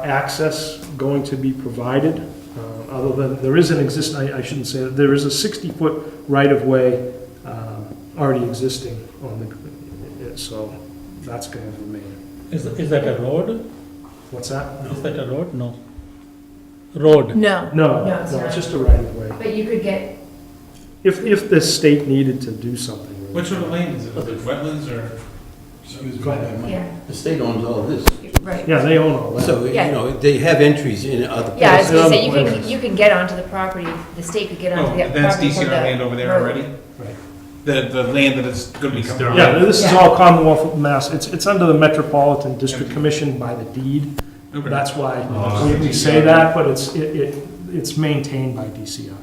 access going to be provided, other than, there is an I shouldn't say that, there is a 60-foot right-of-way already existing on the, so that's going to remain. Is that a road? What's that? Is that a road? No. Road? No. No, No, it's no, not. it's just a right-of-way. But you could get, If the state needed to do something. with it. What sort of land is it? Is it wetlands or? Excuse Go ahead. yeah, The state owns all of this. right. Yeah, they own all that. So, you Yeah. know, they have entries in other places. Yeah, I was gonna say, Places. you can get onto the property, the state could get onto Oh, the property. that's from DCR the land over there road. already? Right. The land that is gonna be It's coming. their- Yeah, this is Yeah. all Commonwealth of Mass, it's under the Metropolitan District Commission by the deed. Okay. That's why Oh. we say that, but it's maintained by DCR.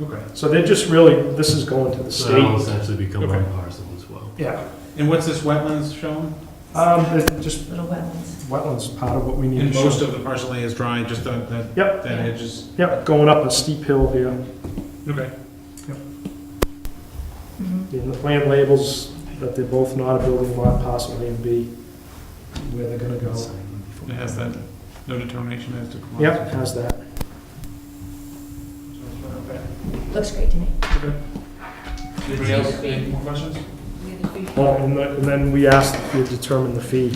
Okay. So they're just really, this is going to the So that'll state. essentially become Okay. one parcel as well. Yeah, And what's this wetlands shown? it's just Little wetlands. wetlands, part of what we need And to most show. of the parcel A is dry, just that Yep, edge is, yep, going up a steep hill here. okay. Mhm. And the plan labels that they're both not a building lot, parcel A and B, where they're gonna go. It has that, no determination as to. Yep, how's that? Looks great to me. Anybody else, any more questions? Well, and then we asked if you determine the fee.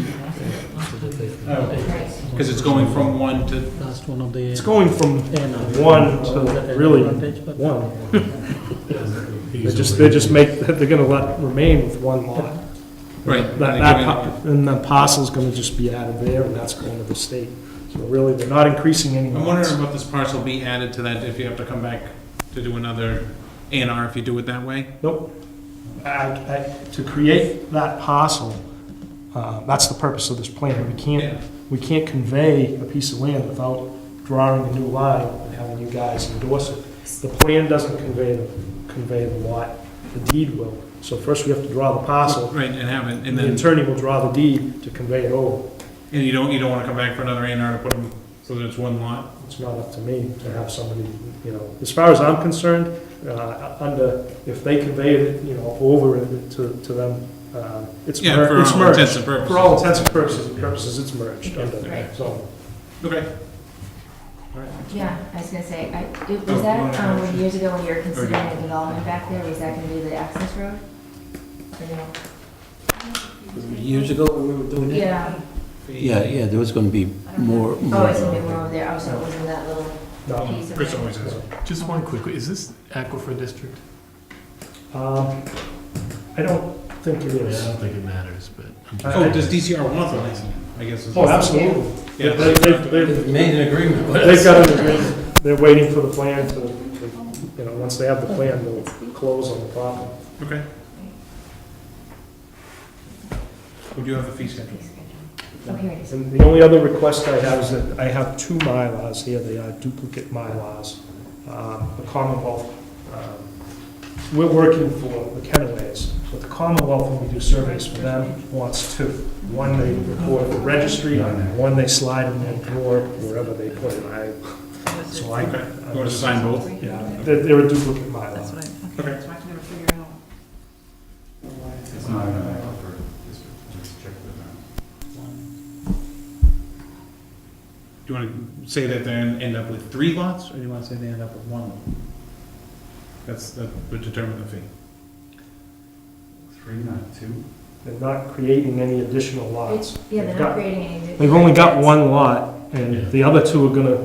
Because it's going from one to, Last one of the. It's going from one to really one. They're gonna remain with one lot. right. And the parcel's gonna just be added there, and that's going to the state. So really, they're not increasing any I'm lots. wondering about this parcel be added to that if you have to come back to do another A and R if you do it that way? Nope. To create that parcel, that's the purpose of this plan. We can't convey a piece of land without drawing a new line and having you guys endorse it. The plan doesn't convey the lot, the deed will. So first we have to draw the parcel, Right, and have it, and and the then, attorney will draw the deed to convey it over. and you don't wanna come back for another A and R to put them, so that it's one lot? It's not up to me to have somebody, as far as I'm concerned, if they convey it, over it to them, it's Yeah, merged. for It's all merged. intents and purposes. For all intents and purposes, it's merged under, Right. so. Okay. Yeah, I was gonna say, Oh, was you that, wanna- years ago when you were considering a development back there, was that gonna be the access road? Or no? Years ago, when we were doing it? Yeah, Yeah, there was gonna be more. oh, it's gonna be more over there, oh, so it wasn't that little No. piece of Chris it? always has. Just one quick, is this Aquifer District? I don't think it is. think it matters, but. Oh, does DCR want the license, I guess is. Oh, absolutely. Yeah. They've Made an agreement with they've us. got an agreement. They're waiting for the plan to, once they have the plan, they'll close on the property. Okay. Would you have a fee schedule? Oh, here it is. And the only other request I have is that I have 2 Mylars here, they are duplicate Mylars. The Commonwealth, we're working for the Kenneways, but the Commonwealth, when we do surveys for them, wants 2. One they record at the registry, one they slide in their drawer, wherever they put it. So I, Okay. You want to sign both? yeah, they're a duplicate Mylar. Okay. It's not an Aquifer district, let's check with them. Do you want to say that they end up with 3 lots, or do you want to say they end up with 1 lot? That would determine the fee. 3, not 2? They're not creating any additional lots. Yeah, they're They've not got- creating any. They've only got that's- 1 lot, and the other 2 are gonna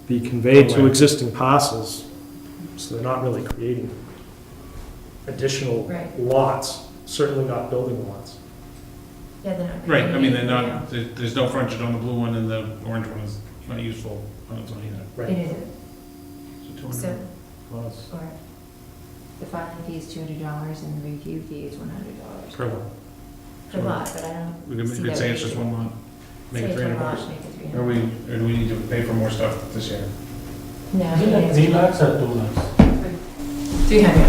be conveyed to Right. existing parcels, so they're not really creating additional Right. lots, certainly not building lots. Yeah, they're not. Right, I mean, they're creating not, anything, there's no frontage on the blue one, and the orange one is not useful on its own either. yeah. It isn't, So 200 so, plus or, the filing fee is $200 and the review fee is $100 per lot. per lot, but I don't. We could see could that say it's just ratio. 1 lot, make Say it it's $300 one lot, bucks. make it Or do we need to pay for more stuff this year? No, Is it like 3 lots or 2 lots? 300.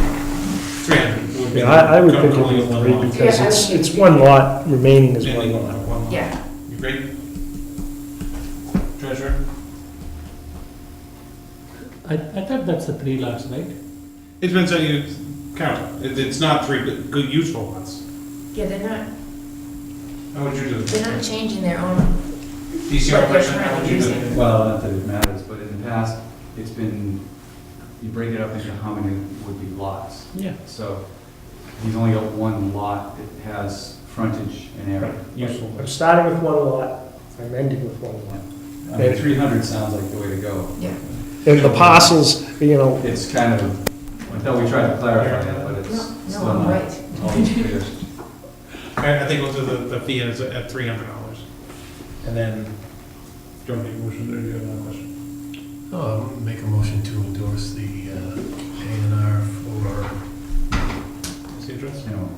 300 would be. Yeah, I would think comfortably it'd be one 3, lot. because Yeah, I it's, would it's think- 1 lot remaining as Yeah, 1 you lot. want 1 lot. Yeah, You agree? Treasurer? I thought that's a 3 lots, right? It depends how you count it. It's not 3 good useful lots. yeah, they're not, How would you do it? they're not changing their own, DCR What they're question, how would you do trying to it? use Well, not that it matters, but in the past, it's been, you break it up into how many would be lots. Yeah. So he's only got 1 lot that has frontage and area. Useful. I'm starting with 1 lot, I'm ending with 1 lot. I mean, 300 sounds like the way to go. yeah. And the parcels, It's kind of, until we try to clarify it, but No, it's no, still I'm not right. always clear. I think we'll do the fee at $300. And then, do you want to make a motion, or do you have another question? Oh, make a motion to endorse the A&R for, What's the address? You know,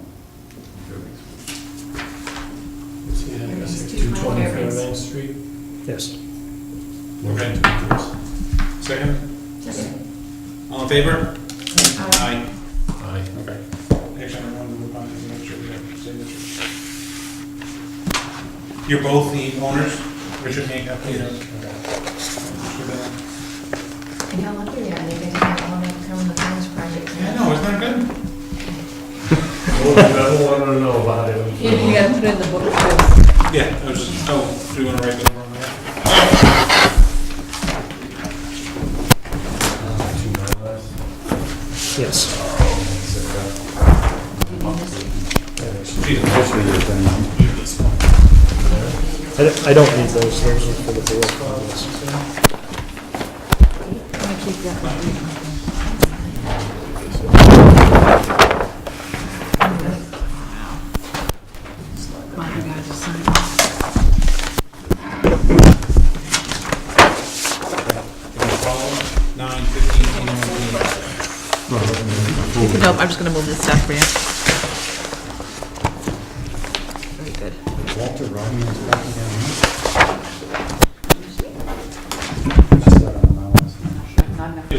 what's the address It's here? 220 Fairbanks. Fairbanks Street. yes. Motion to endorse. Second? Second. All in favor? Aye. Aye. Okay. Actually, I want to move on to make sure we have signatures. You're both the owners? Richard Hancock, Peter? Okay. And how lucky we are, they get to have all that come in the farmers project. Yeah, no, isn't that good? I don't want to know about it. You gotta put it in the book first. Yeah, I was just, do you want to write the wrong Yes. I don't need those are for the board comments. Nope, I'm just gonna move this stuff for you. Very good. Walter Rodney is backing down. Just got on my last name. Not enough.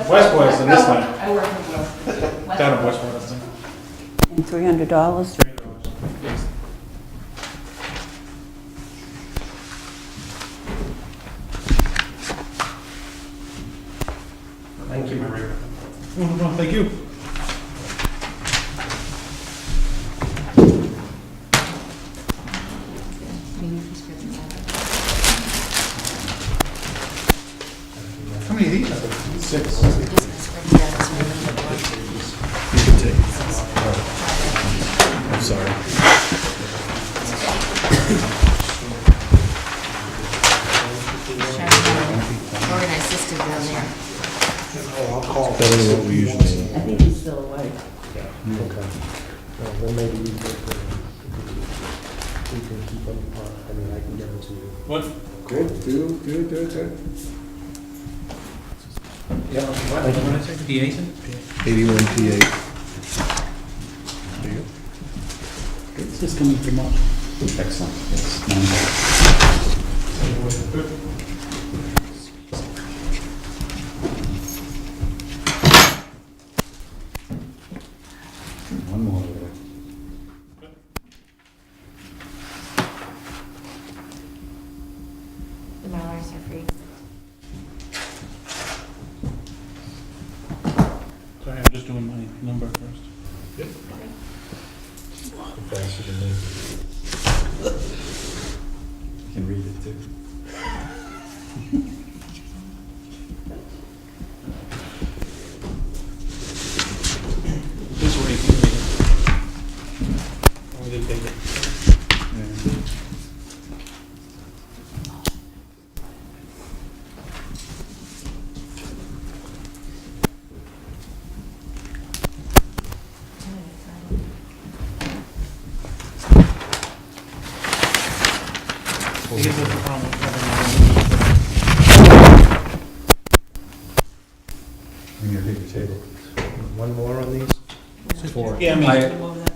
West Boylston this time. I work in West. Down at West Boylston. And $300? Thank you, Maria. No, thank you. How many of these? Six. I'm sorry. Organized system down there. Better than what we usually see. I think he's still awake. Okay. Well, maybe we can keep them, I mean, I can give them to you. What? Good, good. Yeah. What did I say? PA? 81 PA. This is coming tomorrow. Excellent. Yes. Nice. One more. The Mallards are free. Sorry, I'm just doing my number first. Faster than me. You can read it too. This way, you can read it. Oh, they take it. I guess that's the problem with Bring your bigger table. One more on these? having- Yeah, I mean,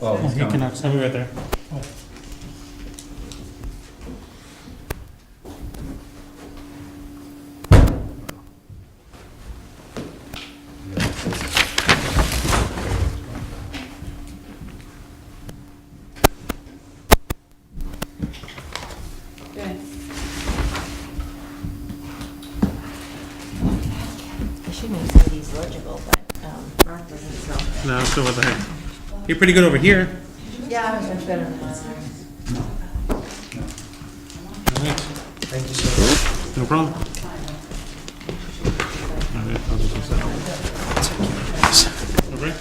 Oh, he's he coming. can, I'll be right there. I should make some of these legible, but, Mark doesn't, so. No, so what the heck? You're pretty good over here. Yeah, I was much better than Mallards. All right. Thank you so much. No problem. All right, I'll just use that. Okay?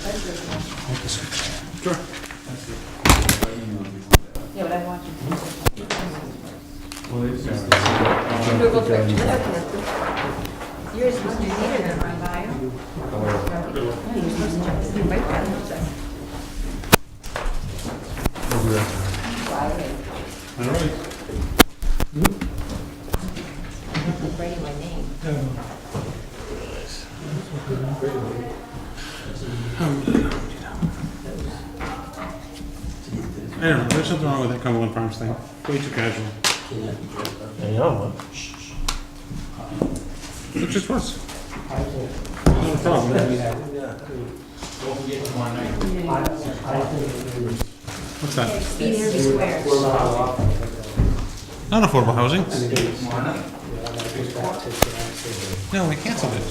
Sure. Yeah, but I want you to. Well, it's just. Google picture. Yours was neater than my bio. No, you're supposed to just be right down there. All right. I'm writing my name. I don't know, there's something wrong with that Cumberland Farms thing. Way too casual. It just was. Not a problem. What's that? Speed Energy Squares. Not affordable housing. No, we canceled it.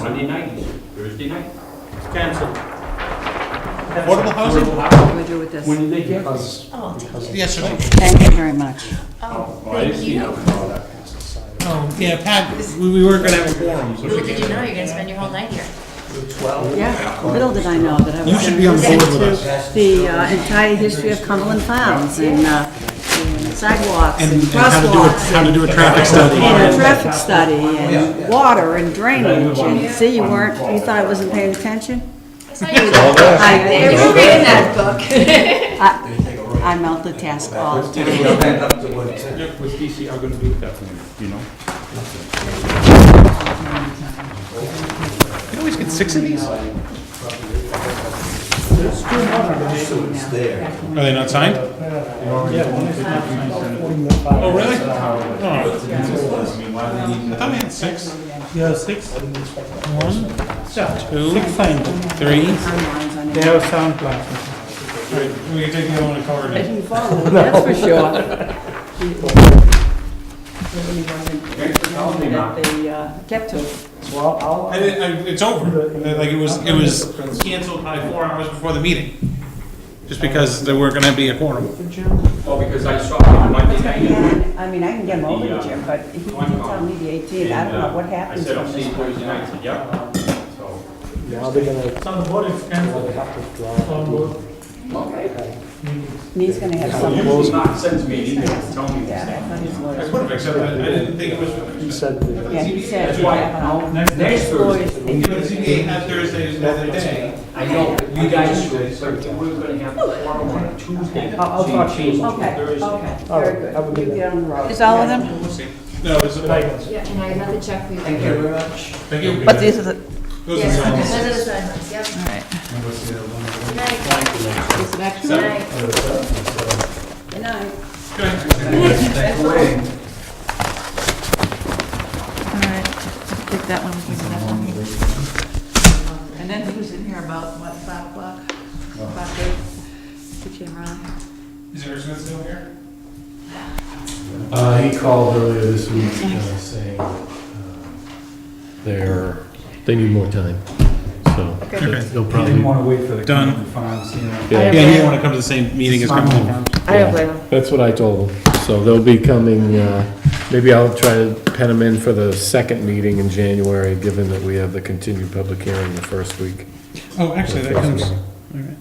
Monday night, Thursday night. Canceled. Affordable housing? What do we do with this? When did they get Because, Oh, because Yesterday. Thank you very much. oh, I thank see. you. Oh, yeah, Pat, we were gonna have a forum, so Little she did you know, can't. you're gonna spend your whole night here. Yeah, little did I know that I was You should going be on to board listen with to us. the entire history of Cumberland Farms and sidewalks and And crosswalks. how to do a traffic study. And a traffic study and water and drainage and see, you thought I wasn't paying attention? You were reading that book. I multitask all the time. With DC, I'm gonna do it definitely, you know? You always get 6 of these? Are they not signed? Oh, really? Oh. I thought we had 6. Yeah, 6. 1, 2, 6 signed. 3. They have 7 plans. We can take the other one and cover it. That's for sure. That they kept to. well, I'll, It's over. Like, it was canceled by 4 hours before the meeting. Just because there weren't gonna be a quorum. Oh, because I saw on Monday night. I mean, I can get him over to Jim, but he did tell me the 18th. I don't know what I happens said, I'll from see this you Thursday night, I point. said, yep. So, yeah, they're gonna, It's on the board, it's cancelled. they have to draw. And he's gonna have some. usually not sends me an email, tell me this Yeah, I thing. thought his I lawyers. would have accepted it. I didn't think it was. He said that. Yeah, he said. That's why, next Thursday. You know, the ZBA had Thursdays another day. I know, you guys, but we're gonna have a forum on a Tuesday. I'll talk to you. Okay, okay, All very right, good. have a good You day. get on the road. Is all of them? We'll see. No, it's a Yeah, and I got the check for you. Thank you very much. Thank you. But these are the, Those Yes, are the those ones. are the signed ones, yep. all right. Good night. Is it actually? Good night. Good night. All right, take that one, give me that one. And then who's in here about, what, 5 o'clock? 5:30? To Jim Riley. Is Eric still here? He called earlier this week saying they need more time, so Okay. they'll I didn't probably, wanna wait for the Done. Cumberland Farms, you know. yeah, Yeah, you don't wanna come to the same meeting as Cumberland. I don't blame him. that's what I told them. So they'll be coming, maybe I'll try to pen them in for the second meeting in January, given that we have the continued public hearing the first week. Oh, actually, that comes, all right.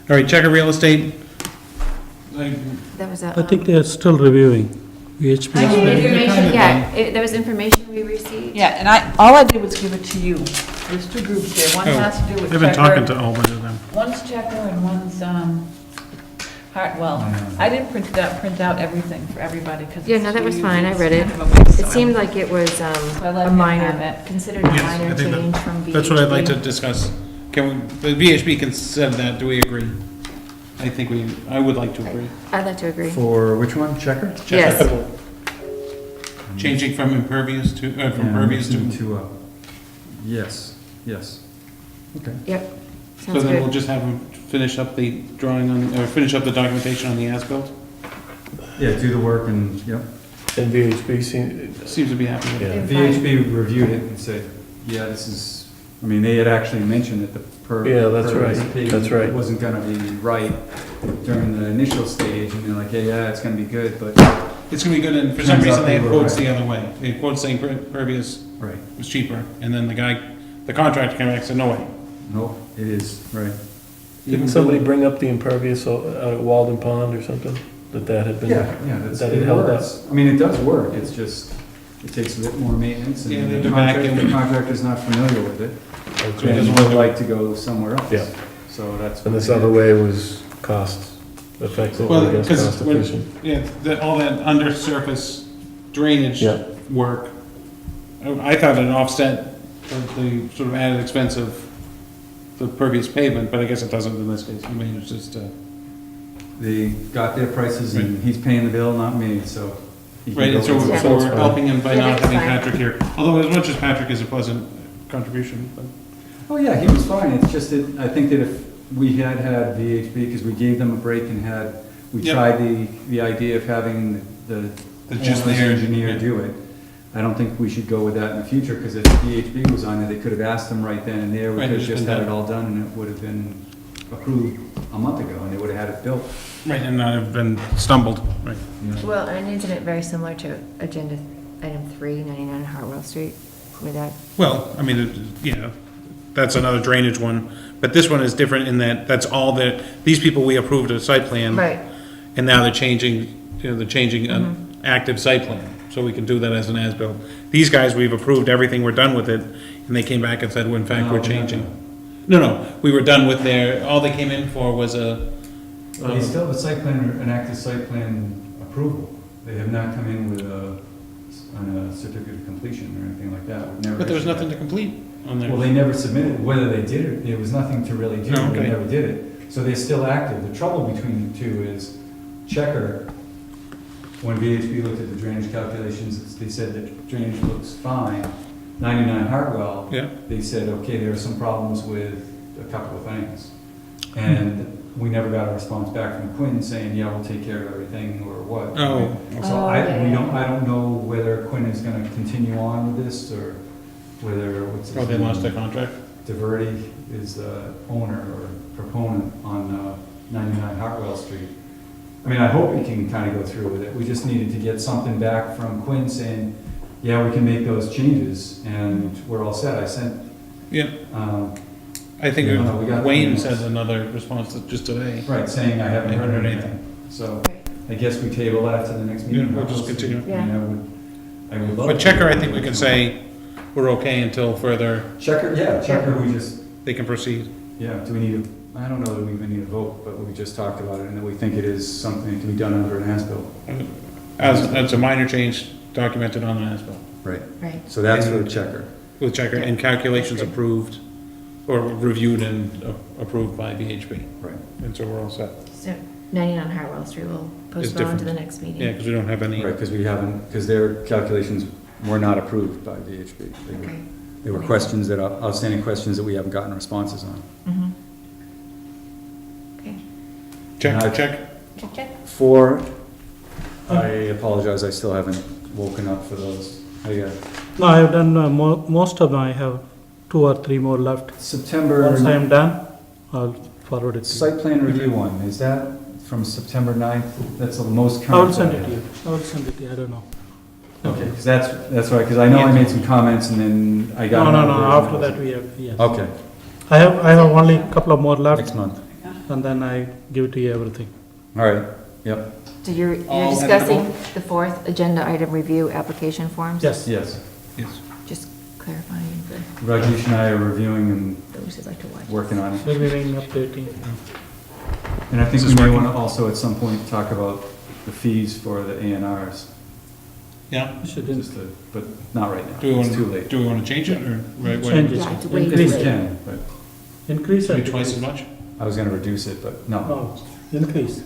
All right, checker real estate. That was I think they are still reviewing. VHP. I think They're information, kind of yeah, there was information we received. Yeah, and all I did was give it to you. There's 2 groups there, one Oh, has to do with I've been talking checker, to all of them. one's checker and one's, Hartwell. I didn't print out everything for everybody, because. Yeah, no, that was fine, I read it. It seemed like it was I let a him minor, have it. considered a Yes, minor I think that- change from VHP. That's what I'd like to discuss. Can we, the VHB can send that, do we agree? I think I would like to agree. I'd like to agree. For which one, Checker? Yes. Changing from impervious to, from Yeah, pervious to, to, yes, yes. Okay. Yep, so sounds then we'll good. just have them finish up the drawing on, or finish up the documentation on the as-built? Yeah, do the work and, yep. And VHB seems, Seems to be happy with it. yeah. VHB reviewed it and said, yeah, this is, I mean, they had actually mentioned that the Yeah, that's right. pavement That's right. wasn't gonna be right during the initial stage, and they're like, yeah, it's gonna be good, but, It's gonna be good, and for some Turns out reason they they have were quotes right. the other way. They had quotes saying pervious right, was cheaper, and then the contractor came back and said, no way. no, it is, right. Didn't somebody bring up the impervious out at Walden Pond or something? That had been, Yeah, that's, that it it held up? works. I mean, it does work, it's just, it takes a bit more maintenance, Yeah, and they the do back contractor, in. the contractor's not familiar with it, So he and doesn't would want to, like to go somewhere else. Yeah. So that's. And what this we other did. way was cost effective, Well, I guess, 'cause cost when- efficient. yeah, all that undersurface drainage Yeah. work, I thought it offset the sort of added expense of the pervious pavement, but I guess it doesn't in this case. I mean, it's just, They got their prices, and he's paying the bill, not me, so. he can right, go and so with we're it. so we're helping him by Yeah, not that's having fine. Patrick here. Although as much as Patrick is a pleasant contribution, but. Oh, yeah, he was fine, it's just that, I think that if we had VHB, because we gave them a break and we Yep. tried the idea of having the It's just owner's there, engineer yeah. do it. I don't think we should go with that in the future, because if VHB was on it, they could have asked them right then and there, we Right, could have it's just been had it done. all done, and it would have been approved a month ago, and they would have had it built. Right, and I've been stumbled, right. Well, and isn't it very similar to agenda item 3, 99 Hartwell Street, with that? Well, I mean, that's another drainage one, but this one is different in that that's all that, these people, we approved a site plan. Right. And now they're changing, they're changing an active site plan, so we can do that as an as-built. These guys, we've approved everything, we're done with it, and they came back and said, well, in fact, No, we're no, changing. No, we were done with their, all they came in for was a. Well, they still have a site plan, an active site plan approval. They have not come in with on a certificate of completion or anything like that. We've never But there was issued nothing that. to complete on there. Well, they never submitted, whether they did it, there was nothing to really do, Oh, they okay. never did it. So they're still active. The trouble between the two is Checker, when VHB looked at the drainage calculations, they said that drainage looks fine. 99 Hartwell, Yeah. they said, okay, there are some problems with a couple of things. And we never got a response back from Quinn saying, yeah, we'll take care of everything, or what. Oh. So Oh, I yeah. don't know whether Quinn is gonna continue on with this, or whether, what's his Oh, they name? lost their contract? DeVerde is the owner or proponent on 99 Hartwell Street. I mean, I hope we can kind of go through with it. We just needed to get something back from Quinn saying, yeah, we can make those changes, and we're all set. I sent, Yeah, I think No, no, we got Wayne the- said another response just today. right, saying I haven't heard anything. So I guess we table that to the next meeting. Yeah, we'll just continue. I mean, I would love. But to- Checker, I think we can say, we're okay until further, Checker, yeah, Checker, we just, they can proceed. yeah, do we need a, I don't know that we even need a vote, but we just talked about it, and that we think it is something that can be done under an as-built. As a minor change documented on an as-built. Right. Right. So that's for the Checker. With Checker, and calculations approved, or reviewed and approved by VHB. Right. And so we're all set. So 99 Hartwell Street will postpone to different. the next meeting. Yeah, because we don't have any. Right, because we haven't, because their calculations were not approved by VHB. Okay. There were questions that, outstanding questions that we haven't gotten responses on. Mhm. Okay. Check, check. Check. 4, I apologize, I still haven't woken up for those. No, I have done most of them. I have 2 or 3 more left. September, Once I am done, I'll forward it to you. site plan review one, is that from September 9th? That's the most current. I will send it I to have. you. I will send it to you. I don't know. Okay, because that's right, because I know I made some comments and then I got. No, another after version. that we have, yes. Okay, I have only a couple of more left, next month. and then I give it to you everything. All right, yep, So you're All discussing the 4th agenda item review application forms? Yes. yes. Yes. Just clarifying for Rajesh and I are reviewing and those who'd like to watch. working on it. Reviewing, updating. And I think Is we this may working? want to also at some point talk about the fees for the A&Rs. Yeah, Should Just to, but not right now, do we it's want, too late. do we want to change it, or? right, what- Change it. Yeah, it's way too Increase late. can, but Increase or Maybe twice as decrease? much? I was gonna reduce it, but no. No, increase.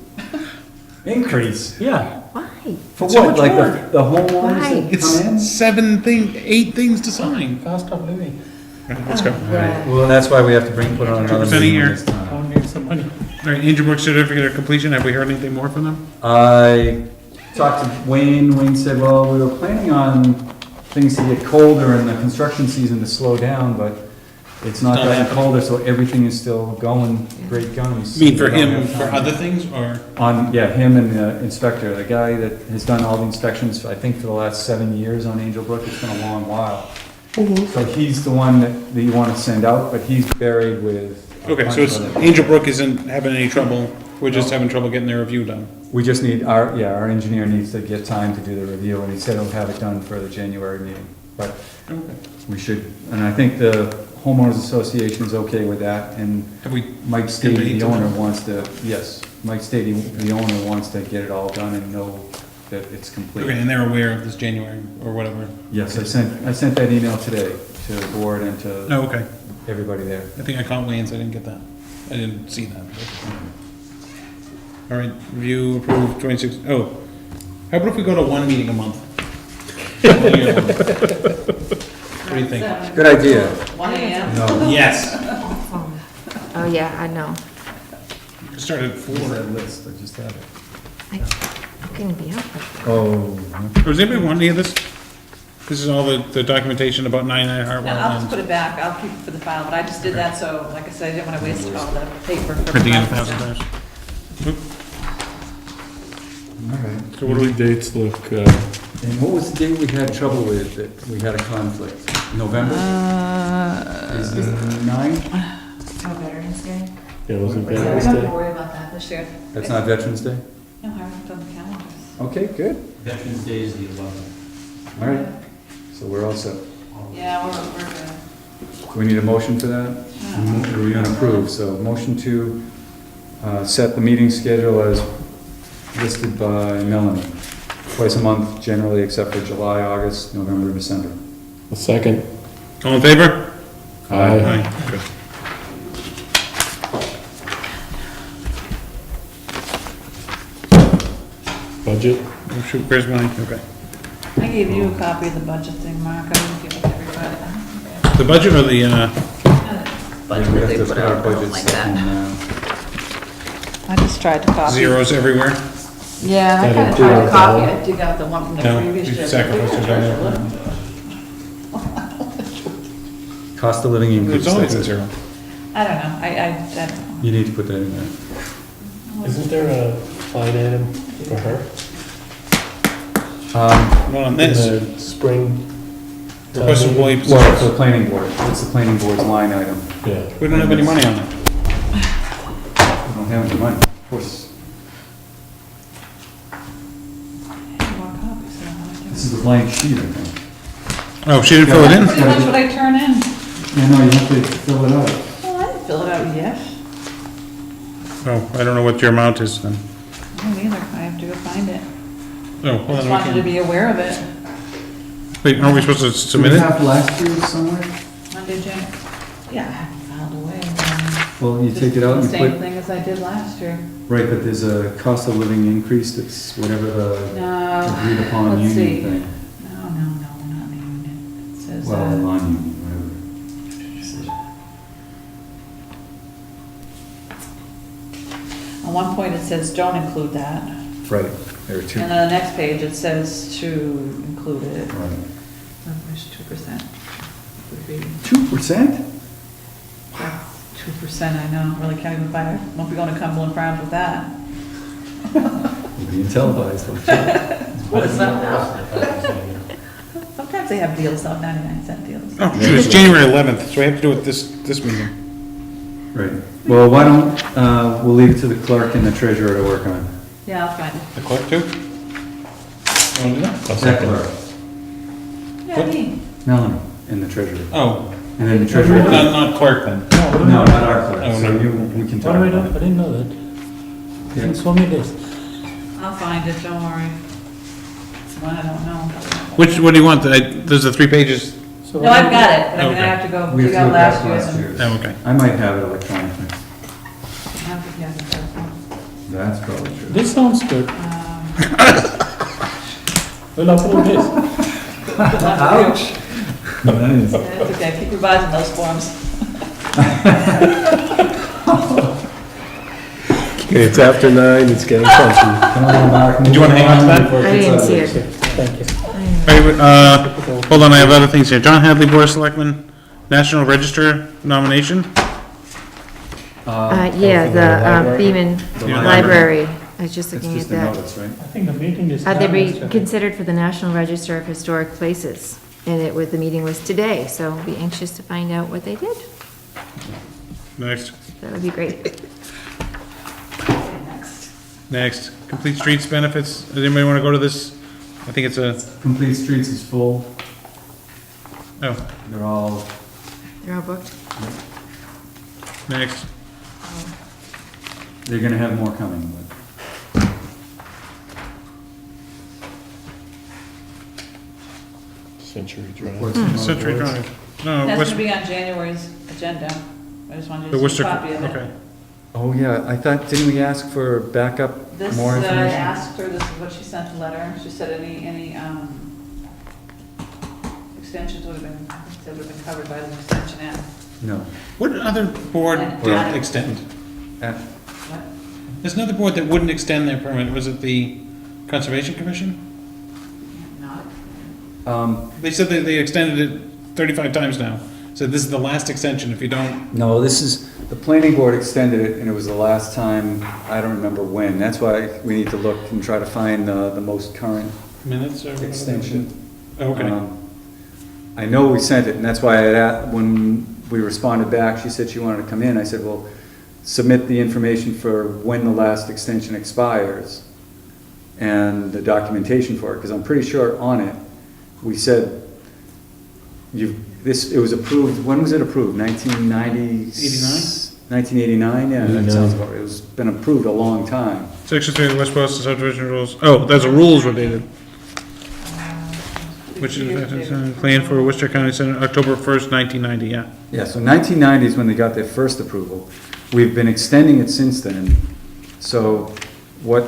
Increase? Yeah, Why? For So what, much like work. the homeowners Why? that come in? It's 8 things to sign. cost of living. All right, let's go. Yeah. Well, that's why we have to put on another 2% a meeting year. this time. Town needs some money. All right, Angel Brook certificate of completion, have we heard anything more from them? I talked to Wayne, Wayne said, well, we were planning on things to get colder and the construction season to slow down, but it's not Not getting happening. colder, so everything is still going great guns. You mean for We don't him, have for time. other things, or? Yeah, him and the inspector, the guy that has done all the inspections, I think for the last 7 years on Angel Brook, it's been a long while. So he's the one that you wanna send out, but he's buried with. a Okay, bunch so it's, of other- Angel Brook isn't having any trouble, we're just having trouble getting their review done. We just need, our engineer needs to get time to do the review, and he said he'll have it done for the January meeting. But Okay. we should, and I think the homeowners association is okay with that, and Have we, Mike Stady, Conveyed the to owner, them? wants to, yes, Mike Stady, the owner, wants to get it all done and know that it's complete. okay, and they're aware of this January, or whatever? Yes, I sent that email today to the board and to Oh, okay, everybody there. I think I called Wayne's, I didn't get that, I didn't see that. All right, review approved 26, oh, how about if we go to 1 meeting a month? What do you think? Good idea. 1 AM. No. Yes. Oh, yeah, I know. Start at Where's 4. that list? I just had it. I couldn't be up with that. Oh, Does anybody want any of this? This is all the documentation about 99 Hartwell And I'll just and put it back, I'll keep it for the file, but I just did that, so, like I said, I didn't wanna waste all the paper for. printing it my- 1,000 times. All right. So what do we, Dates look, And what was the date we had trouble with, that we had a conflict? November? Is it 9? Oh, Veterans Day? yeah, wasn't We don't Veterans have to Day? worry about that this year. That's not Veterans Day? No, I haven't done the calendars. Okay, good. Veterans Day is the 11th. All right, so we're all set. Yeah, we're good. Do we need a motion for that? We're gonna approve, so motion to set the meeting schedule as listed by Melanie. Twice a month generally, except for July, August, November, and December. A second. all in favor? Aye. Good. Budget? Oh, shoot, where's mine? Okay. I gave you a copy of the budget thing, Mark, I didn't give it to everybody. The budget or the, Budget We that have they to put put our out, I don't budgets like that. in, I just tried to copy. zeros everywhere? Yeah, I That kinda would tried do to it, copy, though. I dig out the one from the No, previous you year. sacrificed it, I know. cost of living It's increase. always that's a it. zero. I don't know, I don't know. You need to put that in there. Isn't there a line item for her? Not on In this. the spring? Request employee Well, for positions. the planning board, what's the planning board's line item? Yeah. We don't have any money on it. We don't have any money, of course. More copies, so how much- This is a blank sheet, I think. Oh, she didn't fill it in? Pretty much what I turn in. Yeah, no, you have to fill it out. Well, I didn't fill it out yet. Oh, I don't know what your amount is then. I don't either, I have to go find it. Oh, I hold just on, wanted to we can, be aware of it. wait, aren't we supposed to submit Do we it? have last year's somewhere? Monday, Jan, yeah, I haven't filed away. Well, you take it out and Same put, thing as I did last year. right, but there's a cost of living increase that's whatever the No, agreed upon let's union see. thing. No, we're not in the union. It says, Well, non-union, on one point it says don't include that. whatever. Right, there are two, And on the next page it says to include it. right. There's 2%. Would be 2%? 2%, I know, really can't even buy it. Won't be going to Cumberland Farms with that. You're being televised, don't you? What is that now? Sometimes they have deals, though, 99-cent deals. Oh, shoot, it's January 11th, so we have to do it this meeting. Right, well, why don't, we'll leave it to the clerk and the treasurer to work on. Yeah, I'll find it. The clerk too? You wanna do that? That clerk, Yeah, me. Melanie, and the treasurer. Oh, And then the treasurer. not clerk then. No, not our clerk, Oh, so no. we can What talk do I about do? I it. didn't know that. Yeah. In so many days. I'll find it, don't worry. It's one I don't know. What do you want? There's the 3 pages. So No, I've got it, but I'm Okay. gonna have to go We have dig to out go back last to year's. last and- year's. Oh, okay. I might have it electronically. have it, yeah, it's okay. That's probably true. This sounds good. We'll approve this. Ouch. Nice. It's okay, keep revising those forms. Okay, it's after 9, it's getting punchy. Come on, Mark, Do you wanna hang on to that? before it I gets didn't out see of it. Thank you. Hold on, I have other things here. John Hadley, Board of Selectmen, National Register nomination. Yeah, the Beaman The Yeah. Library, I was just It's looking at just a that. notice, right? I think the meeting is. They done be yesterday. considered for the National Register of Historic Places, and the meeting was today, so I'll be anxious to find out what they did. Next. That would be great. Next. Complete Streets Benefits. Does anybody want to go to this? I think it's a, Complete Streets is full. oh, They're all, They're all booked. next. they're gonna have more coming, but. Century Drive. What's the Century boards? Drive. No, That's West, gonna be on January's agenda. I just wanted the to see Worcester, a copy of it. okay. Oh, yeah, I thought, didn't we ask for backup, This, more I information? asked her, this is what she sent the letter, she said any, extensions would have been, said would have been covered by the extension act. No. What other board And- didn't extend? At- What? There's another board that wouldn't extend their permit. Was it the Conservation Commission? Not, They said that they extended it 35 times now. So this is the last extension if you don't. No, this is, the planning board extended it, and it was the last time, I don't remember when. That's why we need to look and try to find the most current Minutes or whatever. extension. Oh, okay. I know we sent it, and that's why when we responded back, she said she wanted to come in. I said, well, submit the information for when the last extension expires and the documentation for it, because I'm pretty sure on it, we said, it was approved, when was it approved? 1990? 1989, yeah, that sounds about right. It's been approved a long time. Section 3 of the West Boylston subdivision rules. Oh, those are rules were dated. Which is planned for Worcester County Center, October 1st, 1990, yeah. Yeah, so 1990 is when they got their first approval. We've been extending it since then. So what,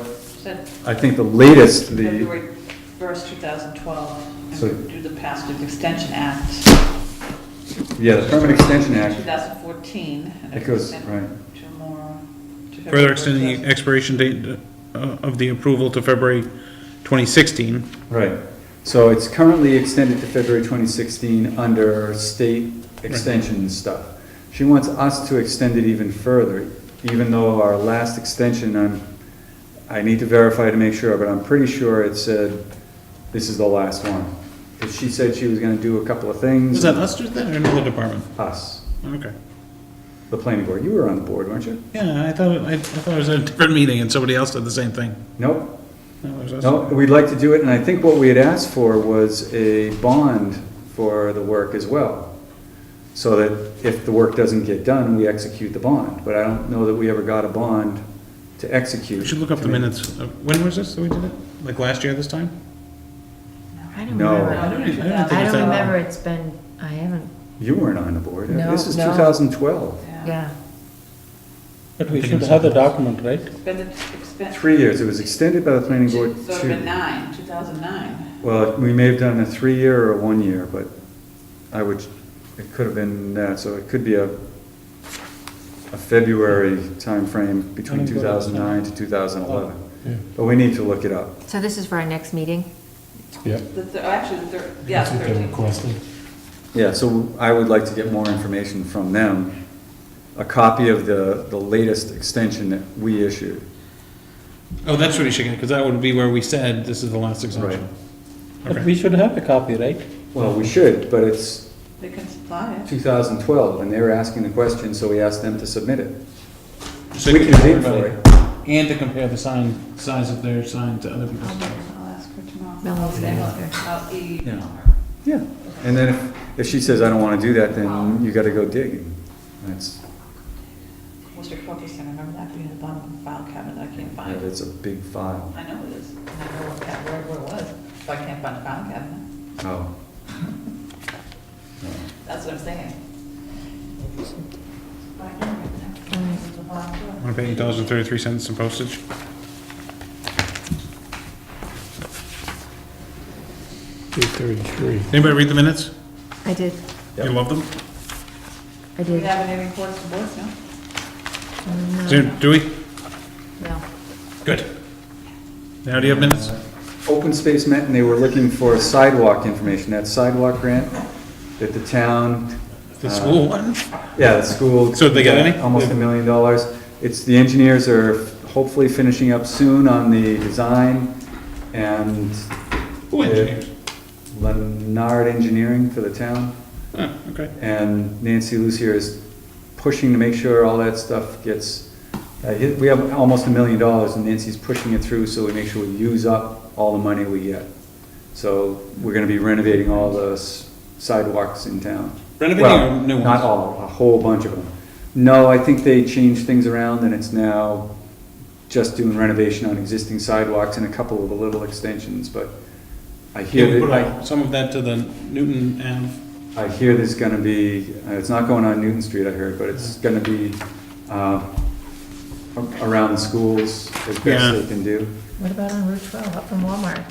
I think the latest, February 1st, 2012, So- and do the Passive Extension Act, yeah, the Permanent Extension Act, 2014. and it goes, extended right. to more- to Further February extending the 2000. expiration date of the approval to February 2016. Right. So it's currently extended to February 2016 under state extension stuff. She wants us to extend it even further, even though our last extension, I need to verify to make sure, but I'm pretty sure it said this is the last one. Because she said she was gonna do a couple of things. Was that us or that or another department? Us, Okay. the planning board. You were on the board, weren't you? Yeah, I thought it was a different meeting and somebody else did the same thing. Nope. No, it was us. No, we'd like to do it, and I think what we had asked for was a bond for the work as well. So that if the work doesn't get done, we execute the bond. But I don't know that we ever got a bond to execute. We should look up the minutes. When was this that we did it? Like last year this time? I don't No. remember. I don't think I it's don't that long. remember, it's been, I haven't, You weren't on the board. No, This is no. 2012. yeah. But we should have the document, right? Expended. 3 years. It was extended by the planning board So it's to, been 2009. well, we may have done a 3-year or a 1-year, but it could have been that, so it could be a February timeframe between 2009 to 2011. Yeah. But we need to look it up. So this is for our next meeting? Actually, yeah, That's what they 13th. requested. Yeah, so I would like to get more information from them, a copy of the latest extension that we issued. Oh, that's what you should get, because that would be where we said this is the last extension. But Okay. we should have a copy, right? Well, we should, but it's They can supply it. 2012, and they were asking the question, so we asked them to submit it. So We you can can bid for everybody- it. And to compare the size of their sign to other people's signs. I'll ask her tomorrow. Melanie I'll asked her. I'll email her. Yeah, and then if she says, I don't wanna do that, then you gotta go dig, and that's, Worcester Focus Center, remember that being at the bottom of the file cabinet that I can't find? it's a big file. I know it is, and I know where it was, so I can't find the file cabinet. Oh. That's what I'm saying. Want to pay $8.33 in postage? $8.33. Anybody read the minutes? I did, You love them? I Do we did. have any reports to boards, no? Do we? No. Good. Now, do you have minutes? Open Space met, and they were looking for sidewalk information, that sidewalk grant that the town. The school one? Yeah, the school. So did they get any? Almost $1 million. It's, the engineers are hopefully finishing up soon on the design, and Who engineers? Leonard Engineering for the town. Oh, okay. And Nancy Lucier is pushing to make sure all that stuff gets, we have almost $1 million, and Nancy's pushing it through so we make sure we use up all the money we get. So we're gonna be renovating all the sidewalks in town. Renovating Well, or new ones? not all, a whole bunch of them. No, I think they changed things around, and it's now just doing renovation on existing sidewalks and a couple of the little extensions, but I Yeah, hear we put that, some of that to the Newton Ave. I hear there's gonna be, it's not going on Newton Street, I heard, but it's gonna be, around the schools as Yeah. best they can do. What about on Route 12, up from Walmart?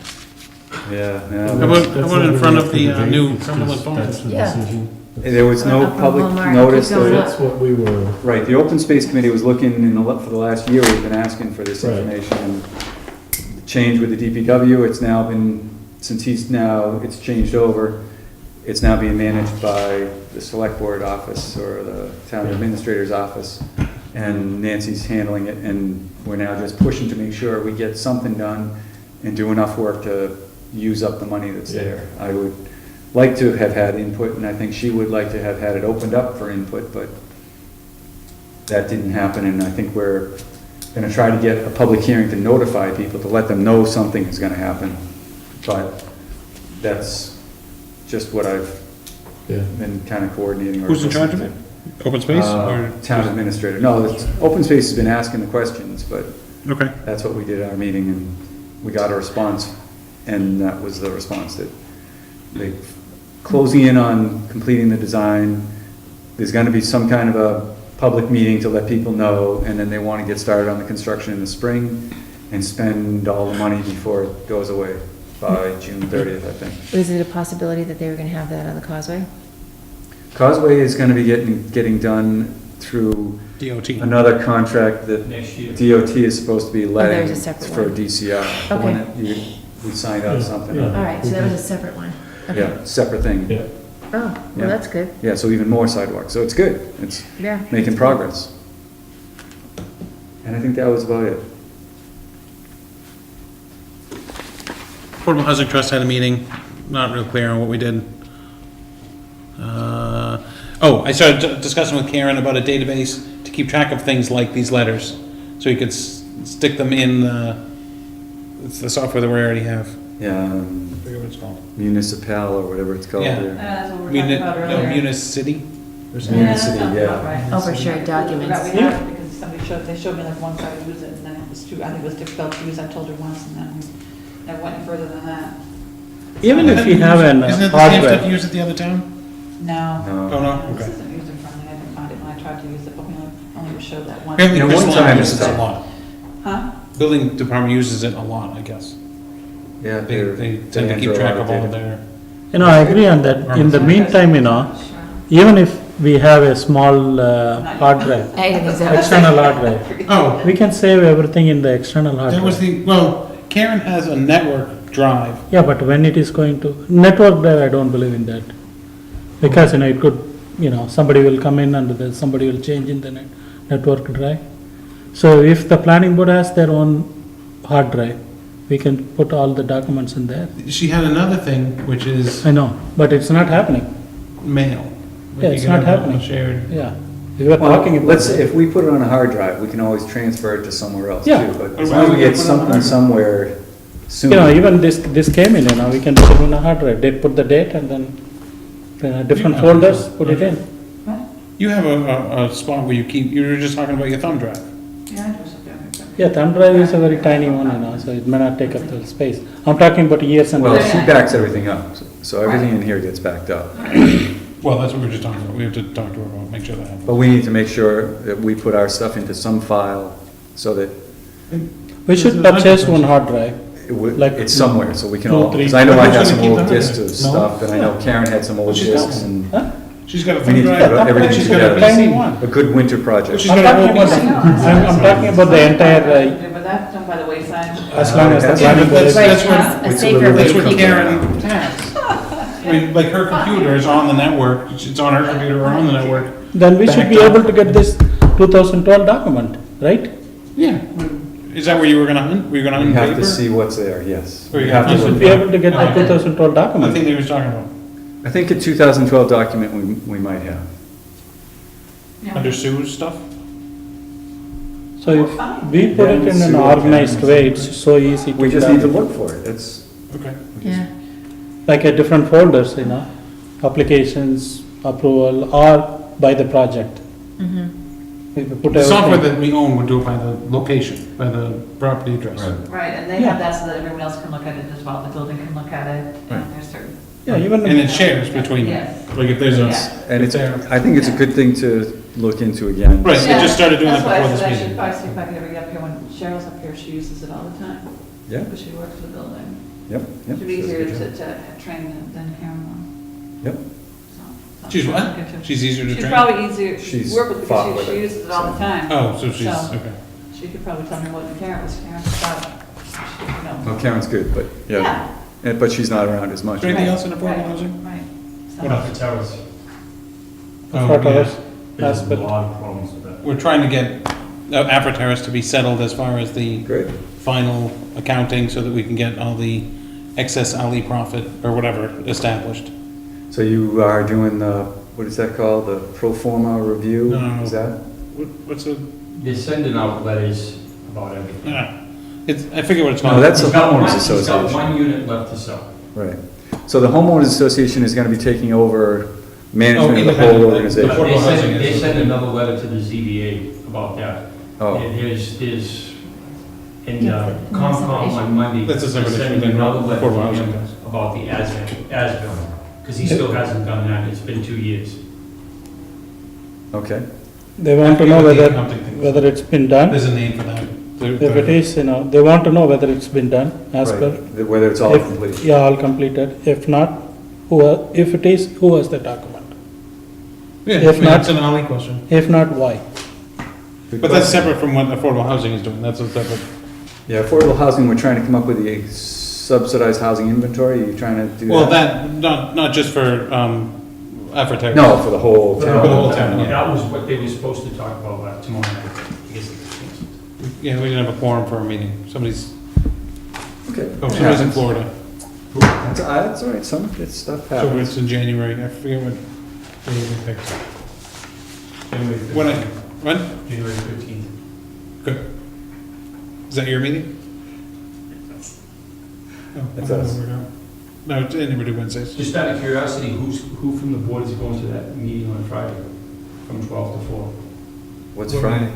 Yeah, How no, about in front of the new It's Cumberland just- Farms? That's the Yeah. decision. there was no Up from public Walmart, notice. keep going there- up. That's what we were, Right, the Open Space Committee was looking for the last year, we've been asking for this Right. information. And the change with the DPW, it's now been since it's changed over, it's now being managed by the select board office or the town administrator's office, and Nancy's handling it, and we're now just pushing to make sure we get something done and do enough work to use up the money that's there. I would like to have had input, and I think she would like to have had it opened up for input, but that didn't happen, and I think we're gonna try to get a public hearing to notify people, to let them know something is gonna happen. But that's just what I've been kind of coordinating. Who's in charge of it? Open space or? Town administrator. No, open space has been asking the questions, but Okay. that's what we did at our meeting, and we got a response, and that was the response, that they closing in on completing the design. There's gonna be some kind of a public meeting to let people know, and then they wanna get started on the construction in the spring and spend all the money before it goes away by June 30th, I think. Is it a possibility that they were gonna have that on the causeway? Causeway is gonna be getting done through DOT. another contract that Next year. DOT is supposed to be letting there's a separate for one. DCR. The Okay. one that we signed out something on. All right, so that was a separate one. Okay. Yeah, separate thing. Yeah. Oh, Yeah. well, that's good. Yeah, so even more sidewalks, so it's good, it's Yeah. making progress. And I think that was about it. Affordable Housing Trust had a meeting, not real clear on what we did. I started discussing with Karen about a database to keep track of things like these letters, so you could stick them in, it's the software that we already have. Yeah, I forget what it's called. Municipal or whatever it's called Yeah. there. That's what we were talking about earlier. Municity? Or something. Municity, that sounds yeah. about right. Oh, for sure, documents. Right, we have it because somebody they showed me like once how to use it, and then it was too, I think it was difficult to use, I told her once, and then I went any further than that. Even if you have an Isn't it the same stuff hardware, you use at the other town? No. Oh, No. no? This Okay. isn't user friendly, I didn't find it when I tried to use it, but we only was showed that once. Apparently, You know, one Crystal time uses it a it's- lot. Huh? Building department uses it a lot, I guess. Yeah, They tend to enter keep a track lot of all data. of their. I agree on that. In the meantime, even if we have a small hard drive, I think so. external hard drive, Oh, we can save everything in the external hard that was drive. Karen has a network drive. Yeah, but when it is going to, network drive, I don't believe in that. Because, it could, somebody will come in and somebody will change in the network drive. So if the planning board has their own hard drive, we can put all the documents in there. She had another thing, which is I know, but it's not happening. mail. Like Yeah, you it's can not have a happening. Shared. Yeah, we were Well, talking about let's, that. if we put it on a hard drive, we can always transfer it to somewhere else too, Yeah. but Or as why long as would we you get put it on a something hard drive? somewhere soon. Even this came in, we can put it in a hard drive. They put the date and then different Yeah. folders, put it in. You have a spot where you were just talking about your thumb drive. Yeah, I do something. Yeah, thumb drive is a very tiny one, so it may not take up the space. I'm talking about years and Well, years. she backs everything up, so everything in here gets backed up. Well, that's what we were just talking about. We have to talk to her about, make sure that happens. But we need to make sure that we put our stuff into some file so that We should purchase one hard drive. Like it's somewhere, so we can two, all, three- because I know I Who's have gonna some keep old the hard discs drive? of stuff, and I know Karen had some old She's got discs, and She's got a we thumb need to drive. put everything She's got a together. PC one. A good winter project. She's I'm got a whole talking about, PC. I'm talking about the entire, But that's done by the wayside. as long as the That's- planning board is. That's what, A It's a safer little way that's to what keep it. Karen has. I mean, like her computer is on the network, it's on her computer or on the network. Then we should be Backed up. able to get this 2012 document, right? Yeah. Is that where you were gonna hunt? Were you gonna We hunt have paper? to see what's there, yes. Or We you have to We have should look. be able to get the 2012 I document. think they was talking about, I think a 2012 document we might have. under Sue's stuff? So if we put it in an organized way, it's so easy to. We just need to download. look for it, that's. Okay. Yeah. Like a different folders, applications, approval, or by the project. Mhm. If we put The software everything. that we own would do it by the location, by the property address. Right, and they have that so that everyone else can look at it as well, the building can look at it, and there's certain. Yeah, even. And it shares between them. Yes. Like if there's a, Yeah. And it's, there. I think it's a good thing to look into again. Right, they just started doing that That's why I before this said I should meeting. probably see if I can ever get up here when Cheryl's up here, she uses it all the time. Yeah. Because she works for the building. Yep, yep. Should be Does a easier good to job. train than Karen will. Yep. So, She's what? something to- She's easier to She's train? probably easier She's to work with fought because with she it, uses it all the time. Oh, so she's, So- okay. She could probably tell me what Karen was about. Well, Karen's good, but yeah. but she's not around as much. Is there anything Right, else in affordable housing? Right. What else? The terrace. Oh, What yeah. else? There's a Aspect. lot of problems with that. We're trying to get Afro Terrace to be settled as far as the Great. final accounting so that we can get all the excess alley profit or whatever established. So you are doing the, what is that called, the pro forma review? No. Is that? What's the, They're sending out letters about everything. I forget what it's called. No, that's the He's got homeowners one- He's got association. one unit left to sell. Right. So the homeowners association is gonna be taking over management of the independent. whole But organization? Affordable housing they is- sent another letter to the ZBA about that. Oh, There's, in Yeah, Concom on Monday, That's a they're separate issue sending than another letter affordable to housing him does. about the as-built, because he still hasn't done that, it's been 2 years. okay. They want to know whether it's been done. There's a name for that. If it is, they want to know whether it's been done as per. Right. Whether it's all If- complete. Yeah, all completed. If not, if it is, who has the document? Yeah, If not- that's an alley question. If not, why? But that's separate from what affordable housing is doing, that's a separate. Yeah, affordable housing, we're trying to come up with a subsidized housing inventory, you're trying to do that? Well, that, not just for, Afro Terrace. No, for the whole For the town. whole town, yeah. That was what they were supposed to talk about tomorrow night. I guess they canceled. Yeah, we didn't have a quorum for a meeting. Somebody's Okay. somebody's in Happens. Florida. That's all right, some good stuff So happens. it's in January, I forget what day we picked. January When 15th. when? January 15th. Good. Is that your meeting? Oh, That's I thought us. we were out. No, it's never do Wednesdays. Just out of curiosity, who from the board is going to that meeting on Friday, from 12 to 4? What's Friday?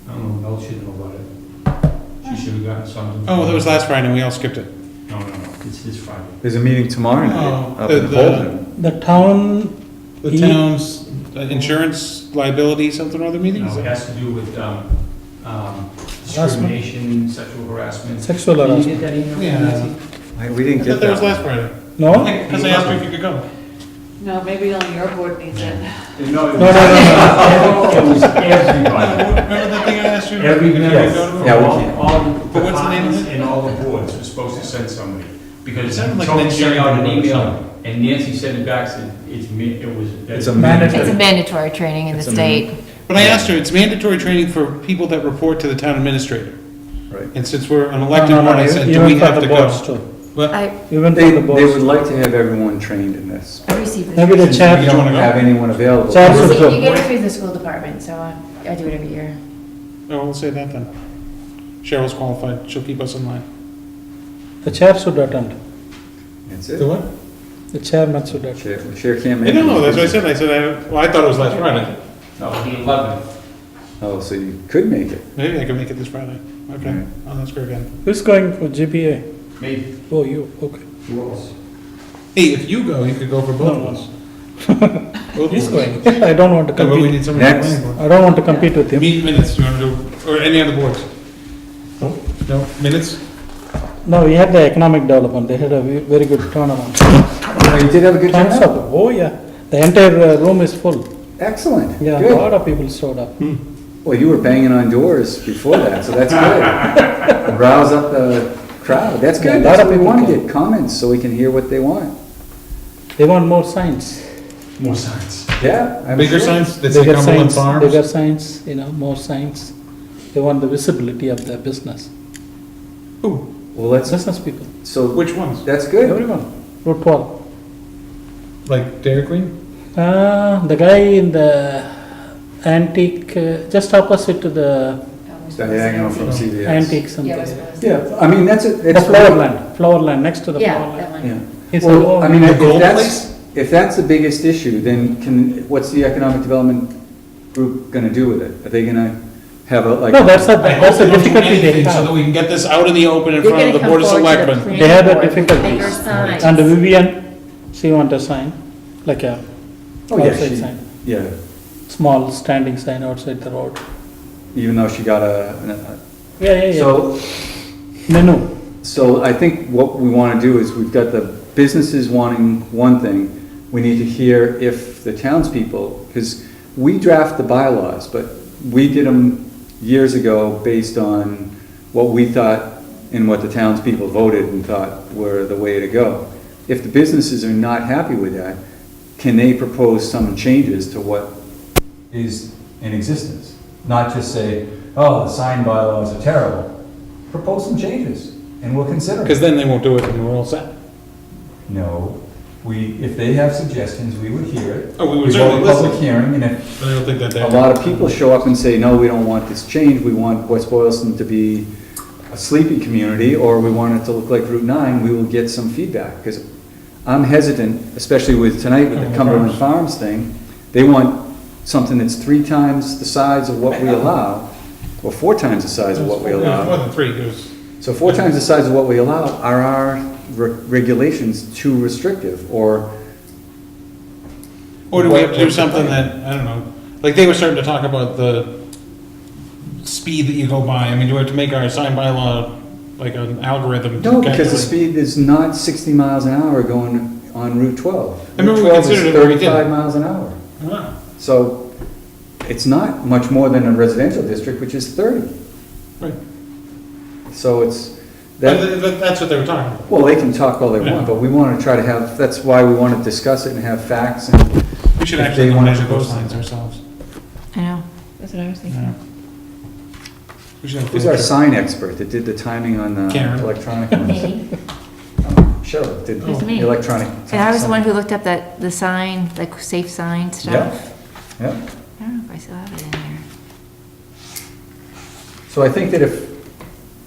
I don't know, Mel should know about it. She should have gotten something. Oh, that was last Friday, and we all skipped it. No, it's this Friday. There's a meeting tomorrow night Oh, up the- in Holden. The town, The He- town's insurance liability, something or other meeting? No, Is it that- has to do with discrimination, sexual harassment. sexual Did you harassment. get that email? Yeah. Nancy? We didn't I get thought that was that. last Friday. No? Because I asked her if you could go. No, maybe only your board needs it. No, it was, No, no, no, it was everybody. Remember that thing I asked you? Everybody, Yes. from Yeah, we all, can. all the But what's the name of departments it? and all the boards were supposed to send somebody. Because It sounded like Tony an sent out an engineering email, board or and Nancy sent it back, said it was. It's a mandatory. It's a mandatory training in the It's a state. But I asked her, it's mandatory training for people that report to the town administrator. Right. And since we're an elected No, no, one, no, I said, do even we for have the to boards go? too. What? I, Even for They, the they boards. would like to have everyone trained in this. I received Maybe the this. chair. We You wanna don't go? have anyone available. Chair You should go. get it through the school department, so I do it every year. Oh, we'll say that then. Cheryl's qualified, she'll keep us in line. The chair should attend. That's it. what? The chairman should attend. Chair can't I make. don't know, it. that's what I said, I thought it was last Friday. No, the 11th. Oh, so you could make it. Maybe I can make it this Friday. Okay, Right. I'll ask her again. Who's going for GPA? Maybe. Oh, you, okay. Who else? Hey, if you go, you could go for both No, of no. us. Both He's of us. going. I don't want to Yeah, but we compete. need somebody on the Next. planning board. I don't want to compete with him. Meet minutes, you wanna do, or any other boards? No, minutes? No, we had the economic development. They had a very good turnaround. Oh, you did have a good Thumbs time? up. Oh, yeah. The entire room is full. Excellent. Yeah, a Good. lot of people showed up. Well, you were banging on doors before that, so that's good. Rouse up the crowd. That's Yeah, a good. lot That's of what we people want to came. get comments so we can hear what they want. They want more signs. More signs. Yeah. I'm Bigger sure. signs that say Bigger Cumberland signs, bigger Farms? signs, more signs. They want the visibility of their business. Who? Well, let's, Business people, so, Which ones? that's good. everyone. Route 12. Like Dairy Queen? The guy in the antique, just opposite to the Diagonal from CVS. antique Yeah, something. West Boylston. Yeah, I mean, that's it. The It's flower land, next to the Yeah, flower that land. Yeah. one. He said, Well, oh, I mean, The if gold that's, place? if that's the biggest issue, then what's the economic development group gonna do with it? Are they gonna have a, like? no, that's a I hope that's they a don't do difficulty they anything so that have. we can get this out in the open in You're front of gonna the Board of come forward to the Selectmen. planning They have a board with difficulties. bigger signs. And Vivian, she want a sign, like a Oh, yeah, outside she, sign, yeah, small standing sign outside the road. even though she got Yeah. so, Menu. so I think what we wanna do is, we've got the businesses wanting one thing, we need to hear if the townspeople, because we draft the bylaws, but we did them years ago based on what we thought in what the townspeople voted and thought were the way to go. If the businesses are not happy with that, can they propose some changes to what is in existence? Not just say, oh, the sign bylaws are terrible. Propose some changes, and we'll consider Because it. then they won't do it and we're all set. No, if they have suggestions, we would hear it. Oh, we would We certainly hold a public listen. hearing, and if But I don't think that they. a lot of people show up and say, no, we don't want this change, we want West Boylston to be a sleepy community, or we want it to look like Route 9, we will get some feedback, because I'm hesitant, especially with tonight with the Cumberland Farms thing, they want something that's 3 times the size of what we allow, or 4 times the size of what we More allow. than 3, it was. So 4 times the size of what we allow, are our regulations too restrictive, or? Or do we have to do something that, I don't know, like they were starting to talk about the speed that you go by. I mean, do we have to make our sign bylaw like an algorithm? to No, because the calculate- speed is not 60 miles an hour going on Route 12. I remember we Route 12 is considered it, but we didn't. 35 miles an hour. Ah. So it's not much more than a residential district, which is 30. Right. So it's, That's what they were talking about. well, they can talk all they Yeah. want, but we want to try to have, that's why we want to discuss it and have facts, and We should If actually they go wanna measure propose those lines ourselves. I know, that's what I was thinking. Yeah. We should have a who's field our trip. sign expert that did the timing on the Karen. electronic ones? Me. Cheryl did It was me. the electronic. And I was the one who looked up the sign, like safe sign stuff. Yeah. I don't know if I still have it in there. So I think that if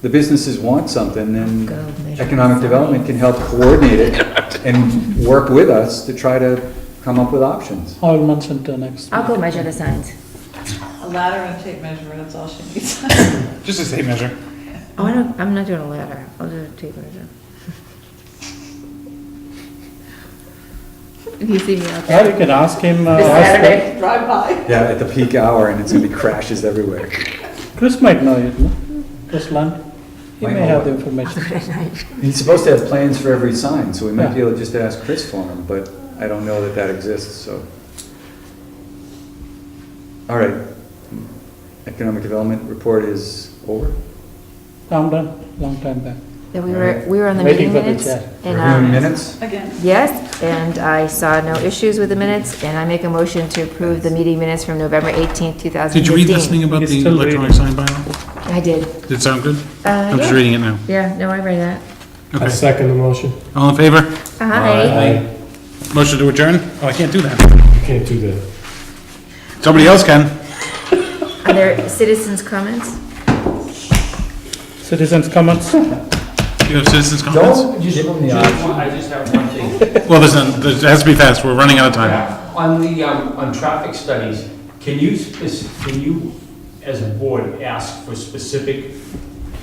the businesses want something, then Go measure economic the development sign. can help coordinate it and work with us to try to come up with options. I'll mention to next. I'll go measure the signs. A ladder and tape measure, that's all she needs. Just a tape measure. Oh, I'm not doing a ladder, I'll do a tape measure. If you see me out Or there. you can ask him, This Saturday. Drive by. Yeah, at the peak hour, and it's gonna be crashes everywhere. Chris might know it, no? Chris Lund, he Might may know have the what? information. He's supposed to have plans for every sign, so we might Yeah. be able to just ask Chris for him, but I don't know that that exists, so. All right. Economic development report is over. I'm done, long time back. Yeah, we were on the Waiting meeting for the minutes. chair. And, Reviewing minutes? Again. yes, and I saw no issues with the minutes, and I make a motion to approve the meeting minutes from November 18th, 2015. Did you read this thing about He's the still electronic sign bylaw? I did. Did it sound good? I'm just Yeah, reading it now. yeah, no, I read that. I Okay. second the motion. All in favor? Hi. Motion to adjourn? Oh, I can't do that. You can't do that. Somebody else can. Are there citizens' comments? Citizens' comments? You have citizens' comments? Don't give them the Just option. I just have one thing. Well, it has to be fast. We're running out of time. On the, on traffic studies, can you, as a board, ask for specific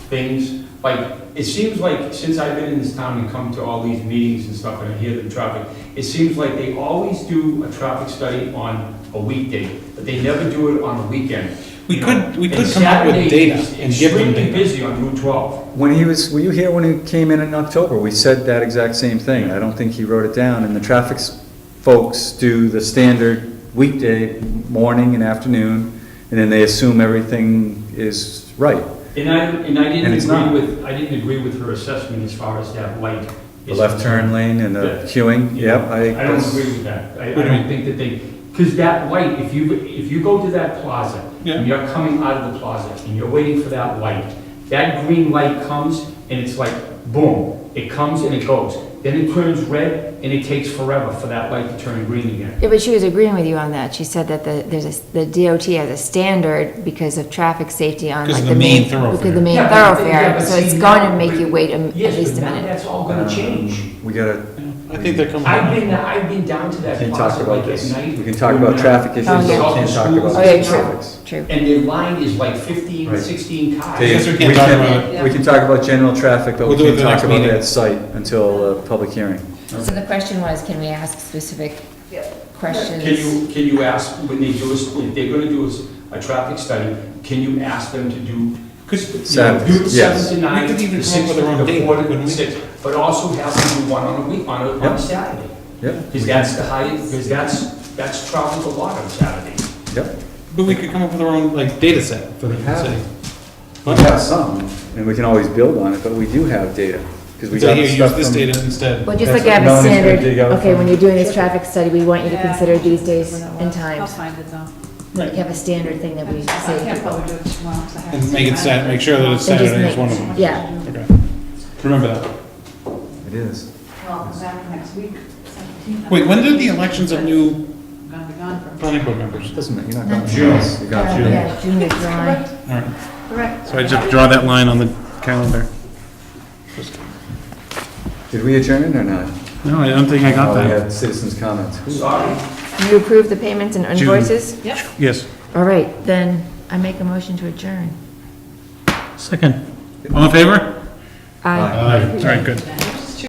things? Like, it seems like, since I've been in this town and come to all these meetings and stuff, and I hear the traffic, it seems like they always do a traffic study on a weekday, but they never do it on a weekend. We You could know, come and up with Saturday data is and give them extremely data. busy on Route 12. Were you here when he came in October? We said that exact same thing. I don't think he wrote it down, and the traffic folks do the standard weekday, morning and afternoon, and then they assume everything is right. And I And didn't it's not. I didn't agree with her assessment as far as that light. The is left turn concerned. lane and the Yeah. queuing, yep, I don't agree with that. I What do you don't think that they, because that light, if you go to that plaza, Yeah. and you're coming out of the plaza, and you're waiting for that light, that green light comes, and it's like, boom, it comes and it goes. Then it turns red, and it takes forever for that light to turn green again. Yeah, but she was agreeing with you on that. She said that the DOT has a standard because of traffic safety on Because like of the the main main, thoroughfare. because of the main Yeah, thoroughfare, but so see, it's now- going to make you wait at Yes, least a but now minute. that's all gonna change. We gotta, I think they're coming. I've been down to that can't plaza talk about like at this. night. We can talk about traffic issues, Oh, but we yeah. can't talk about Oh, yeah, specifics. True. And their line is like 15, Right. 16 cars. guess we can't talk about We can talk about general traffic, but we We'll do it can't the talk next about meeting. that site until public hearing. So the question was, can we ask specific questions? Can you ask, when they do, if they're gonna do a traffic study, can you ask them to do, Could, do Saturdays, the yes. 7 to 9, We could even the come up 6 with our own to date, 4 to couldn't we? 6, but also have them do one on a week, on a Yep. Saturday. Yep, Because that's the highest, because that's traveled a lot on Saturday. yep. but we could come up with our own, like, data set for the We have. city. We have some, and we can always build on it, but we do have data, because we So got here, the use stuff this from. data instead. Well, just That's like I have what a Melanie's gonna standard, dig out okay, from- when you're doing this traffic study, we want you to Yeah, consider these days when it and was. I'll times. find it though. Like, have a standard thing that we I say. can't probably do it tomorrow, 'cause I have And to make it see Sat, make sure that it's And just Saturday is make- one of them. Yeah, Okay. Remember that. It is. Well, I'm back next week, 17th. Wait, when did the elections of new I'm gonna be gone for. planning board members? Doesn't matter, you're not going. June. You got June. yeah, June or July. All right, Correct. so I just draw that line on the calendar. Did we adjourn it or not? No, I don't think I got Oh, we that. had citizens' comments. You approve the payments and June. invoices? Yes. All right, then I make a motion to adjourn. Second. All in favor? Aye. All right, good.